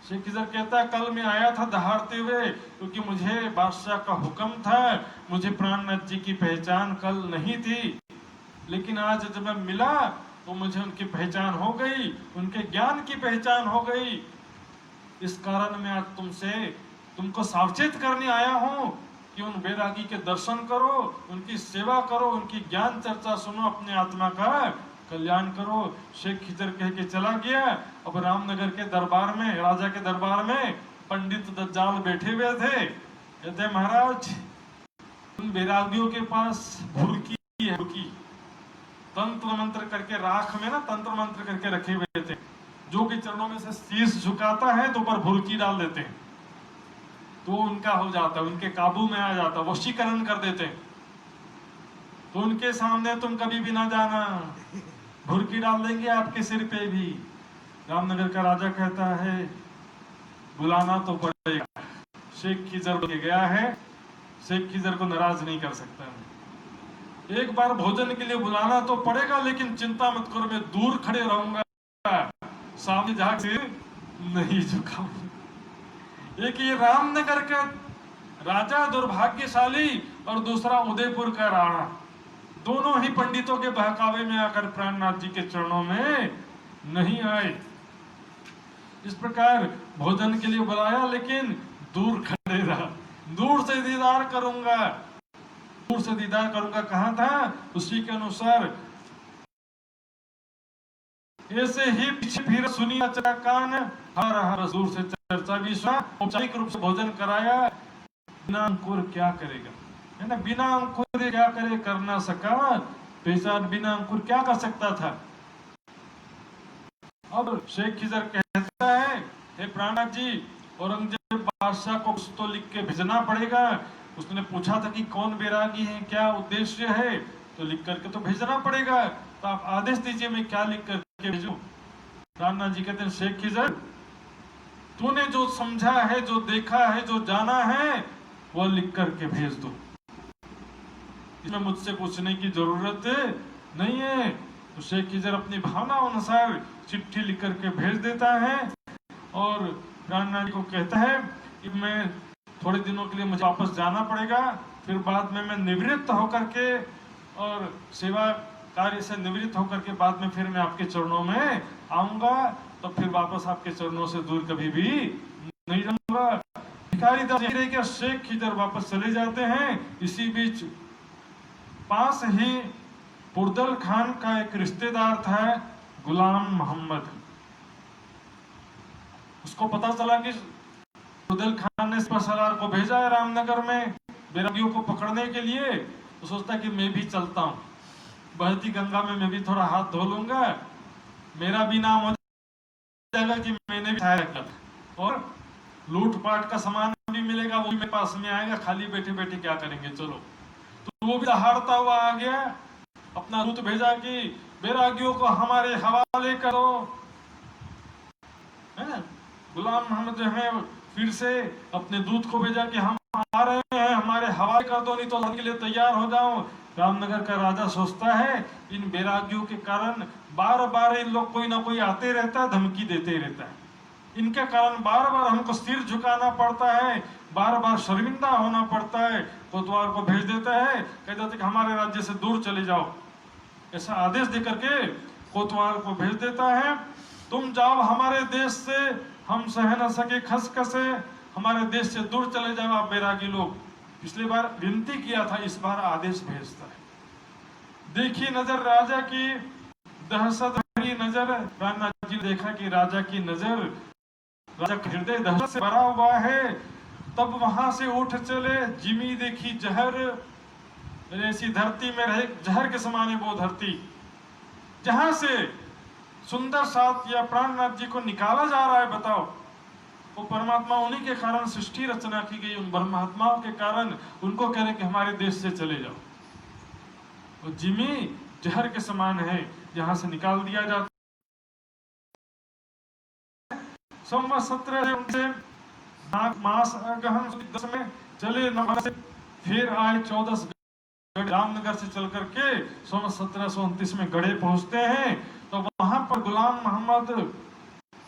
शेख खिजर कहता है, कल मैं आया था दहाड़ते हुए क्योंकि मुझे बादशाह का हुक्म था, मुझे प्राणनाथ जी की पहचान कल नहीं थी, लेकिन आज जब मैं मिला तो मुझे उनकी पहचान हो गई, उनके ज्ञान की पहचान हो गई। इस कारण मैं आज तुमको सावचेत करने आया हूं कि उन बैरागी के दर्शन करो, उनकी सेवा करो, उनकी ज्ञान चर्चा सुनो, अपने आत्मा का कल्याण करो। शेख खिजर कह के चला गया। अब रामनगर के दरबार में, राजा के दरबार में पंडित दज्जाल बैठे हुए थे। कहते महाराज, उन बैरागियों के पास भुरकी है, भुरकी, तंत्र मंत्र करके, राख में ना तंत्र मंत्र करके रखे हुए थे, जो कि चरणों में से शीश झुकाता है तो ऊपर भुरकी डाल देते हैं। तो वो उनका हो जाता है, उनके काबू में आ जाता है, वशीकरण कर देते हैं। तो उनके सामने तुम कभी भी ना जाना, भुरकी डाल देंगे आपके सिर पे भी। रामनगर का राजा कहता है बुलाना तो पड़ेगा, शेख खिजर के गया है, शेख खिजर को नाराज नहीं कर सकता मैं। एक बार भोजन के लिए बुलाना तो पड़ेगा, लेकिन चिंता मत करो, मैं दूर खड़े रहूंगा, सामने जाके सिर नहीं झुकाऊंगा। एक ये रामनगर का राजा दुर्भाग्यशाली और दूसरा उदयपुर का राणा, दोनों ही पंडितों के बहकावे में आकर प्राणनाथ जी के चरणों में नहीं आए। इस प्रकार भोजन के लिए बुलाया, लेकिन दूर खड़े रहा, दूर से दीदार करूंगा, दूर से दीदार करूंगा कहा था, उसी के अनुसार ऐसे ही पीछे फिर सुनी चला कान, हर हर दूर से चर्चा भी सुना, औपचारिक रूप से भोजन कराया। बिना अंकुर क्या करेगा, है ना, बिना अंकुर क्या करे, कर ना सका बेचार, बिना अंकुर क्या कर सकता था। अब शेख खिजर कहता है हे प्राणनाथ जी, औरंगजेब बादशाह को कुछ तो लिख के भेजना पड़ेगा। उसने पूछा था कि कौन बैरागी है, क्या उद्देश्य है, तो लिख करके तो भेजना पड़ेगा, तो आप आदेश दीजिए मैं क्या लिख करके भेजूं। प्राणनाथ जी कहते हैं शेख खिजर, तूने जो समझा है, जो देखा है, जो जाना है, वो लिख करके भेज दो, इसमें मुझसे पूछने की जरूरत नहीं है। तो शेख खिजर अपनी भावना अनुसार चिट्ठी लिख करके भेज देता है और प्राणनाथ जी को कहता है कि मैं थोड़े दिनों के लिए मुझे वापस जाना पड़ेगा, फिर बाद में मैं निवृत्त होकर के और सेवा कार्य से निवृत्त होकर के बाद में फिर मैं आपके चरणों में आऊंगा, तो फिर वापस आपके चरणों से दूर कभी भी नहीं जाऊंगा। भिखारी दास शेख खिजर वापस चले जाते हैं। इसी बीच पास ही पुरदल खान का एक रिश्तेदार था गुलाम मोहम्मद, उसको पता चला कि पुरदल खान ने सरदार को भेजा है रामनगर में बैरागियों को पकड़ने के लिए, तो सोचता कि मैं भी चलता हूँ, बहती गंगा में मैं भी थोड़ा हाथ धो लूंगा, मेरा भी नाम हो जाएगा कि मैंने भी खाया, और लूटपाट का सामान भी मिलेगा, वो भी मेरे पास में आएगा, खाली बैठे बैठे क्या करेंगे, चलो। तो वो भी दहाड़ता हुआ आ गया, अपना दूत भेजा कि बैरागियों को हमारे हवाले करो, है ना। गुलाम मोहम्मद जो है फिर से अपने दूत को भेजा कि हम आ रहे हैं, हमारे हवाले कर दो, नहीं तो लड़ने के लिए तैयार हो जाओ। रामनगर का राजा सोचता है इन बैरागियों के कारण बार बार इन लोग कोई ना कोई आते रहता है, धमकी देते रहता है, इनके कारण बार बार हमको सिर झुकाना पड़ता है, बार बार शर्मिंदा होना पड़ता है। कोतवाल को भेज देता है, कह देता है कि हमारे राज्य से दूर चले जाओ, ऐसा आदेश देकर के कोतवाल को भेज देता है, तुम जाओ हमारे देश से, हम सह न सके खसखसे, हमारे देश से दूर चले जाओ आप बैरागी लोग। पिछली बार विनती किया था, इस बार आदेश भेजता है। देखी नजर राजा की दहशत भरी नजर, प्राणनाथ जी ने देखा कि राजा की नजर, राजा का हृदय दहशत से भरा हुआ है। तब वहां से उठ चले, जिमी देखी जहर, ऐसी धरती में रहे जहर के समान है वो धरती, जहां से सुंदर साथ या प्राणनाथ जी को निकाला जा रहा है। बताओ, वो परमात्मा उन्हीं के कारण सृष्टि रचना की गई, उन परमात्माओं के कारण उनको कह रहे कि हमारे देश से चले जाओ। वो जिमी जहर के समान है, जहां से निकाल दिया जाता। संवत 17 उनसे मास अगहन 10 में चले नगर से, फिर आए 14 रामनगर से चल करके 1729 में गढ़े पहुंचते हैं। तो वहां पर गुलाम मोहम्मद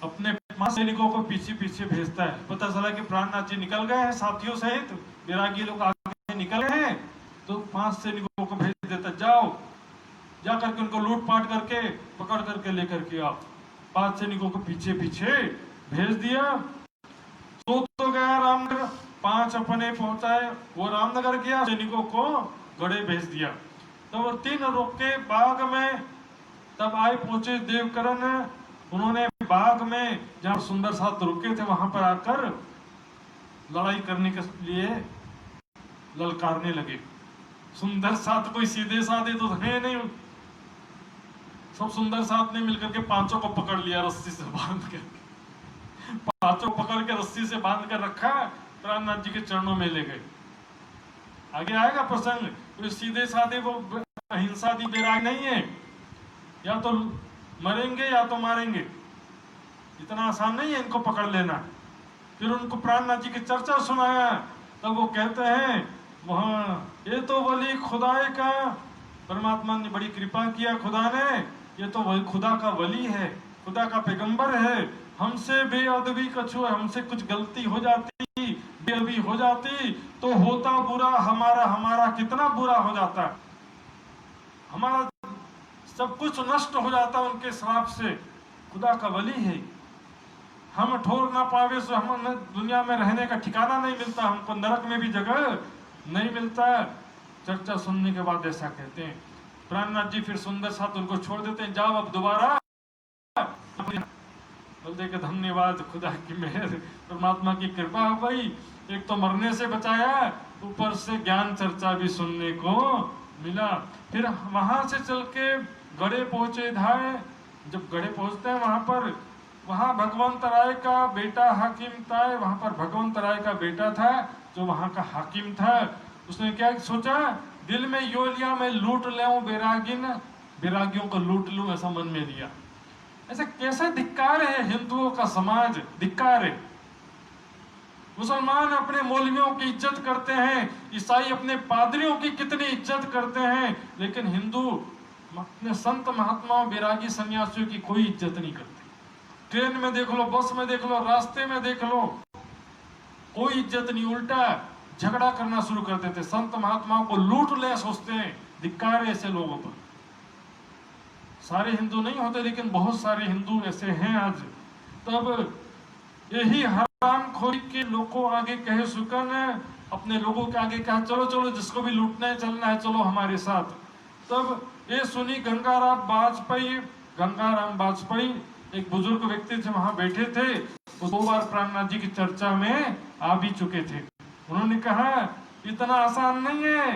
अपने 5 सैनिकों को पीछे पीछे भेजता है। पता चला कि प्राणनाथ जी निकल गए हैं साथियों सहित, बैरागी लोग आगे निकल गए हैं, तो 5 सैनिकों को भेज देता, जाओ जा करके उनको लूटपाट करके पकड़ करके लेकर के आओ। 5 सैनिकों को पीछे पीछे भेज दिया। तो गया रामनगर, 5 अपने पहुंचाए, वो रामनगर गया, सैनिकों को गढ़े भेज दिया। तो वो 3 रोके बाग में, तब आए पहुंचे देवकरण, उन्होंने बाग में जहां सुंदर साथ रुके थे वहां पर आकर लड़ाई करने के लिए ललकारने लगे। सुंदर साथ कोई सीधे साधे तो है नहीं, सब सुंदर साथ ने मिलकर के 5 को पकड़ लिया, रस्सी से बांध कर, 5 पकड़ के रस्सी से बांध कर रखा प्राणनाथ जी के चरणों में ले गए। आगे आएगा प्रसंग। तो सीधे साधे वो अहिंसादी वैराग नहीं है, या तो मरेंगे या तो मारेंगे, इतना आसान नहीं है इनको पकड़ लेना। फिर उनको प्राणनाथ जी की चर्चा सुनाया, तब वो कहते हैं वहाँ ये तो वली खुदाए का, परमात्मा ने बड़ी कृपा किया खुदा ने, ये तो वही खुदा का वली है, खुदा का पैगंबर है। हमसे बेअदबी कछु, हमसे कुछ गलती हो जाती, बेअदबी हो जाती तो होता बुरा हमारा, हमारा कितना बुरा हो जाता, हमारा सब कुछ नष्ट हो जाता उनके श्राप से। खुदा का वली है, हम ठोर ना पावे सो हम दुनिया में रहने का ठिकाना नहीं मिलता, हमको नरक में भी जगह नहीं मिलता। चर्चा सुनने के बाद ऐसा कहते हैं। प्राणनाथ जी फिर सुंदर साथ उनको छोड़ देते हैं, जाओ अब दोबारा। बोलते कि धन्यवाद खुदा की मेहर, परमात्मा की कृपा हो गई, एक तो मरने से बचाया, ऊपर से ज्ञान चर्चा भी सुनने को मिला। फिर वहां से चल के गढ़े पहुंचे धाए। जब गढ़े पहुंचते हैं वहां पर, वहां भगवंत राय का बेटा हाकिम था, वहां पर भगवंत राय का बेटा था जो वहां का हाकिम था। उसने क्या सोचा, दिल में यो लिया मैं लूट लूं बैरागियों को लूट लूं, ऐसा मन में लिया। ऐसा कैसा धिक्कार है, हिंदुओं का समाज धिक्कार है। मुसलमान अपने मौलवियों की इज्जत करते हैं, ईसाई अपने पादरियों की कितनी इज्जत करते हैं, लेकिन हिंदू अपने संत महात्माओं बैरागी सन्यासियों की कोई इज्जत नहीं करते। ट्रेन में देख लो, बस में देख लो, रास्ते में देख लो, कोई इज्जत नहीं, उल्टा झगड़ा करना शुरू कर देते, संत महात्माओं को लूट ले सोचते हैं। धिक्कार है ऐसे लोगों पर। सारे हिंदू नहीं होते, लेकिन बहुत सारे हिंदू ऐसे हैं आज। तब यही हरामखोरी के लोगों आगे कहे सुकन, अपने लोगों के आगे कहा चलो चलो जिसको भी लूटना है चलना है चलो हमारे साथ। तब ये सुनी गंगाराम वाजपेयी एक बुजुर्ग व्यक्ति थे, वहां बैठे थे, वो 2 बार प्राणनाथ जी की चर्चा में आ भी चुके थे। उन्होंने कहा इतना आसान नहीं है,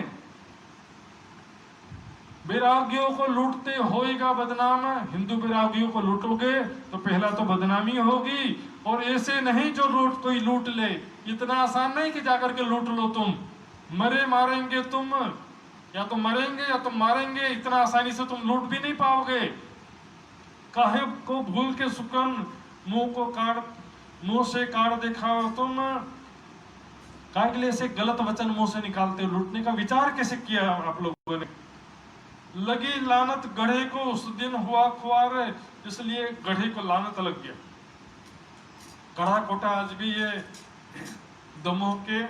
बैरागियों को लूटते होएगा बदनाम, हिंदू बैरागियों को लूटोगे तो पहला तो बदनामी होगी, और ऐसे नहीं जो कोई लूट ले, इतना आसान नहीं कि जाकर के लूट लो तुम, मरे मारेंगे तुम, या तो मरेंगे या तो मारेंगे, इतना आसानी से तुम लूट भी नहीं पाओगे। काहे को भूल के सुकन मुंह से काट दिखाओ तुम, काहे के लिए से गलत वचन मुंह से निकालते हो, लूटने का विचार कैसे किया आप लोगों ने। लगी लानत गढ़े को उस दिन हुआ खुआर, इसलिए गढ़े को लानत लग गया। गढ़ा कोटा आज भी ये दमोह के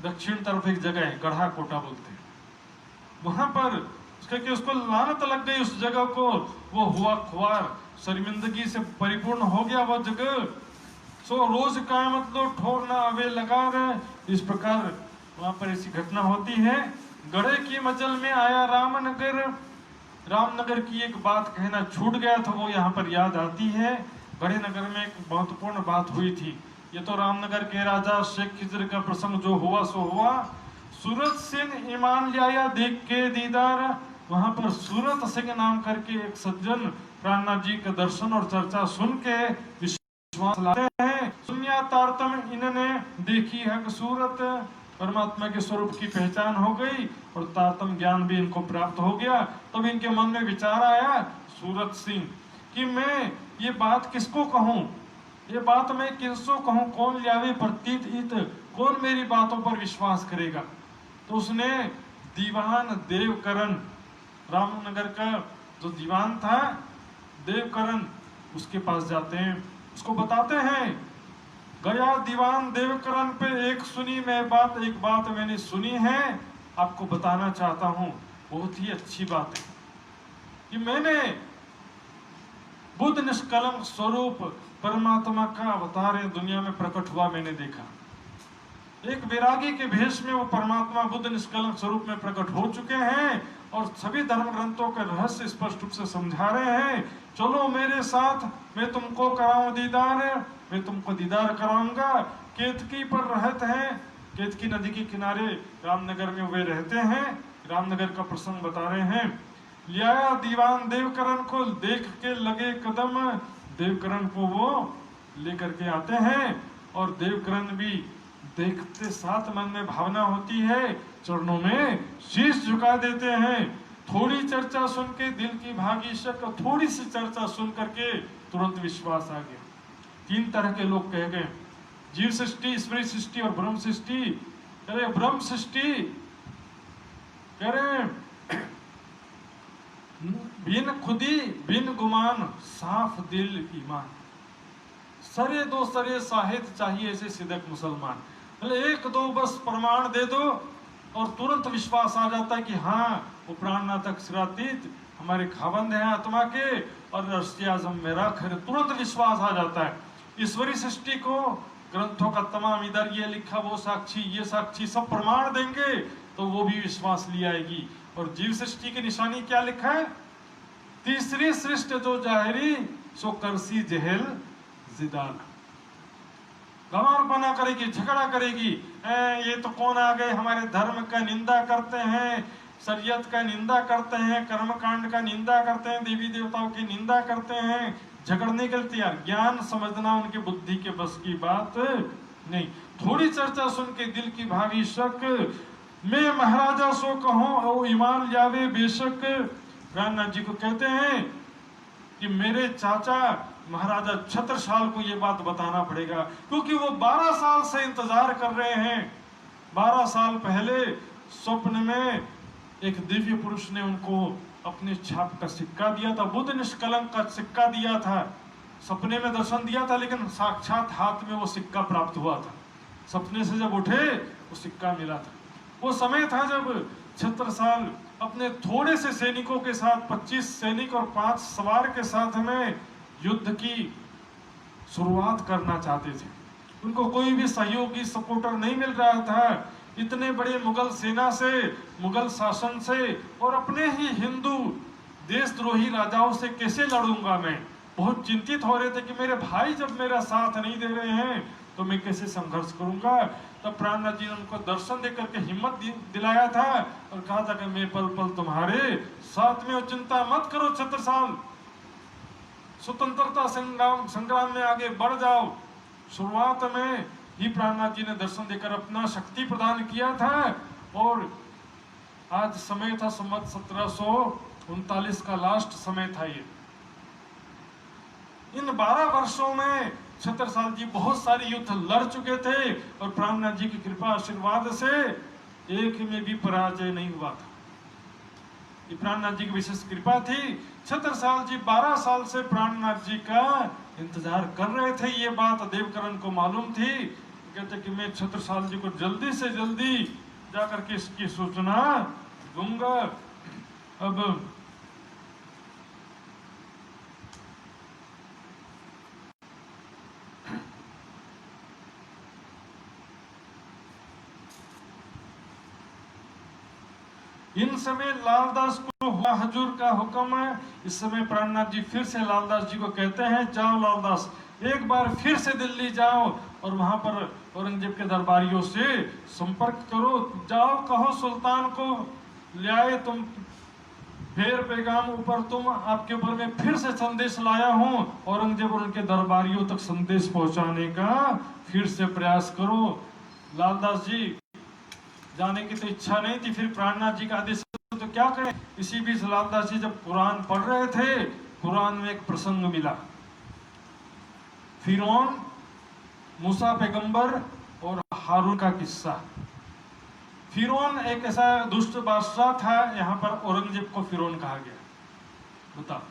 दक्षिण तरफ एक जगह है, गढ़ा कोटा बोलते हैं, वहां पर उसको लानत लग गई उस जगह को, वो हुआ खुआर, शर्मिंदगी से परिपूर्ण हो गया वो जगह। सो रोज का मतलब ठोरना अवे लगा रहे, इस प्रकार वहां पर ऐसी घटना होती है। गढ़े की मचल में आया रामनगर की एक बात कहना छूट गया था, वो यहाँ पर याद आती है। गढ़े नगर में एक महत्वपूर्ण बात हुई थी। ये तो रामनगर के राजा शेख खिजर का प्रसंग जो हुआ सो हुआ। सूरत सिंह ईमान लिया देख के दीदार, वहां पर सूरत सिंह नाम करके एक सज्जन प्राणनाथ जी का दर्शन और चर्चा सुन के विश्वास लाते हैं। सुनिया तारतम इन्होंने देखी हक सूरत, परमात्मा के स्वरूप की पहचान हो गई और तारतम ज्ञान भी इनको प्राप्त हो गया। तब इनके मन में विचार आया सूरत सिंह कि मैं ये बात किसको कहूँ, ये बात मैं किसको कहूँ, कौन लियावे प्रतीत इत, कौन मेरी बातों पर विश्वास करेगा। तो उसने दीवान देवकरण, रामनगर का जो दीवान था देवकरण, उसके पास जाते हैं, उसको बताते हैं गया दीवान देवकरण पे एक सुनी मैं बात, एक बात मैंने सुनी है आपको बताना चाहता हूँ, बहुत ही अच्छी बात है कि मैंने बुद्ध निष्कलंक स्वरूप परमात्मा का अवतार है दुनिया में प्रकट हुआ, मैंने देखा। एक वैरागी के भेष में वो परमात्मा बुद्ध निष्कलंक स्वरूप में प्रकट हो चुके हैं और सभी धर्म ग्रंथों के रहस्य स्पष्ट रूप से समझा रहे हैं। चलो मेरे साथ, मैं तुमको कराऊं दीदार, मैं तुमको दीदार कराऊंगा। केतकी पर रहते हैं, केतकी नदी के किनारे रामनगर में वे रहते हैं। रामनगर का प्रसंग बता रहे हैं। लिया दीवान देवकरण को, देख के लगे कदम, देवकरण को वो लेकर के आते हैं और देवकरण भी देखते साथ मन में भावना होती है, चरणों में शीश झुका देते हैं। थोड़ी चर्चा सुन के दिल की भागी शक, थोड़ी सी चर्चा सुन करके तुरंत विश्वास आ गया। 3 तरह के लोग कह गए, जीव सृष्टि, ईश्वरी सृष्टि और ब्रह्म सृष्टि। अरे ब्रह्म सृष्टि कह रहे बिन खुदी बिन गुमान साफ दिल ईमान। सरे दो सरे साहिद चाहिए ऐसे सिदक मुसलमान। मतलब 1-2 बस प्रमाण दे दो और तुरंत विश्वास आ जाता है कि हाँ वो प्राणनाथक सिरातीत हमारे खाबंद हैं आत्मा के और रश्य आजम मेरा खैर, तुरंत विश्वास आ जाता है। ईश्वरी सृष्टि को ग्रंथों का तमाम इधर ये लिखा, वो साक्षी, ये साक्षी, सब प्रमाण देंगे तो वो भी विश्वास ले आएगी। और जीव सृष्टि की निशानी क्या लिखा है? तीसरी सृष्टि जो जाहिरी सो करसी जहल जिदाल। गंवार बना करेगी, झगड़ा करेगी, ये तो कौन आ गए हमारे धर्म का निंदा करते हैं, शरीयत का निंदा करते हैं, कर्मकांड का निंदा करते हैं, देवी देवताओं की निंदा करते हैं, झगड़ने के लिए तैयार। ज्ञान समझना उनकी बुद्धि के बस की बात नहीं। थोड़ी चर्चा सुन के दिल की भागी शक, मैं महाराजा सो कहूं ओ ईमान जावे बेशक। प्राणनाथ जी को कहते हैं कि मेरे चाचा महाराजा छत्रसाल को ये बात बताना पड़ेगा, क्योंकि वो 12 साल से इंतजार कर रहे हैं। 12 साल पहले स्वप्न में एक दिव्य पुरुष ने उनको अपने छाप का सिक्का दिया था, बुद्ध निष्कलंक का सिक्का दिया था। सपने में दर्शन दिया था, लेकिन साक्षात हाथ में वो सिक्का प्राप्त हुआ था। सपने से जब उठे वो सिक्का मिला था। वो समय था जब छत्रसाल अपने थोड़े से सैनिकों के साथ, 25 सैनिक और 5 सवार के साथ में युद्ध की शुरुआत करना चाहते थे। उनको कोई भी सहयोगी सपोर्टर नहीं मिल रहा था। इतने बड़े मुगल सेना से, मुगल शासन से और अपने ही हिंदू देशद्रोही राजाओं से कैसे लड़ूंगा मैं। बहुत चिंतित हो रहे थे कि मेरे भाई जब मेरा साथ नहीं दे रहे हैं तो मैं कैसे संघर्ष करूंगा। तब प्राणनाथ जी ने उनको दर्शन देकर के हिम्मत दिलाया था और कहा था कि मैं पल पल तुम्हारे साथ में, और चिंता मत करो छत्रसाल, स्वतंत्रता संग्राम में आगे बढ़ जाओ। शुरुआत में ही प्राणनाथ जी ने दर्शन देकर अपना शक्ति प्रदान किया था। और आज समय था संवत 1739 का लास्ट समय था ये। इन 12 वर्षों में छत्रसाल जी बहुत सारे युद्ध लड़ चुके थे और प्राणनाथ जी की कृपा आशीर्वाद से एक में भी पराजय नहीं हुआ था। ये प्राणनाथ जी की विशेष कृपा थी। छत्रसाल जी 12 साल से प्राणनाथ जी का इंतजार कर रहे थे। ये बात देवकरण को मालूम थी। कहते कि मैं छत्रसाल जी को जल्दी से जल्दी जाकर के इसकी सूचना दूंगा। अब इन समय लालदास को हुआ हजूर का हुक्म है। इस समय प्राणनाथ जी फिर से लालदास जी को कहते हैं, जाओ लालदास, एक बार फिर से दिल्ली जाओ और वहां पर औरंगजेब के दरबारियों से संपर्क करो। जाओ, कहो सुल्तान को ले आए तुम फेर पैगाम ऊपर, तुम आपके ऊपर में फिर से संदेश लाया हूं। औरंगजेब और उनके दरबारियों तक संदेश पहुंचाने का फिर से प्रयास करो। लालदास जी जाने की तो इच्छा नहीं थी, फिर प्राणनाथ जी का आदेश तो क्या करें। इसी बीच लालदास जी जब कुरान पढ़ रहे थे, कुरान में एक प्रसंग मिला, फिरौन, मूसा पैगंबर और हारून का किस्सा। फिरौन एक ऐसा दुष्ट बादशाह था, यहाँ पर औरंगजेब को फिरौन कहा गया। बता,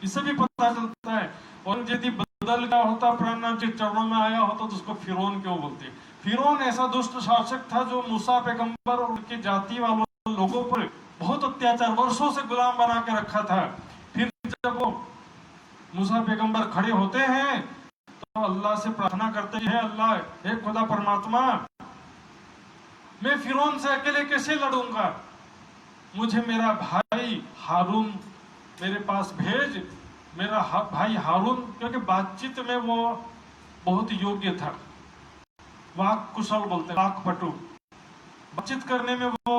इससे भी पता चलता है औरंगजेब बदल गया होता, प्राणनाथ जी चरणों में आया होता तो उसको फिरौन क्यों बोलते। फिरौन ऐसा दुष्ट शासक था जो मूसा पैगंबर और उनके जाति वालों लोगों पर बहुत अत्याचार, वर्षों से गुलाम बना के रखा था। फिर जब वो मूसा पैगंबर खड़े होते हैं तो अल्लाह से प्रार्थना करते हैं, अल्लाह, हे खुदा परमात्मा, मैं फिरौन से अकेले कैसे लड़ूंगा, मुझे मेरा भाई हारून मेरे पास भेज। मेरा भाई हारून, क्योंकि बातचीत में वो बहुत योग्य था, वाक कुशल बोलते हैं, वाक पटु, बातचीत करने में वो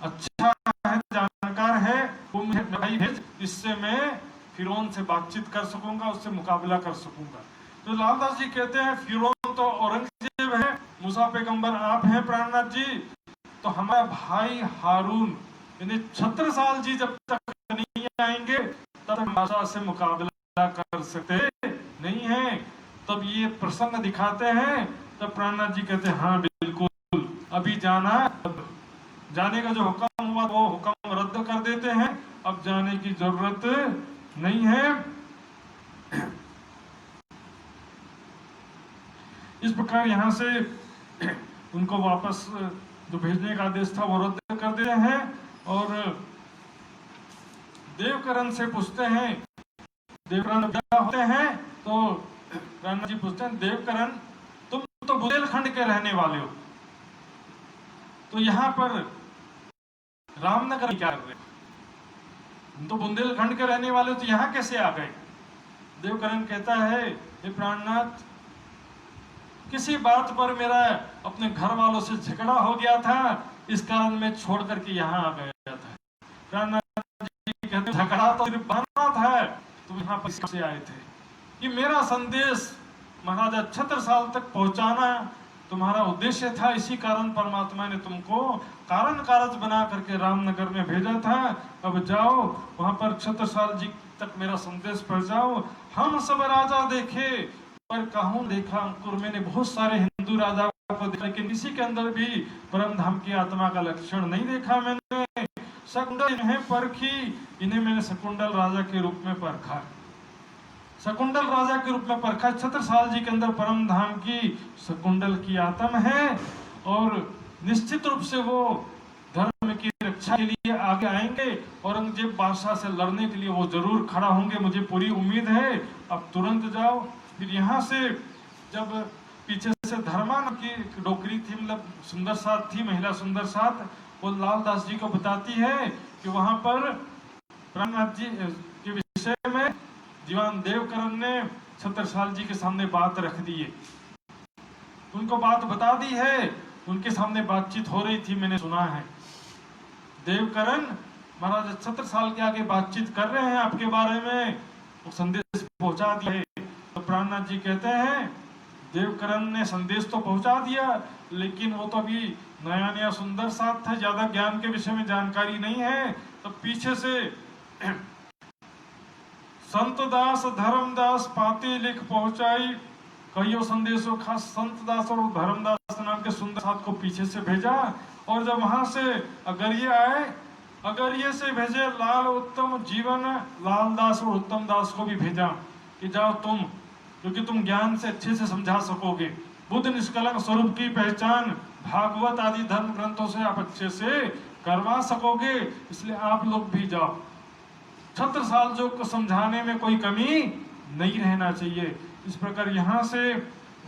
अच्छा है, जानकार है। वो मुझे भाई भेज, इससे मैं फिरौन से बातचीत कर सकूंगा, उससे मुकाबला कर सकूंगा। तो लालदास जी कहते हैं फिरौन तो औरंगजेब है, मूसा पैगंबर आप हैं प्राणनाथ जी, तो हमारा भाई हारून यानी छत्रसाल जी जब तक नहीं आएंगे तब तक भाषा से मुकाबला कर सकते नहीं है। तब ये प्रसंग दिखाते हैं, तब प्राणनाथ जी कहते हैं हाँ बिल्कुल अभी जाना, जाने का जो हुक्म हुआ वो हुक्म रद्द कर देते हैं, अब जाने की जरूरत नहीं है। इस प्रकार यहाँ से उनको वापस जो भेजने का आदेश था वो रद्द कर देते हैं और देवकरण से पूछते हैं, देवकरण क्या होते हैं, तो प्राणनाथ जी पूछते हैं देवकरण तुम तो बुंदेलखंड के रहने वाले हो, तो यहाँ पर रामनगर क्या कर रहे हो, तुम तो बुंदेलखंड के रहने वाले हो तो यहाँ कैसे आ गए। देवकरण कहता है हे प्राणनाथ किसी बात पर मेरा अपने घर वालों से झगड़ा हो गया था, इस कारण मैं छोड़ करके यहाँ आ गया था। प्राणनाथ जी कहते झगड़ा तो सिर्फ बहाना था, तुम यहाँ पर से आए थे, ये मेरा संदेश महाराजा छत्रसाल तक पहुंचाना तुम्हारा उद्देश्य था, इसी कारण परमात्मा ने तुमको कारण कारज बना करके रामनगर में भेजा था। अब जाओ वहां पर छत्रसाल जी तक मेरा संदेश पहुंचाओ। हम सब राजा देखे पर कहूं देखा अंकुर, मैंने बहुत सारे हिंदू राजाओं को देखा लेकिन किसी के अंदर भी परम धाम की आत्मा का लक्षण नहीं देखा मैंने। शकुंडल इन्हें परखी, इन्हें मैंने शकुंडल राजा के रूप में परखा, शकुंडल राजा के रूप में परखा। छत्रसाल जी के अंदर परम धाम की शकुंडल की आत्मा है और निश्चित रूप से वो धर्म की रक्षा के लिए आगे आएंगे, औरंगजेब बादशाह से लड़ने के लिए वो जरूर खड़ा होंगे, मुझे पूरी उम्मीद है। अब तुरंत जाओ। फिर यहाँ से जब पीछे से धर्मा की डोकरी थी, मतलब सुंदर साथ थी, महिला सुंदर साथ, वो लालदास जी को बताती है कि वहां पर प्राणनाथ जी के विषय में दीवान देवकरण ने छत्रसाल जी के सामने बात रख दी है, उनको बात बता दी है, उनके सामने बातचीत हो रही थी, मैंने सुना है। देवकरण महाराज छत्रसाल के आगे बातचीत कर रहे हैं आपके बारे में, वो संदेश पहुंचा दिया है। तो प्राणनाथ जी कहते हैं देवकरण ने संदेश तो पहुंचा दिया लेकिन वो तो अभी नया नया सुंदर साथ था, ज्यादा ज्ञान के विषय में जानकारी नहीं है। तो पीछे से संत दास धर्मदास पाती लिख पहुंचाई, कईयों संदेशों खास संत दास और धर्मदास नाम के सुंदर साथ को पीछे से भेजा। और जब वहां से अगरिये आए, अगरिये से भेजे लाल उत्तम जीवन, लालदास और उत्तम दास को भी भेजा कि जाओ तुम, क्योंकि तुम ज्ञान से अच्छे से समझा सकोगे, बुद्ध निष्कलंक स्वरूप की पहचान भागवत आदि धर्म ग्रंथों से आप अच्छे से करवा सकोगे, इसलिए आप लोग भी जाओ। छत्रसाल जो को समझाने में कोई कमी नहीं रहना चाहिए। इस प्रकार यहाँ से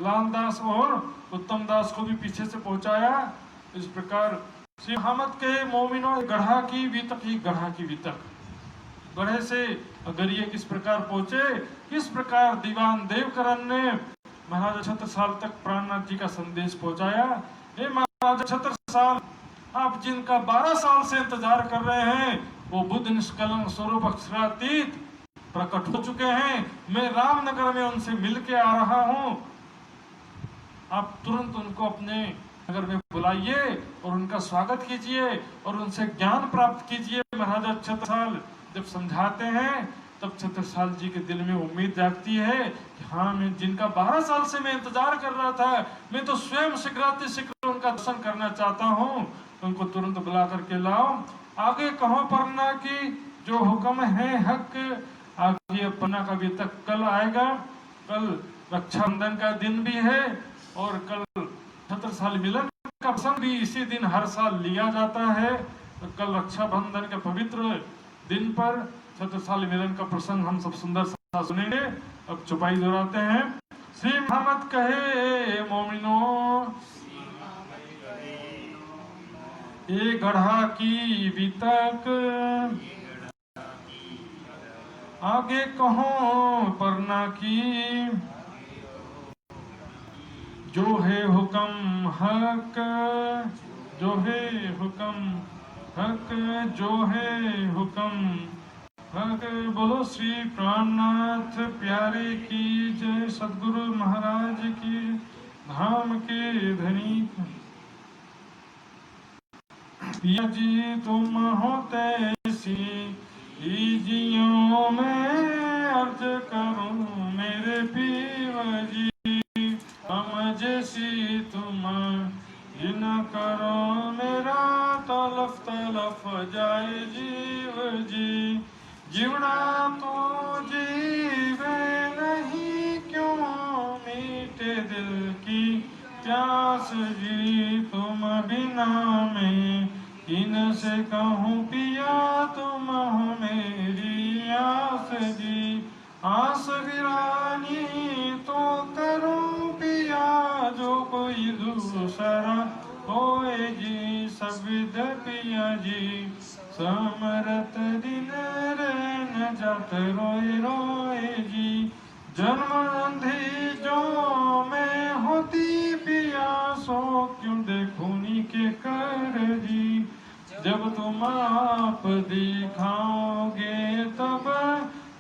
लालदास और उत्तम दास को भी पीछे से पहुंचाया। इस प्रकार श्री मोहम्मद के मोमिनो गढ़ा की वितक ही गढ़ा की वितक, गढ़े से अगरिये किस प्रकार पहुंचे, किस प्रकार दीवान देवकरण ने महाराजा छत्रसाल तक प्राणनाथ जी का संदेश पहुंचाया। हे महाराजा छत्रसाल, आप जिनका 12 साल से इंतजार कर रहे हैं वो बुद्ध निष्कलंक स्वरूप अक्षरातीत प्रकट हो चुके हैं, मैं रामनगर में उनसे मिल के आ रहा हूं। आप तुरंत उनको अपने नगर में बुलाइए और उनका स्वागत कीजिए और उनसे ज्ञान प्राप्त कीजिए। महाराजा छत्रसाल जब समझाते हैं तब छत्रसाल जी के दिल में उम्मीद जागती है कि हाँ, मैं जिनका 12 साल से मैं इंतजार कर रहा था, मैं तो स्वयं शीघ्र उनका दर्शन करना चाहता हूँ, उनको तुरंत बुला करके लाओ। आगे कहो पन्ना की जो हुक्म है हक, आगे पन्ना का भी तक कल आएगा। कल रक्षाबंधन का दिन भी है और कल छत्रसाल मिलन का प्रसंग भी इसी दिन हर साल लिया जाता है। तो कल रक्षाबंधन के पवित्र दिन पर छत्रसाल मिलन का प्रसंग हम सब सुंदर सा सुनेंगे। अब चौपाई दोहराते हैं। श्री मोहम्मद कहे मोमिनो ये गढ़ा की वितक, आगे कहो परना की जो है हुक्म हक, जो है हुक्म हक, जो है हुक्म हक। बोलो श्री प्राणनाथ प्यारे की जय, सदगुरु महाराज की। धाम के धनी। पिया जी तुम हो तैसी लीजियो मैं अर्ज करूं मेरे पीव जी। हम जैसी तुम जिन करो मेरा तलफ तलफ जाए जीव जी। जीवना तो जीवे नहीं क्यों मीठे दिल की प्यास जी। तुम बिना मैं किन से कहूँ पिया तुम हो मेरी आस जी। आस वीरानी तो करूं पिया जो कोई दूसरा होए जी। सविद पिया जी समरत दिन रहन जात रोए रोए जी। जन्म अंधी जो मैं होती पिया सो क्यों देखूनी के कर जी। जब तुम आप दिखाओगे तब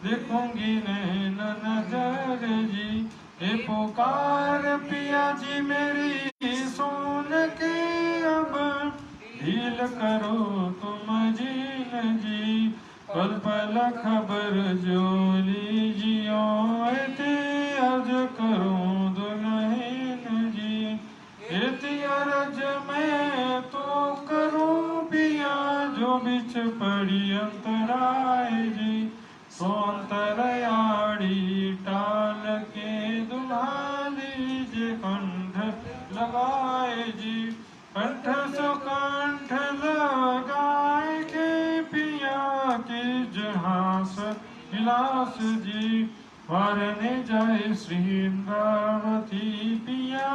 देखूंगी नैन नजर जी। हे पुकार पिया जी मेरी सुन के अब ढील करो तुम जीन जी। पल पल खबर जो लीजियो ऐते अर्ज करो दुल्हन जी। ऐते अर्ज मैं तो करूं पिया जो बिच पड़ी अंतराय जी। सो अंतरयाड़ी टाल के दुल्हा लीजिए कंठ लगाए जी। कंठ सो कंठ लगाए के पिया की जहास विलास जी। वारने जाए श्री इंद्रावती पिया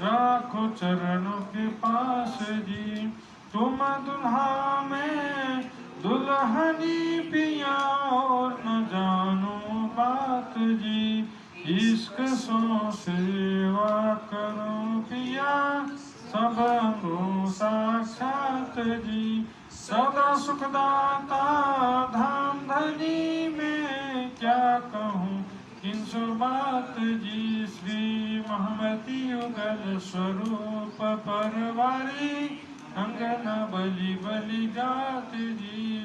राखो चरणों के पास जी। तुम दुल्हा में दुल्हनी पिया और न जानो बात जी। इश्क सो सेवा करो पिया सब को साक्षात जी। सदा सुखदाता धाम धनी में क्या कहूँ किंसु बात जी। श्री महमती युगल स्वरूप परवारी अंगन बलि बलि जात जी।